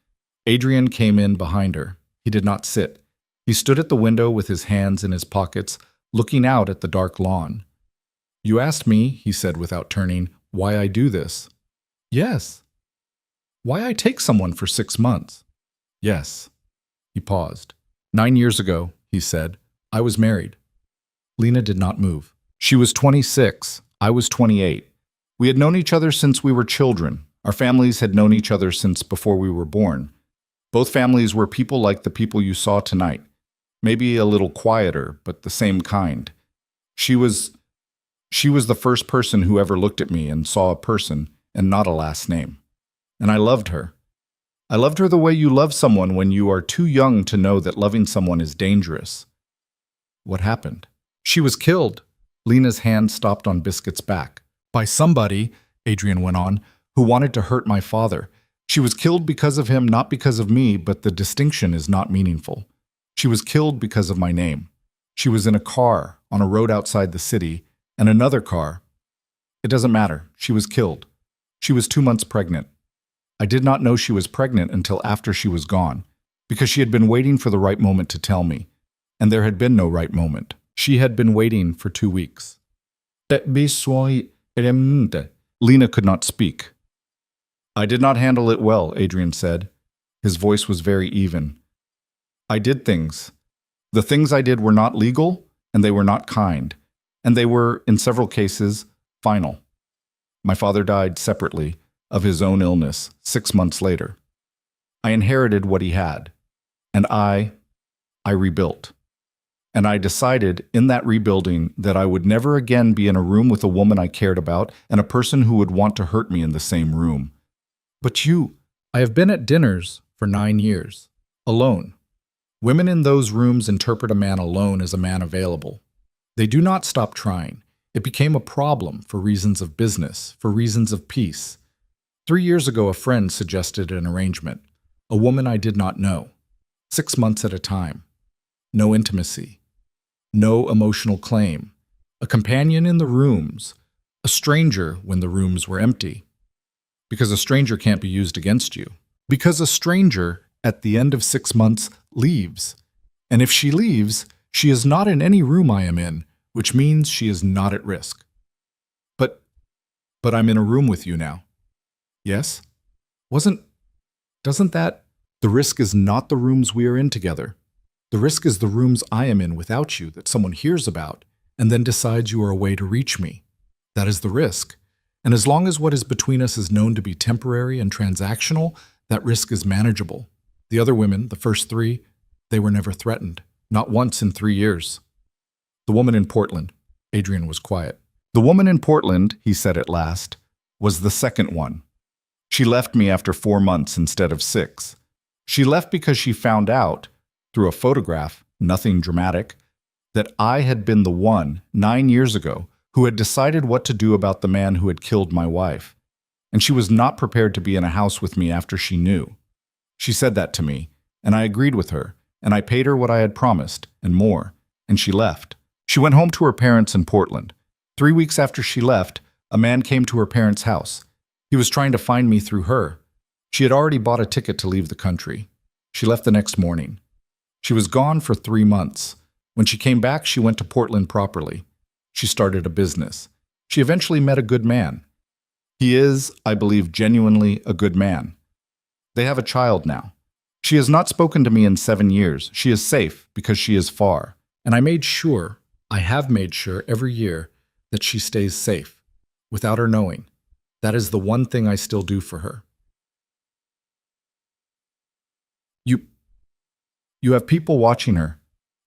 Adrian came in behind her. He did not sit. He stood at the window with his hands in his pockets, looking out at the dark lawn. "You asked me," he said without turning, "why I do this." "Yes." "Why I take someone for 6 months." "Yes." He paused. 9 years ago," he said, "I was married." Lena did not move. She was 26. I was 28. We had known each other since we were children. Our families had known each other since before we were born. Both families were people like the people you saw tonight. Maybe a little quieter, but the same kind. She was the first person who ever looked at me and saw a person and not a last name. And I loved her. I loved her the way you love someone when you are too young to know that loving someone is dangerous. What happened? She was killed. Lena's hand stopped on Biscuit's back. By somebody, Adrian went on, who wanted to hurt my father. She was killed because of him, not because of me, but the distinction is not meaningful. She was killed because of my name. She was in a car on a road outside the city, and another car. It doesn't matter. She was killed. She was 2 months pregnant. I did not know she was pregnant until after she was gone, because she had been waiting for the right moment to tell me, and there had been no right moment. She had been waiting for 2 weeks. Lena could not speak. I did not handle it well, Adrian said. His voice was very even. I did things. The things I did were not legal, and they were not kind, and they were, in several cases, final. My father died separately of his own illness 6 months later. I inherited what he had, and I rebuilt. And I decided in that rebuilding that I would never again be in a room with a woman I cared about and a person who would want to hurt me in the same room. But you, I have been at dinners for 9 years, alone. Women in those rooms interpret a man alone as a man available. They do not stop trying. It became a problem for reasons of business, for reasons of peace. 3 years ago, a friend suggested an arrangement. A woman I did not know. 6 months at a time. No intimacy. No emotional claim. A companion in the rooms. A stranger when the rooms were empty. Because a stranger can't be used against you. Because a stranger, at the end of 6 months, leaves. And if she leaves, she is not in any room I am in, which means she is not at risk. But I'm in a room with you now. Yes? Doesn't that? The risk is not the rooms we are in together. The risk is the rooms I am in without you that someone hears about and then decides you are a way to reach me. That is the risk. And as long as what is between us is known to be temporary and transactional, that risk is manageable. The other women, the first 3, they were never threatened. Not once in 3 years. The woman in Portland. Adrian was quiet. The woman in Portland, he said at last, was the second one. She left me after 4 months instead of 6. She left because she found out, through a photograph, nothing dramatic, that I had been the one 9 years ago who had decided what to do about the man who had killed my wife. And she was not prepared to be in a house with me after she knew. She said that to me, and I agreed with her, and I paid her what I had promised, and more, and she left. She went home to her parents in Portland. 3 weeks after she left, a man came to her parents' house. He was trying to find me through her. She had already bought a ticket to leave the country. She left the next morning. She was gone for 3 months. When she came back, she went to Portland properly. She started a business. She eventually met a good man. He is, I believe, genuinely a good man. They have a child now. She has not spoken to me in 7 years. She is safe because she is far. And I have made sure every year that she stays safe, without her knowing. That is the one thing I still do for her. You have people watching her.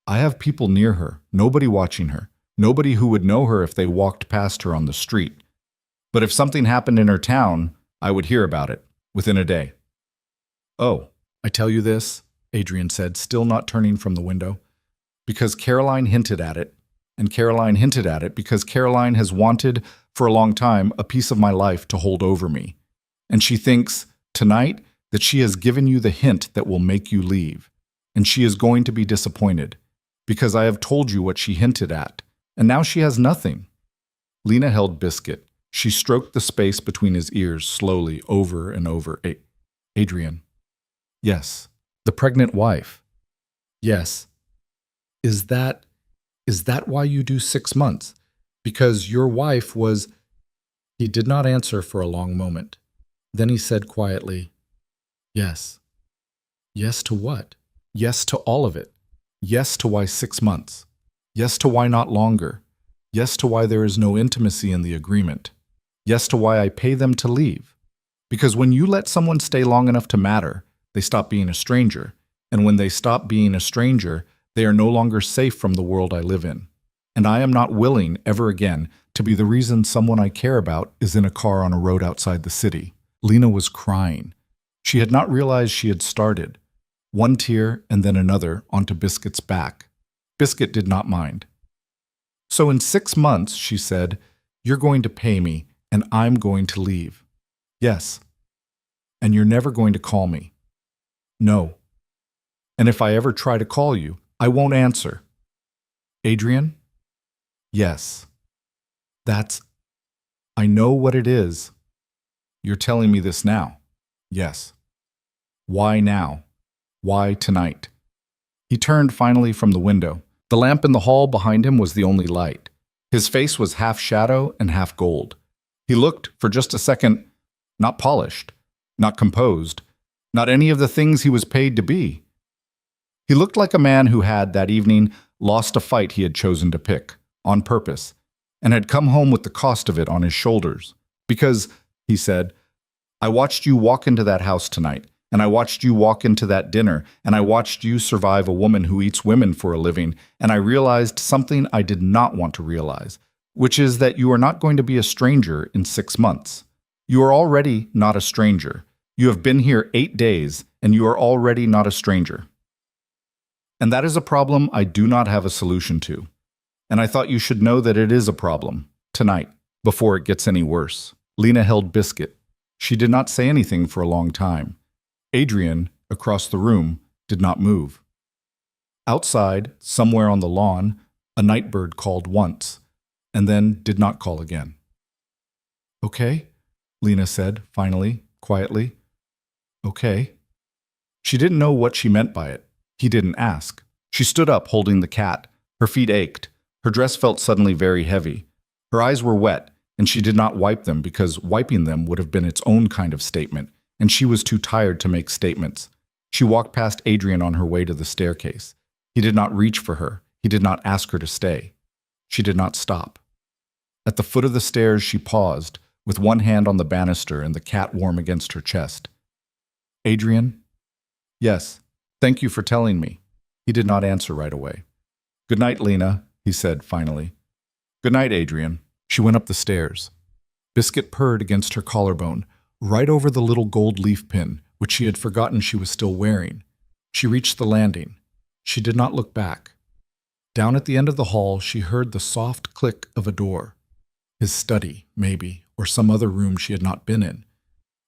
I have people near her, nobody watching her, nobody who would know her if they walked past her on the street. But if something happened in her town, I would hear about it within a day. Oh, I tell you this, Adrian said, still not turning from the window, because Caroline hinted at it, and Caroline hinted at it because Caroline has wanted for a long time a piece of my life to hold over me. And she thinks, tonight, that she has given you the hint that will make you leave. And she is going to be disappointed, because I have told you what she hinted at, and now she has nothing. Lena held Biscuit. She stroked the space between his ears slowly over and over. Adrian. Yes. The pregnant wife. Yes. Is that why you do 6 months? Because your wife was... He did not answer for a long moment. Then he said quietly, yes. Yes to what? Yes to all of it. Yes to why 6 months. Yes to why not longer. Yes to why there is no intimacy in the agreement. Yes to why I pay them to leave. Because when you let someone stay long enough to matter, they stop being a stranger. And when they stop being a stranger, they are no longer safe from the world I live in. And I am not willing, ever again, to be the reason someone I care about is in a car on a road outside the city. Lena was crying. She had not realized she had started. One tear and then another onto Biscuit's back. Biscuit did not mind. So in 6 months, she said, you're going to pay me and I'm going to leave. Yes. And you're never going to call me. No. And if I ever try to call you, I won't answer. Adrian? Yes. I know what it is. You're telling me this now. Yes. Why now? Why tonight? He turned finally from the window. The lamp in the hall behind him was the only light. His face was half shadow and half gold. He looked, for just a second, not polished, not composed, not any of the things he was paid to be. He looked like a man who had, that evening, lost a fight he had chosen to pick, on purpose, and had come home with the cost of it on his shoulders. Because, he said, I watched you walk into that house tonight, And I watched you walk into that dinner, and I watched you survive a woman who eats women for a living, and I realized something I did not want to realize, which is that you are not going to be a stranger in 6 months. You are already not a stranger. You have been here 8 days, and you are already not a stranger. And that is a problem I do not have a solution to. And I thought you should know that it is a problem, tonight, before it gets any worse. Lena held Biscuit. She did not say anything for a long time. Adrian, across the room, did not move. Outside, somewhere on the lawn, a nightbird called once, and then did not call again. "Okay," Lena said, finally, quietly. "Okay." She didn't know what she meant by it. He didn't ask. She stood up, holding the cat. Her feet ached. Her dress felt suddenly very heavy. Her eyes were wet, and she did not wipe them because wiping them would have been its own kind of statement, and she was too tired to make statements. She walked past Adrian on her way to the staircase. He did not reach for her. He did not ask her to stay. She did not stop. At the foot of the stairs, she paused, with one hand on the banister and the cat warm against her chest. "Adrian?" "Yes. Thank you for telling me." He did not answer right away. "Good night, Lena," he said finally. "Good night, Adrian." She went up the stairs. Biscuit purred against her collarbone, right over the little gold leaf pin, which she had forgotten she was still wearing. She reached the landing. She did not look back. Down at the end of the hall, she heard the soft click of a door. His study, maybe, or some other room she had not been in.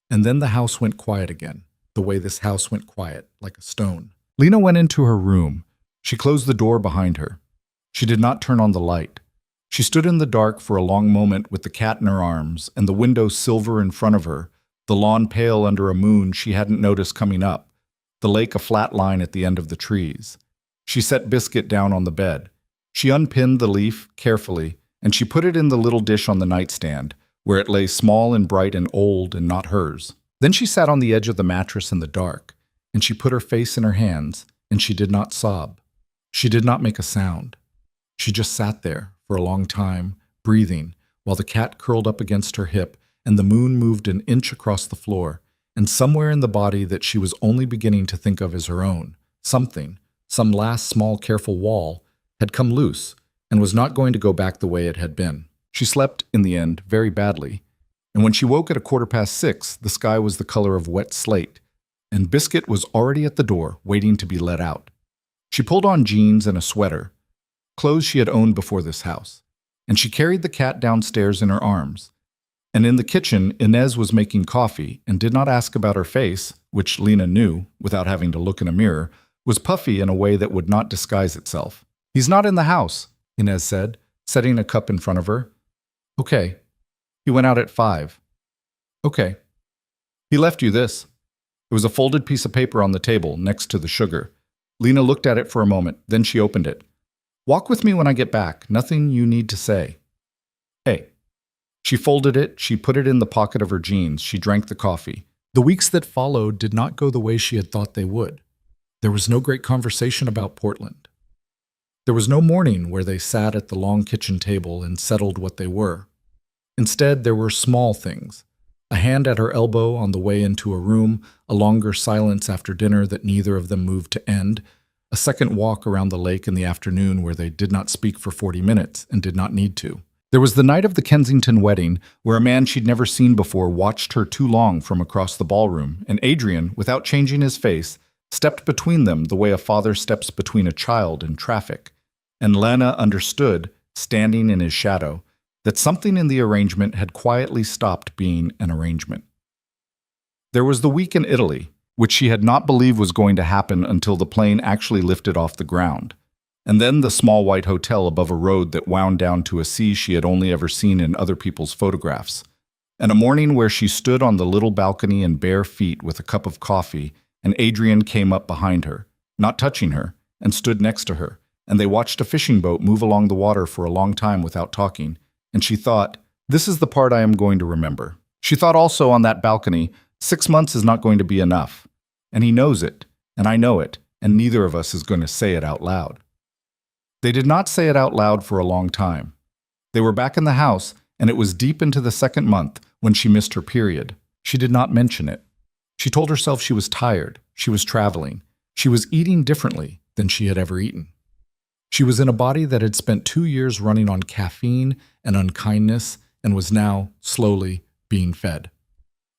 And then the house went quiet again, the way this house went quiet, like a stone. Lena went into her room. She closed the door behind her. She did not turn on the light. She stood in the dark for a long moment with the cat in her arms and the window silver in front of her, the lawn pale under a moon she hadn't noticed coming up, the lake a flat line at the end of the trees. She set Biscuit down on the bed. She unpinned the leaf carefully, and she put it in the little dish on the nightstand, where it lay small and bright and old and not hers. Then she sat on the edge of the mattress in the dark, and she put her face in her hands, and she did not sob. She did not make a sound. She just sat there for a long time, breathing, while the cat curled up against her hip and the moon moved an inch across the floor, and somewhere in the body that she was only beginning to think of as her own, something, some last small careful wall, had come loose and was not going to go back the way it had been. She slept, in the end, very badly, and when she woke at 6:15, the sky was the color of wet slate, and Biscuit was already at the door, waiting to be let out. She pulled on jeans and a sweater, clothes she had owned before this house, and she carried the cat downstairs in her arms. And in the kitchen, Inez was making coffee and did not ask about her face, which Lena knew, without having to look in a mirror, was puffy in a way that would not disguise itself. "He's not in the house," Inez said, setting a cup in front of her. "Okay. He went out at 5. "Okay. He left you this." It was a folded piece of paper on the table next to the sugar. Lena looked at it for a moment, then she opened it. "Walk with me when I get back. Nothing you need to say." "Hey." She folded it, she put it in the pocket of her jeans, she drank the coffee. The weeks that followed did not go the way she had thought they would. There was no great conversation about Portland. There was no morning where they sat at the long kitchen table and settled what they were. Instead, there were small things. A hand at her elbow on the way into a room, a longer silence after dinner that neither of them moved to end, a second walk around the lake in the afternoon where they did not speak for 40 minutes and did not need to. There was the night of the Kensington wedding, where a man she'd never seen before watched her too long from across the ballroom, and Adrian, without changing his face, stepped between them the way a father steps between a child in traffic. And Lena understood, standing in his shadow, that something in the arrangement had quietly stopped being an arrangement. There was the week in Italy, which she had not believed was going to happen until the plane actually lifted off the ground. And then the small white hotel above a road that wound down to a sea she had only ever seen in other people's photographs. And a morning where she stood on the little balcony in bare feet with a cup of coffee, and Adrian came up behind her, not touching her, and stood next to her, and they watched a fishing boat move along the water for a long time without talking, and she thought, this is the part I am going to remember. She thought also on that balcony, 6 months is not going to be enough. And he knows it, and I know it, and neither of us is going to say it out loud. They did not say it out loud for a long time. They were back in the house, and it was deep into the 2nd month when she missed her period. She did not mention it. She told herself she was tired, she was traveling, she was eating differently than she had ever eaten. She was in a body that had spent 2 years running on caffeine and unkindness and was now, slowly, being fed.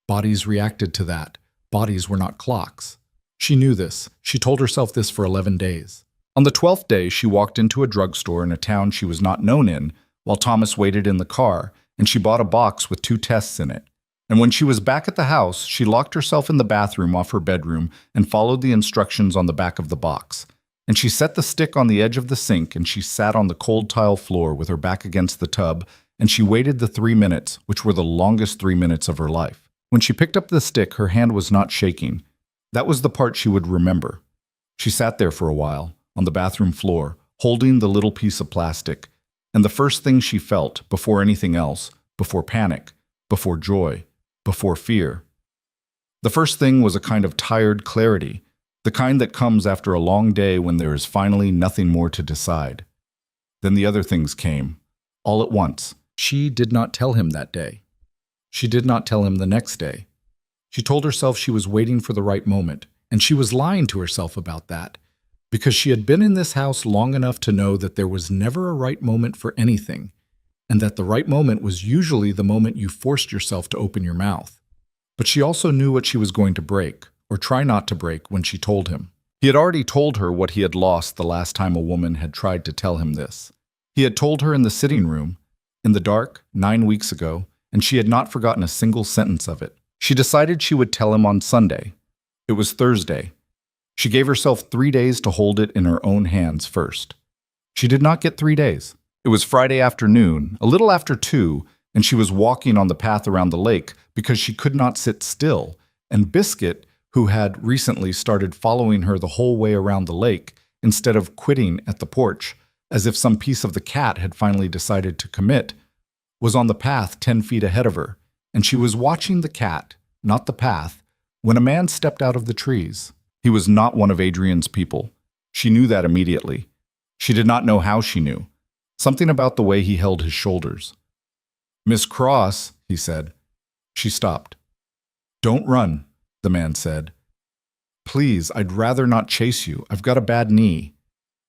Bodies reacted to that. Bodies were not clocks. She knew this. She told herself this for 11 days. On the 12th day, she walked into a drugstore in a town she was not known in, while Thomas waited in the car, and she bought a box with 2 tests in it. And when she was back at the house, she locked herself in the bathroom off her bedroom and followed the instructions on the back of the box. And she set the stick on the edge of the sink, and she sat on the cold tile floor with her back against the tub, and she waited the 3 minutes, which were the longest 3 minutes of her life. When she picked up the stick, her hand was not shaking. That was the part she would remember. She sat there for a while, on the bathroom floor, holding the little piece of plastic. And the first thing she felt, before anything else, before panic, before joy, before fear, the first thing was a kind of tired clarity, the kind that comes after a long day when there is finally nothing more to decide. Then the other things came, all at once. She did not tell him that day. She did not tell him the next day. She told herself she was waiting for the right moment, and she was lying to herself about that, because she had been in this house long enough to know that there was never a right moment for anything, and that the right moment was usually the moment you forced yourself to open your mouth. But she also knew what she was going to break, or try not to break, when she told him. He had already told her what he had lost the last time a woman had tried to tell him this. He had told her in the sitting room, in the dark, 9 weeks ago, and she had not forgotten a single sentence of it. She decided she would tell him on Sunday. It was Thursday. She gave herself 3 days to hold it in her own hands first. She did not get 3 days. It was Friday afternoon, a little after 2, and she was walking on the path around the lake because she could not sit still, and Biscuit, who had recently started following her the whole way around the lake, instead of quitting at the porch, as if some piece of the cat had finally decided to commit, was on the path 10 feet ahead of her, and she was watching the cat, not the path, when a man stepped out of the trees. He was not one of Adrian's people. She knew that immediately. She did not know how she knew. Something about the way he held his shoulders. "Miss Cross," he said. She stopped. "Don't run," the man said. "Please, I'd rather not chase you. I've got a bad knee."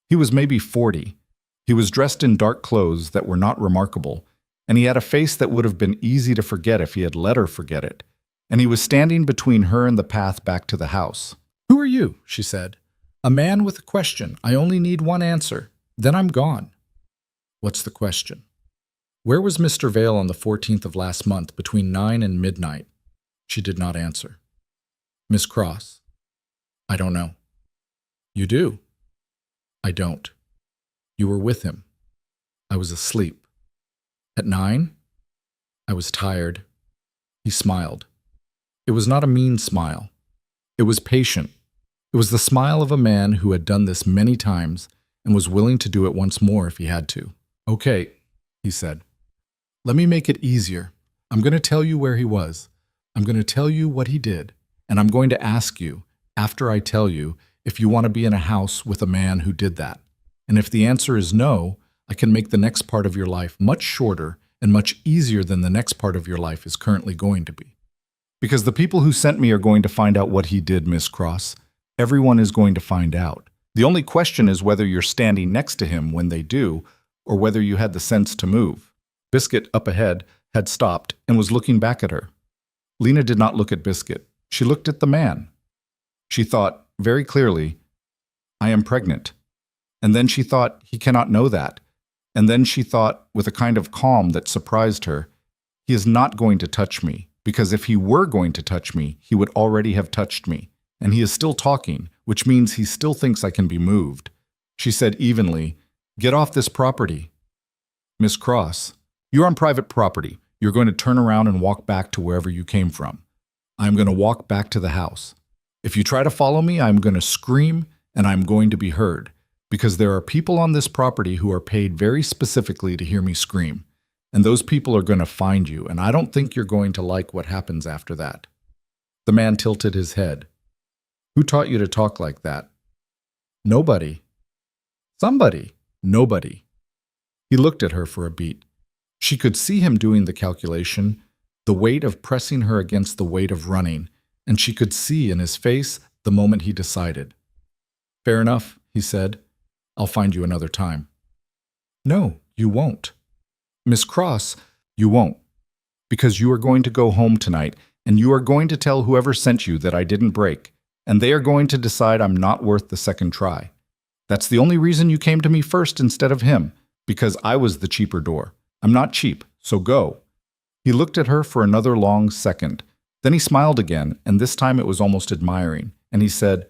He was maybe 40. He was dressed in dark clothes that were not remarkable, and he had a face that would have been easy to forget if he had let her forget it. And he was standing between her and the path back to the house. "Who are you?" she said. "A man with a question. I only need one answer. Then I'm gone." "What's the question?" "Where was Mr. Vale on the 14th of last month between 9 and midnight?" She did not answer. "Miss Cross." "I don't know." "You do?" "I don't." "You were with him." "I was asleep." "At 9? "I was tired." He smiled. It was not a mean smile. It was patient. It was the smile of a man who had done this many times and was willing to do it once more if he had to. "Okay," he said. "Let me make it easier. I'm going to tell you where he was. I'm going to tell you what he did. And I'm going to ask you, after I tell you, if you want to be in a house with a man who did that. And if the answer is no, I can make the next part of your life much shorter and much easier than the next part of your life is currently going to be. Because the people who sent me are going to find out what he did, Miss Cross. Everyone is going to find out. The only question is whether you're standing next to him when they do, or whether you had the sense to move." Biscuit, up ahead, had stopped and was looking back at her. Lena did not look at Biscuit. She looked at the man. She thought, very clearly, "I am pregnant." And then she thought, "He cannot know that." And then she thought, with a kind of calm that surprised her, "He is not going to touch me, because if he were going to touch me, he would already have touched me. And he is still talking, which means he still thinks I can be moved." She said evenly, "Get off this property." "Miss Cross, you're on private property. You're going to turn around and walk back to wherever you came from. I'm going to walk back to the house. If you try to follow me, I'm going to scream and I'm going to be heard, because there are people on this property who are paid very specifically to hear me scream. And those people are going to find you, and I don't think you're going to like what happens after that." The man tilted his head. "Who taught you to talk like that?" "Nobody." "Somebody." "Nobody." He looked at her for a beat. She could see him doing the calculation, the weight of pressing her against the weight of running, and she could see in his face the moment he decided. "Fair enough," he said. "I'll find you another time." "No, you won't. Miss Cross, you won't. Because you are going to go home tonight, and you are going to tell whoever sent you that I didn't break, and they are going to decide I'm not worth the second try. That's the only reason you came to me first instead of him, because I was the cheaper door. I'm not cheap, so go." He looked at her for another long second. Then he smiled again, and this time it was almost admiring, and he said,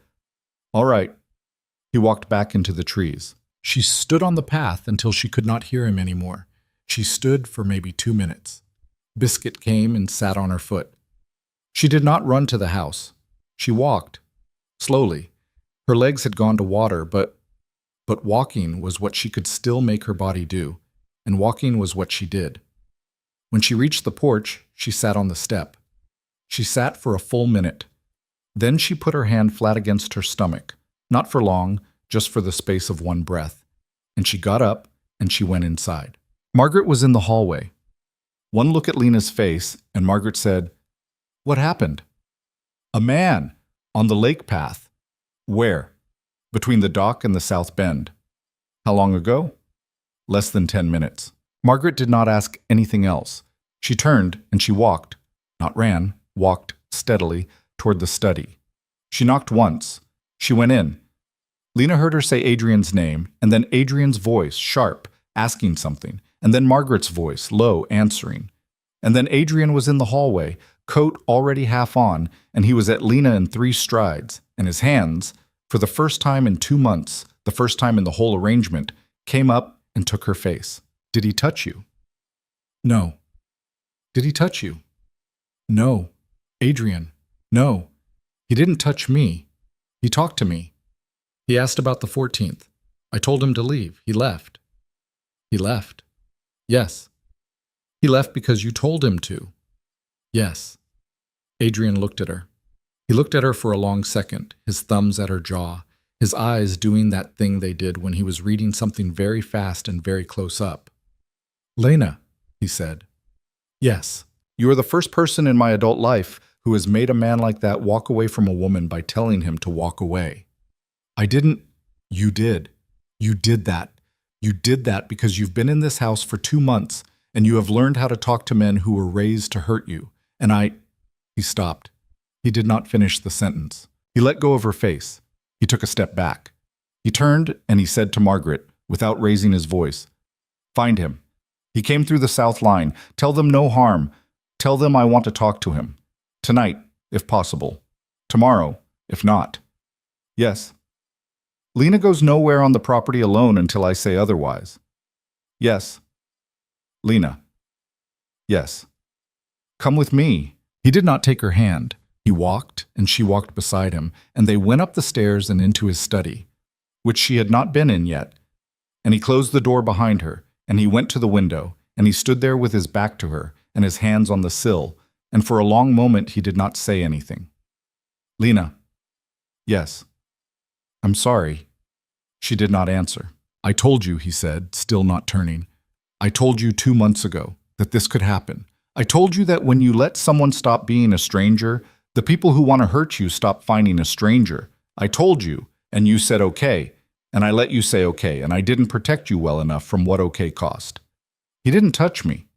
"All right." He walked back into the trees. She stood on the path until she could not hear him anymore. She stood for maybe 2 minutes. Biscuit came and sat on her foot. She did not run to the house. She walked, slowly. Her legs had gone to water, but walking was what she could still make her body do, and walking was what she did. When she reached the porch, she sat on the step. She sat for a full minute. Then she put her hand flat against her stomach, not for long, just for the space of one breath, and she got up and she went inside. Margaret was in the hallway. One look at Lena's face, and Margaret said, "What happened?" "A man, on the lake path." "Where?" "Between the dock and the South Bend." "How long ago?" "Less than 10 minutes." Margaret did not ask anything else. She turned and she walked, not ran, walked steadily toward the study. She knocked once. She went in. Lena heard her say Adrian's name, and then Adrian's voice, sharp, asking something, and then Margaret's voice, low, answering. And then Adrian was in the hallway, coat already half on, and he was at Lena in 3 strides, and his hands, for the first time in 2 months, the first time in the whole arrangement, came up and took her face. "Did he touch you?" "No." "Did he touch you?" "No." "Adrian." "No. He didn't touch me. He talked to me. He asked about the 14th. I told him to leave. He left." "He left?" "Yes." "He left because you told him to?" "Yes." Adrian looked at her. He looked at her for a long second, his thumbs at her jaw, his eyes doing that thing they did when he was reading something very fast and very close up. "Lena," he said. "Yes." "You are the first person in my adult life who has made a man like that walk away from a woman by telling him to walk away." "I didn't." "You did. You did that. You did that because you've been in this house for 2 months, and you have learned how to talk to men who were raised to hurt you. And I—" He stopped. He did not finish the sentence. He let go of her face. He took a step back. He turned and he said to Margaret, without raising his voice, "Find him. He came through the south line. Tell them no harm. Tell them I want to talk to him. Tonight, if possible. Tomorrow, if not." "Yes." "Lena goes nowhere on the property alone until I say otherwise." "Yes." "Lena." "Yes." "Come with me." He did not take her hand. He walked, and she walked beside him, and they went up the stairs and into his study, which she had not been in yet. And he closed the door behind her, and he went to the window, and he stood there with his back to her and his hands on the sill, and for a long moment he did not say anything. "Lena." "Yes." "I'm sorry." She did not answer. "I told you," he said, still not turning. "I told you 2 months ago that this could happen. I told you that when you let someone stop being a stranger, the people who want to hurt you stop finding a stranger. I told you, and you said okay, and I let you say okay, and I didn't protect you well enough from what okay cost. He didn't touch me."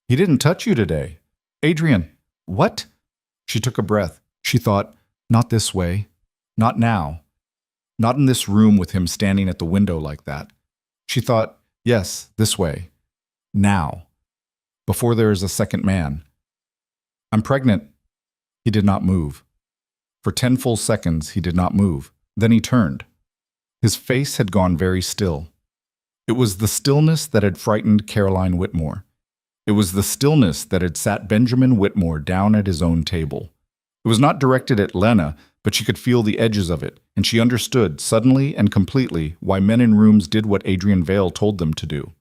"He didn't touch you today." "Adrian." "What?" She took a breath. She thought, not this way, not now, not in this room with him standing at the window like that. She thought, yes, this way, now, before there is a second man. "I'm pregnant." He did not move. For 10 full seconds, he did not move. Then he turned. His face had gone very still. It was the stillness that had frightened Caroline Whitmore. It was the stillness that had sat Benjamin Whitmore down at his own table. It was not directed at Lena, but she could feel the edges of it, and she understood, suddenly and completely, why men in rooms did what Adrian Vale told them to do.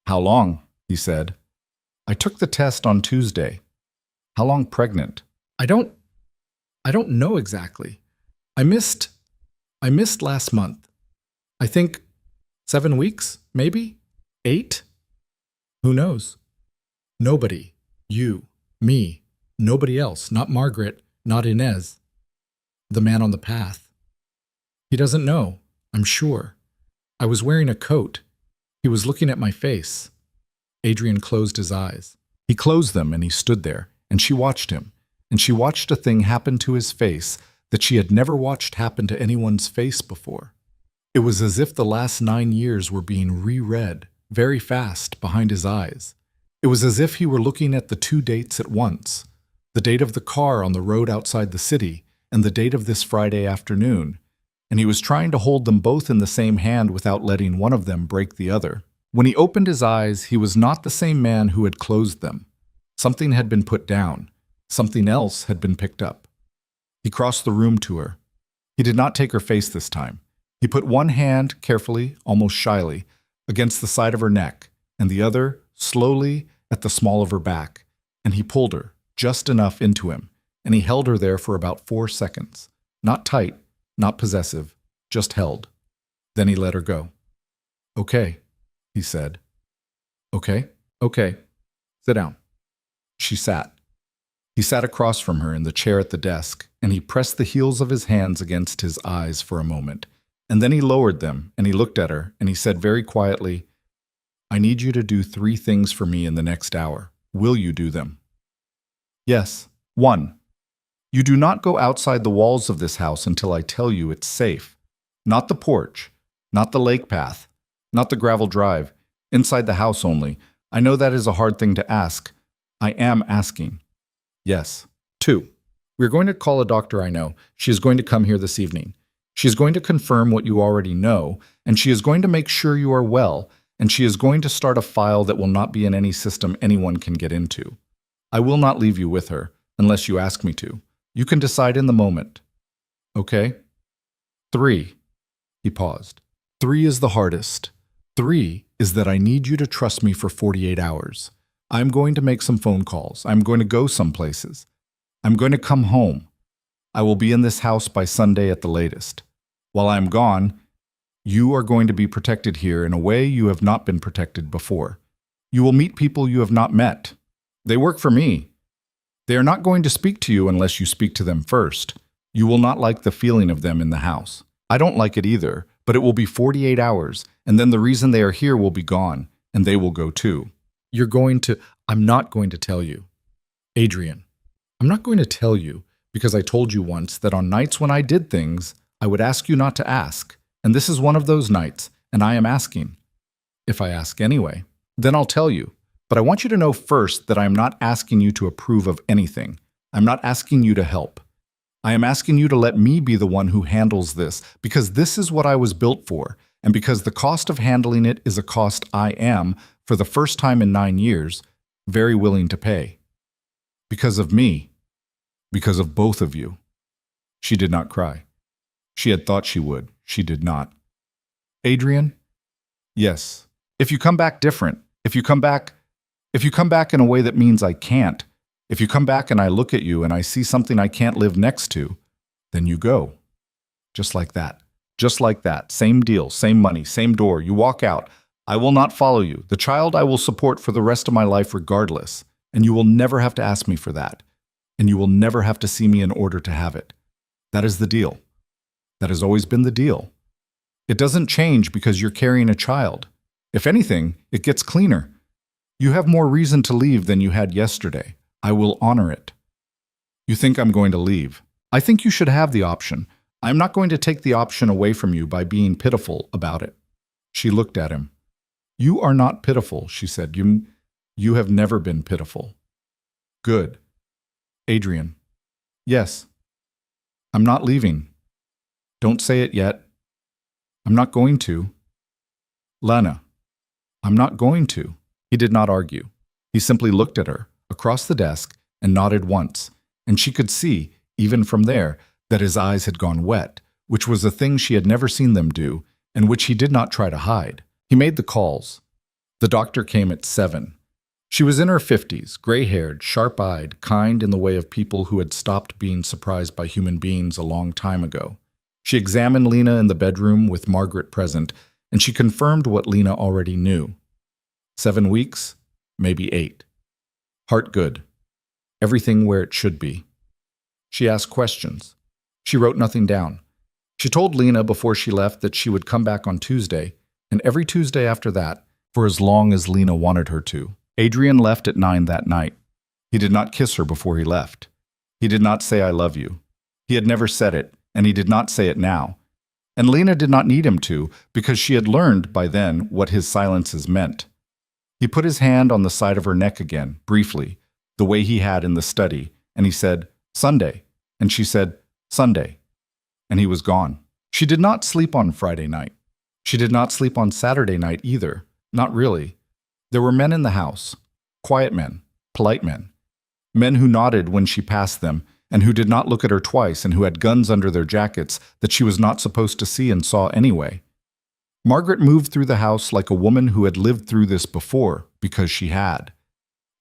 "How long?" he said. "I took the test on Tuesday." "How long pregnant?" I don't know exactly. I missed last month. I think 7 weeks, maybe? 8? Who knows? Nobody. You. Me. Nobody else. Not Margaret.
Not Inez. The man on the path. He doesn't know, I'm sure. I was wearing a coat. He was looking at my face. Adrian closed his eyes. He closed them and he stood there, and she watched him. And she watched a thing happen to his face that she had never watched happen to anyone's face before. It was as if the last 9 years were being reread, very fast, behind his eyes. It was as if he were looking at the 2 dates at once, the date of the car on the road outside the city and the date of this Friday afternoon, and he was trying to hold them both in the same hand without letting one of them break the other. When he opened his eyes, he was not the same man who had closed them. Something had been put down. Something else had been picked up. He crossed the room to her. He did not take her face this time. He put one hand carefully, almost shyly, against the side of her neck, and the other slowly at the small of her back, and he pulled her just enough into him, and he held her there for about 4 seconds. Not tight, not possessive, just held. Then he let her go. "Okay," he said. "Okay, okay. Sit down." She sat. He sat across from her in the chair at the desk, and he pressed the heels of his hands against his eyes for a moment. And then he lowered them, and he looked at her, and he said very quietly, "I need you to do 3 things for me in the next hour. Will you do them?" "Yes." 1. You do not go outside the walls of this house until I tell you it's safe. Not the porch, not the lake path, not the gravel drive, inside the house only. I know that is a hard thing to ask. I am asking. Yes. 2. We're going to call a doctor I know. She is going to come here this evening. She is going to confirm what you already know, and she is going to make sure you are well, and she is going to start a file that will not be in any system anyone can get into. I will not leave you with her, unless you ask me to. You can decide in the moment. Okay? 3. He paused. 3 is the hardest. 3 is that I need you to trust me for 48 hours. I'm going to make some phone calls. I'm going to go some places. I'm going to come home. I will be in this house by Sunday at the latest. While I am gone, you are going to be protected here in a way you have not been protected before. You will meet people you have not met. They work for me. They are not going to speak to you unless you speak to them first. You will not like the feeling of them in the house. I don't like it either, but it will be 48 hours, and then the reason they are here will be gone, and they will go too. I'm not going to tell you. Adrian, I'm not going to tell you because I told you once that on nights when I did things, I would ask you not to ask, and this is one of those nights, and I am asking. If I ask anyway, then I'll tell you. But I want you to know first that I am not asking you to approve of anything. I'm not asking you to help. I am asking you to let me be the one who handles this, because this is what I was built for, and because the cost of handling it is a cost I am, for the first time in 9 years, very willing to pay. Because of me. Because of both of you. She did not cry. She had thought she would. She did not. Adrian? Yes. If you come back different, if you come back in a way that means I can't, if you come back and I look at you and I see something I can't live next to, then you go. Just like that. Just like that. Same deal, same money, same door. You walk out. I will not follow you. The child I will support for the rest of my life regardless. And you will never have to ask me for that. And you will never have to see me in order to have it. That is the deal. That has always been the deal. It doesn't change because you're carrying a child. If anything, it gets cleaner. You have more reason to leave than you had yesterday. I will honor it. You think I'm going to leave. I think you should have the option. I'm not going to take the option away from you by being pitiful about it. She looked at him. You are not pitiful, she said. You have never been pitiful. Good. Adrian. Yes. I'm not leaving. Don't say it yet. I'm not going to. Lana. I'm not going to. He did not argue. He simply looked at her, across the desk, and nodded once, and she could see, even from there, that his eyes had gone wet, which was a thing she had never seen them do, and which he did not try to hide. He made the calls. The doctor came at 7. She was in her 50s, gray-haired, sharp-eyed, kind in the way of people who had stopped being surprised by human beings a long time ago. She examined Lena in the bedroom with Margaret present, and she confirmed what Lena already knew. 7 weeks, maybe 8. Heart good. Everything where it should be.
She asked questions. She wrote nothing down. She told Lena before she left that she would come back on Tuesday, and every Tuesday after that, for as long as Lena wanted her to. Adrian left at 9 that night. He did not kiss her before he left. He did not say, "I love you." He had never said it, and he did not say it now. And Lena did not need him to, because she had learned by then what his silences meant. He put his hand on the side of her neck again, briefly, the way he had in the study, and he said, "Sunday." And she said, "Sunday." And he was gone. She did not sleep on Friday night. She did not sleep on Saturday night either. Not really. There were men in the house. Quiet men. Polite men. Men who nodded when she passed them, and who did not look at her twice, and who had guns under their jackets that she was not supposed to see and saw anyway. Margaret moved through the house like a woman who had lived through this before, because she had.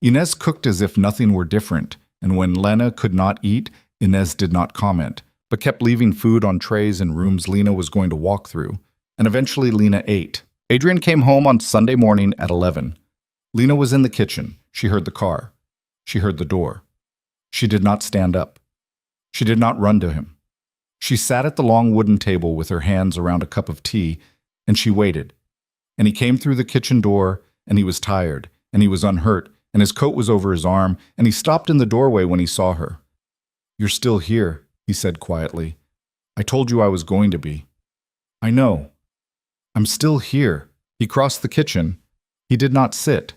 Inez cooked as if nothing were different, and when Lena could not eat, Inez did not comment, but kept leaving food on trays in rooms Lena was going to walk through, and eventually Lena ate. Adrian came home on Sunday morning at 11. Lena was in the kitchen. She heard the car. She heard the door. She did not stand up. She did not run to him. She sat at the long wooden table with her hands around a cup of tea, and she waited. And he came through the kitchen door, and he was tired, and he was unhurt, and his coat was over his arm, and he stopped in the doorway when he saw her. "You're still here," he said quietly. "I told you I was going to be." "I know. I'm still here." He crossed the kitchen. He did not sit.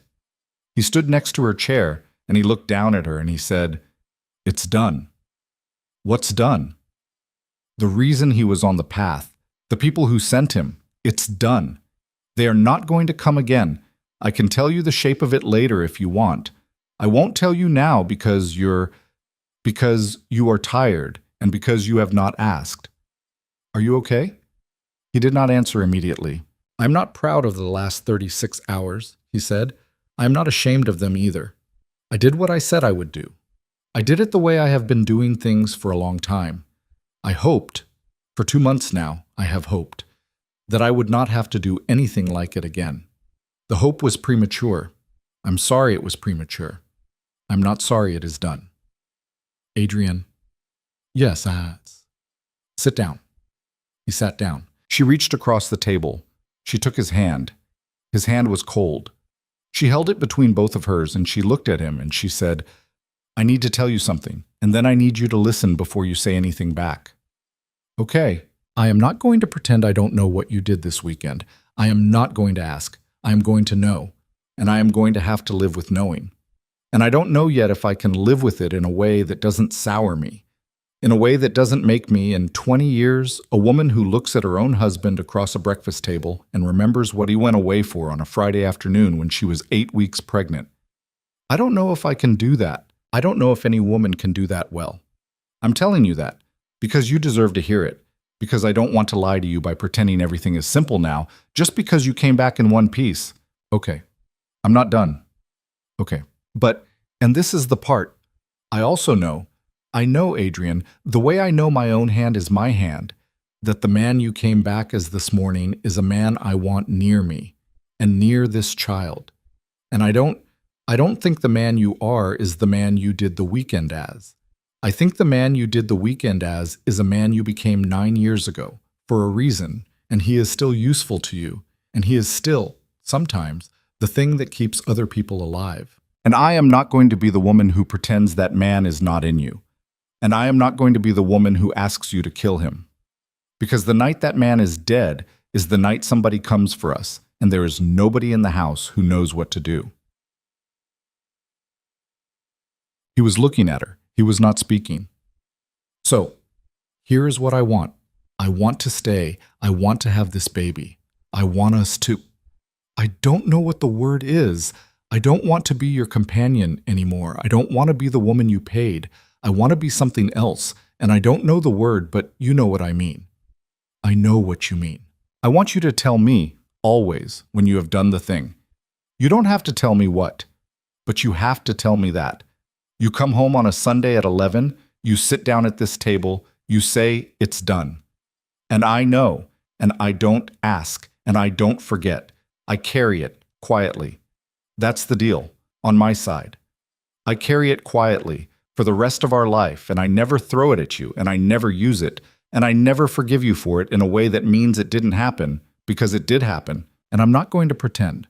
He stood next to her chair, and he looked down at her, and he said, "It's done." "What's done?" "The reason he was on the path. The people who sent him. It's done. They are not going to come again. I can tell you the shape of it later if you want. I won't tell you now because you are tired and because you have not asked. Are you okay?" He did not answer immediately. "I'm not proud of the last 36 hours, he said. "I am not ashamed of them either. I did what I said I would do. I did it the way I have been doing things for a long time. I hoped, for 2 months now, I have hoped, that I would not have to do anything like it again. The hope was premature. I'm sorry it was premature. I'm not sorry it is done." "Adrian." "Yes, sit down." He sat down. She reached across the table. She took his hand. His hand was cold. She held it between both of hers, and she looked at him, and she said, "I need to tell you something, and then I need you to listen before you say anything back." "Okay. I am not going to pretend I don't know what you did this weekend. I am not going to ask. I am going to know, and I am going to have to live with knowing. And I don't know yet if I can live with it in a way that doesn't sour me, in a way that doesn't make me, in 20 years, a woman who looks at her own husband across a breakfast table and remembers what he went away for on a Friday afternoon when she was 8 weeks pregnant. I don't know if I can do that. I don't know if any woman can do that well. I'm telling you that because you deserve to hear it, because I don't want to lie to you by pretending everything is simple now, just because you came back in one piece. Okay, I'm not done. Okay, but, and this is the part, I know, Adrian, the way I know my own hand is my hand, that the man you came back as this morning is a man I want near me, and near this child. And I don't think the man you are is the man you did the weekend as. I think the man you did the weekend as is a man you became 9 years ago, for a reason, and he is still useful to you, and he is still, sometimes, the thing that keeps other people alive. And I am not going to be the woman who pretends that man is not in you. And I am not going to be the woman who asks you to kill him. Because the night that man is dead is the night somebody comes for us, and there is nobody in the house who knows what to do." He was looking at her. He was not speaking. "So, here is what I want. I want to stay. I want to have this baby. I want us to... I don't know what the word is. I don't want to be your companion anymore. I don't want to be the woman you paid. I want to be something else, and I don't know the word, but you know what I mean. I know what you mean. I want you to tell me, always, when you have done the thing. You don't have to tell me what, but you have to tell me that. You come home on a Sunday at 11, you sit down at this table, you say, it's done. And I know, and I don't ask, and I don't forget. I carry it quietly. That's the deal, on my side. I carry it quietly, for the rest of our life, and I never throw it at you, and I never use it, and I never forgive you for it in a way that means it didn't happen, because it did happen, and I'm not going to pretend.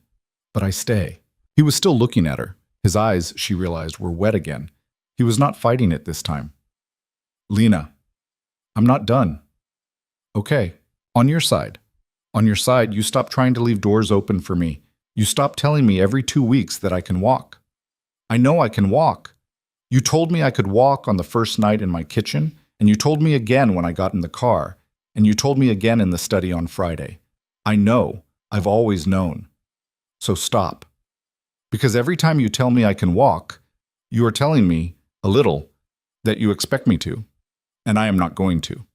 But I stay. He was still looking at her. His eyes, she realized, were wet again. He was not fighting it this time. Lena, I'm not done. Okay, on your side. On your side, you stop trying to leave doors open for me. You stop telling me every 2 weeks that I can walk. I know I can walk. You told me I could walk on the first night in my kitchen, and you told me again when I got in the car, and you told me again in the study on Friday. I know. I've always known. So stop. Because every time you tell me I can walk, you are telling me, a little, that you expect me to, and I am not going to.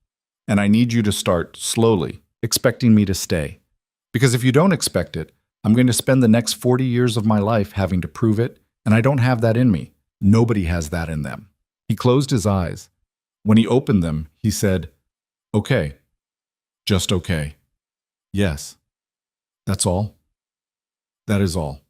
And I need you to start, slowly, expecting me to stay. Because if you don't expect it, I'm going to spend the next 40 years of my life having to prove it, and I don't have that in me. Nobody has that in them. He closed his eyes. When he opened them, he said, okay. Just okay. Yes. That's all. That is all.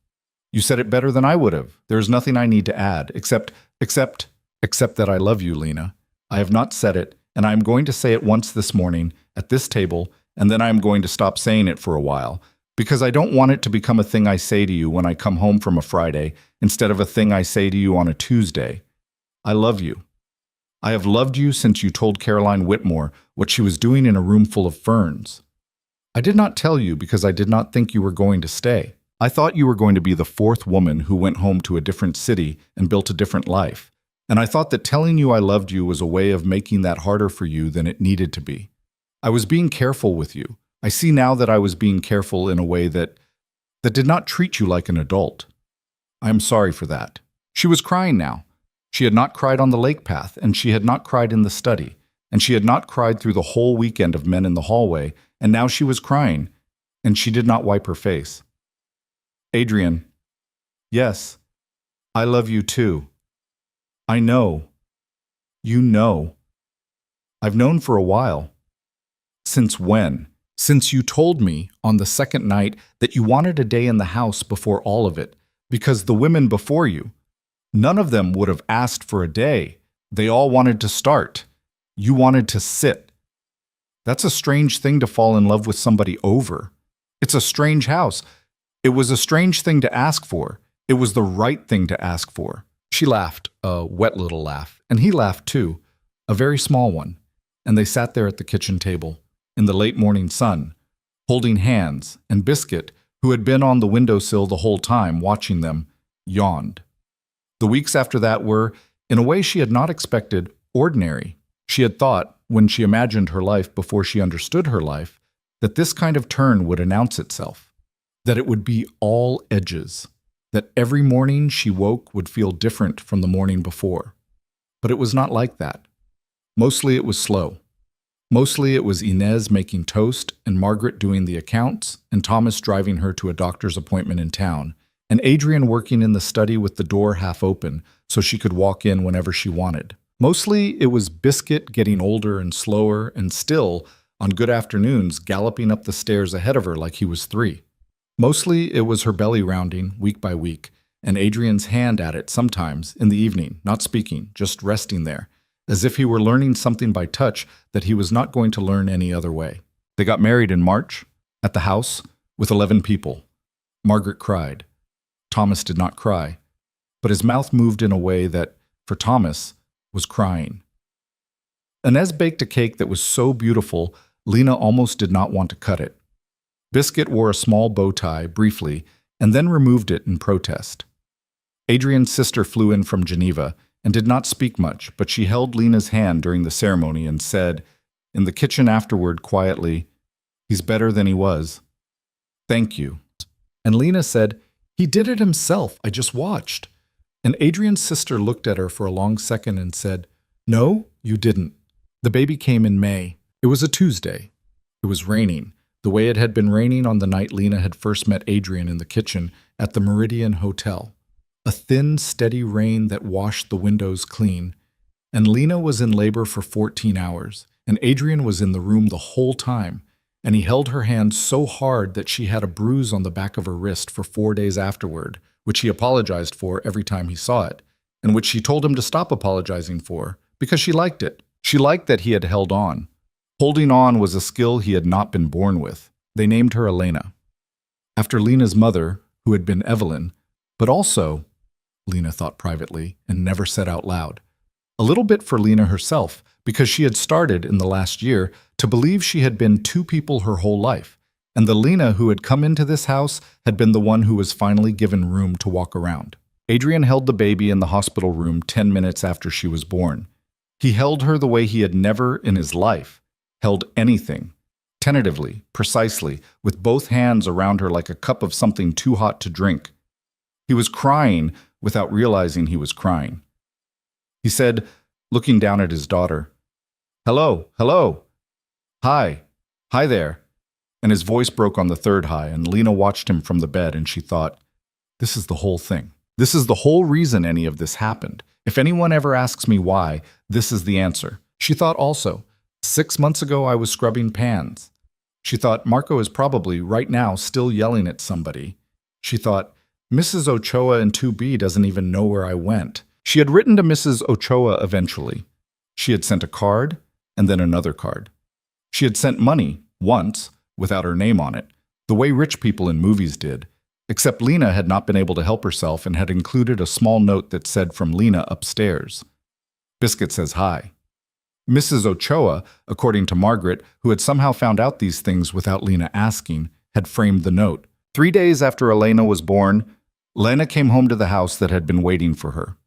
You said it better than I would have. There is nothing I need to add, except that I love you, Lena. I have not said it, and I am going to say it once this morning, at this table, and then I am going to stop saying it for a while, because I don't want it to become a thing I say to you when I come home from a Friday, instead of a thing I say to you on a Tuesday. I love you. I have loved you since you told Caroline Whitmore what she was doing in a room full of ferns. I did not tell you because I did not think you were going to stay. I thought you were going to be the fourth woman who went home to a different city and built a different life. And I thought that telling you I loved you was a way of making that harder for you than it needed to be. I was being careful with you. I see now that I was being careful in a way that did not treat you like an adult. I am sorry for that. She was crying now. She had not cried on the lake path, and she had not cried in the study, and she had not cried through the whole weekend of men in the hallway, and now she was crying, and she did not wipe her face. Adrian, yes, I love you too. I know. You know. I've known for a while. Since when? Since you told me on the second night that you wanted a day in the house before all of it, because the women before you, none of them would have asked for a day. They all wanted to start. You wanted to sit. That's a strange thing to fall in love with somebody over. It's a strange house. It was a strange thing to ask for. It was the right thing to ask for. She laughed, a wet little laugh, and he laughed too, a very small one, and they sat there at the kitchen table, in the late morning sun, holding hands, and Biscuit, who had been on the windowsill the whole time watching them, yawned. The weeks after that were, in a way she had not expected, ordinary. She had thought, when she imagined her life before she understood her life, that this kind of turn would announce itself, that it would be all edges, that every morning she woke would feel different from the morning before. But it was not like that. Mostly it was slow. Mostly it was Inez making toast and Margaret doing the accounts and Thomas driving her to a doctor's appointment in town, and Adrian working in the study with the door half open so she could walk in whenever she wanted. Mostly it was Biscuit getting older and slower and still, on good afternoons, galloping up the stairs ahead of her like he was 3. Mostly it was her belly rounding, week by week, and Adrian's hand at it sometimes, in the evening, not speaking, just resting there, as if he were learning something by touch that he was not going to learn any other way. They got married in March, at the house, with 11 people. Margaret cried. Thomas did not cry, but his mouth moved in a way that, for Thomas, was crying. Inez baked a cake that was so beautiful, Lena almost did not want to cut it. Biscuit wore a small bow tie, briefly, and then removed it in protest. Adrian's sister flew in from Geneva and did not speak much, but she held Lena's hand during the ceremony and said, in the kitchen afterward quietly, "He's better than he was. Thank you." And Lena said, "He did it himself. I just watched." And Adrian's sister looked at her for a long second and said, "No, you didn't." The baby came in May. It was a Tuesday. It was raining, the way it had been raining on the night Lena had first met Adrian in the kitchen at the Meridian Hotel. A thin, steady rain that washed the windows clean. And Lena was in labor for 14 hours, and Adrian was in the room the whole time, and he held her hand so hard that she had a bruise on the back of her wrist for 4 days afterward, which he apologized for every time he saw it, and which she told him to stop apologizing for, because she liked it. She liked that he had held on. Holding on was a skill he had not been born with. They named her Elena, after Lena's mother, who had been Evelyn, but also, Lena thought privately and never said out loud, a little bit for Lena herself, because she had started, in the last year, to believe she had been two people her whole life, and the Lena who had come into this house had been the one who was finally given room to walk around. Adrian held the baby in the hospital room 10 minutes after she was born. He held her the way he had never in his life held anything, tentatively, precisely, with both hands around her like a cup of something too hot to drink. He was crying without realizing he was crying. He said, looking down at his daughter, "Hello, hello. Hi, hi there." And his voice broke on the third hi, and Lena watched him from the bed, and she thought, this is the whole thing. This is the whole reason any of this happened. If anyone ever asks me why, this is the answer. She thought also, 6 months ago I was scrubbing pans. She thought Marco is probably, right now, still yelling at somebody. She thought, Mrs. Ochoa in 2B doesn't even know where I went. She had written to Mrs. Ochoa eventually. She had sent a card, and then another card. She had sent money, once, without her name on it, the way rich people in movies did, except Lena had not been able to help herself and had included a small note that said from Lena upstairs, "Biscuit says hi." Mrs. Ochoa, according to Margaret, who had somehow found out these things without Lena asking, had framed the note. 3 days after Elena was born, Lena came home to the house that had been waiting for her.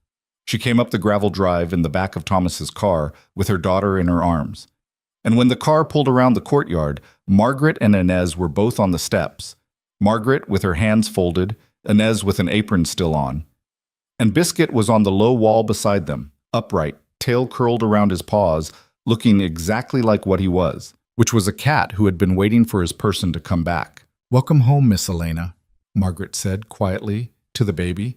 She came up the gravel drive in the back of Thomas's car with her daughter in her arms. And when the car pulled around the courtyard, Margaret and Inez were both on the steps. Margaret with her hands folded, Inez with an apron still on. And Biscuit was on the low wall beside them, upright, tail curled around his paws, looking exactly like what he was, which was a cat who had been waiting for his person to come back. "Welcome home, Miss Elena," Margaret said quietly to the baby,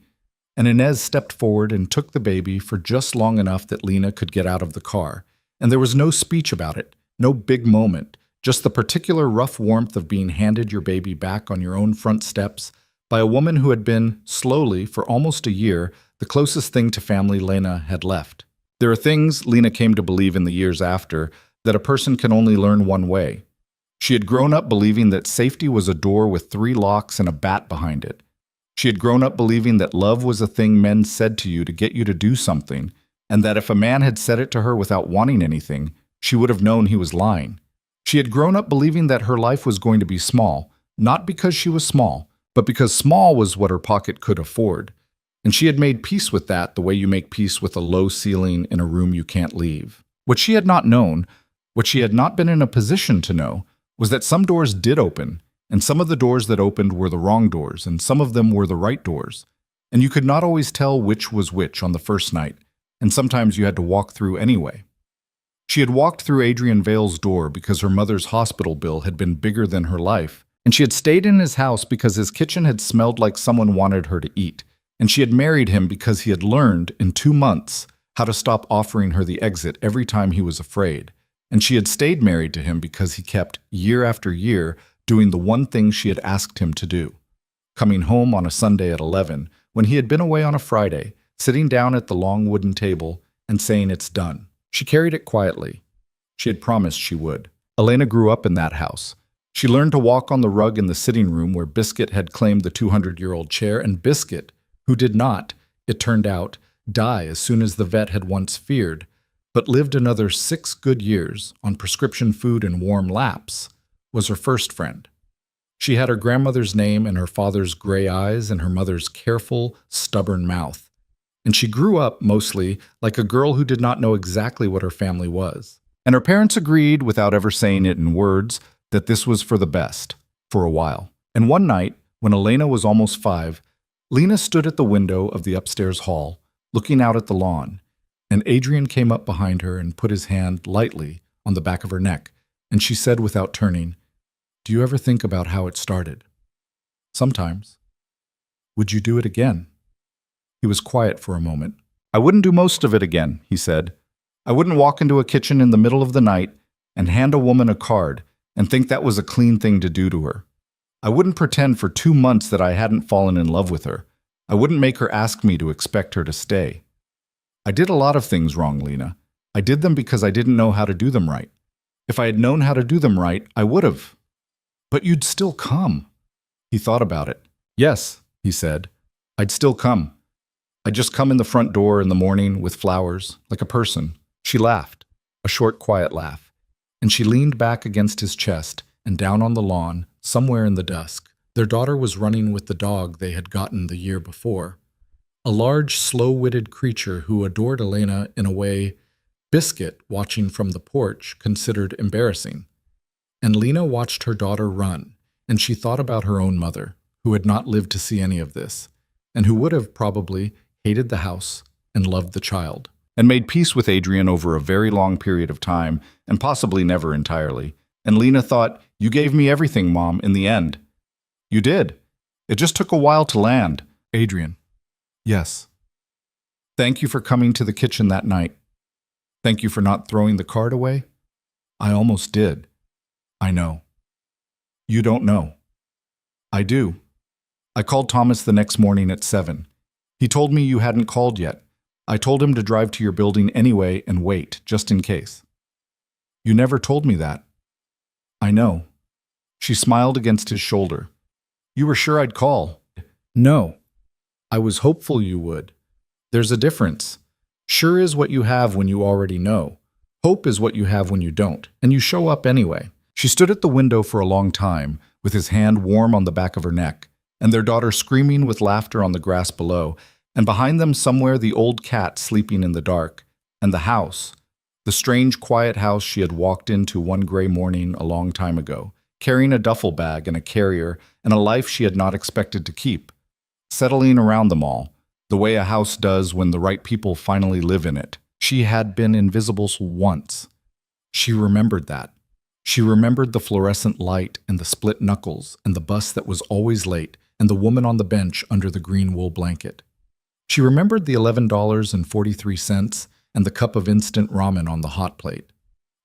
and Inez stepped forward and took the baby for just long enough that Lena could get out of the car. And there was no speech about it, no big moment, just the particular rough warmth of being handed your baby back on your own front steps by a woman who had been, slowly, for almost a year, the closest thing to family Lena had left. There are things, Lena came to believe in the years after, that a person can only learn one way. She had grown up believing that safety was a door with 3 locks and a bat behind it. She had grown up believing that love was a thing men said to you to get you to do something, and that if a man had said it to her without wanting anything, she would have known he was lying. She had grown up believing that her life was going to be small, not because she was small, but because small was what her pocket could afford. And she had made peace with that the way you make peace with a low ceiling in a room you can't leave. What she had not known, what she had not been in a position to know, was that some doors did open, and some of the doors that opened were the wrong doors, and some of them were the right doors. And you could not always tell which was which on the first night, and sometimes you had to walk through anyway. She had walked through Adrian Vale's door because her mother's hospital bill had been bigger than her life, and she had stayed in his house because his kitchen had smelled like someone wanted her to eat, and she had married him because he had learned, in 2 months, how to stop offering her the exit every time he was afraid, and she had stayed married to him because he kept, year after year, doing the one thing she had asked him to do, coming home on a Sunday at 11, when he had been away on a Friday, sitting down at the long wooden table and saying it's done. She carried it quietly. She had promised she would. Elena grew up in that house. She learned to walk on the rug in the sitting room where Biscuit had claimed the 200-year-old chair, and Biscuit, who did not, it turned out, die as soon as the vet had once feared, but lived another 6 good years on prescription food and warm laps, was her first friend. She had her grandmother's name and her father's gray eyes and her mother's careful, stubborn mouth. And she grew up, mostly, like a girl who did not know exactly what her family was. And her parents agreed, without ever saying it in words, that this was for the best, for a while. And one night, when Elena was almost 5, Lena stood at the window of the upstairs hall, looking out at the lawn, and Adrian came up behind her and put his hand lightly on the back of her neck, and she said without turning, "Do you ever think about how it started?" "Sometimes." "Would you do it again?" He was quiet for a moment. "I wouldn't do most of it again," he said. "I wouldn't walk into a kitchen in the middle of the night and hand a woman a card and think that was a clean thing to do to her. I wouldn't pretend for 2 months that I hadn't fallen in love with her. I wouldn't make her ask me to expect her to stay. I did a lot of things wrong, Lena. I did them because I didn't know how to do them right. If I had known how to do them right, I would have. But you'd still come. He thought about it. Yes, he said. I'd still come. I'd just come in the front door in the morning with flowers, like a person. She laughed, a short, quiet laugh, and she leaned back against his chest and down on the lawn, somewhere in the dusk. Their daughter was running with the dog they had gotten the year before. A large, slow-witted creature who adored Elena in a way Biscuit, watching from the porch, considered embarrassing. And Lena watched her daughter run, and she thought about her own mother, who had not lived to see any of this, and who would have probably hated the house and loved the child, and made peace with Adrian over a very long period of time, and possibly never entirely. And Lena thought, you gave me everything, Mom, in the end. You did. It just took a while to land. Adrian. Yes. Thank you for coming to the kitchen that night. Thank you for not throwing the card away. I almost did. I know. You don't know. I do. I called Thomas the next morning at 7. He told me you hadn't called yet. I told him to drive to your building anyway and wait, just in case. You never told me that. I know. She smiled against his shoulder. You were sure I'd call. No. I was hopeful you would. There's a difference. Sure is what you have when you already know. Hope is what you have when you don't, and you show up anyway. She stood at the window for a long time, with his hand warm on the back of her neck, and their daughter screaming with laughter on the grass below, and behind them somewhere the old cat sleeping in the dark, and the house, the strange quiet house she had walked into one gray morning a long time ago, carrying a duffel bag and a carrier and a life she had not expected to keep, settling around them all, the way a house does when the right people finally live in it. She had been invisible once. She remembered that. She remembered the fluorescent light and the split knuckles and the bus that was always late and the woman on the bench under the green wool blanket. She remembered the $11.43 and the cup of instant ramen on the hot plate.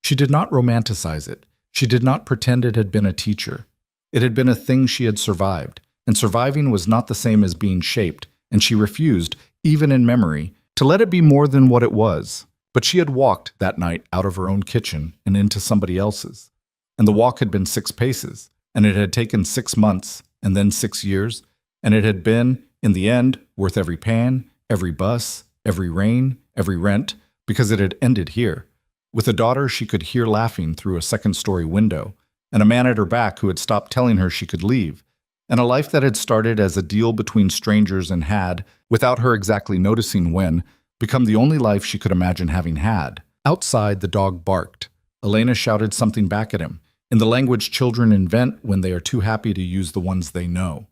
She did not romanticize it. She did not pretend it had been a teacher. It had been a thing she had survived, and surviving was not the same as being shaped, and she refused, even in memory, to let it be more than what it was. But she had walked that night out of her own kitchen and into somebody else's. And the walk had been 6 paces, and it had taken 6 months, and then 6 years, and it had been, in the end, worth every pan, every bus, every rain, every rent, because it had ended here, with a daughter she could hear laughing through a second-story window, and a man at her back who had stopped telling her she could leave, and a life that had started as a deal between strangers and had, without her exactly noticing when, become the only life she could imagine having had. Outside, the dog barked. Elena shouted something back at him, in the language children invent when they are too happy to use the ones they know.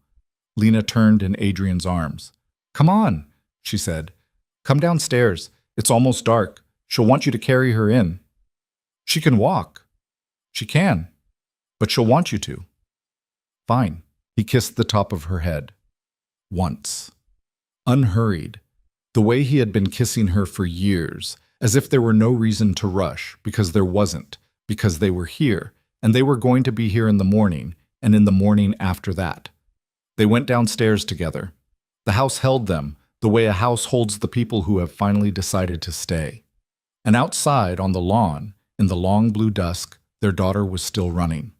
Lena turned in Adrian's arms. Come on, she said. Come downstairs. It's almost dark. She'll want you to carry her in. She can walk. She can. But she'll want you to. Fine. He kissed the top of her head. Once. Unhurried. The way he had been kissing her for years, as if there were no reason to rush, because there wasn't, because they were here, and they were going to be here in the morning, and in the morning after that. They went downstairs together. The house held them, the way a house holds the people who have finally decided to stay. And outside, on the lawn, in the long blue dusk, their daughter was still running.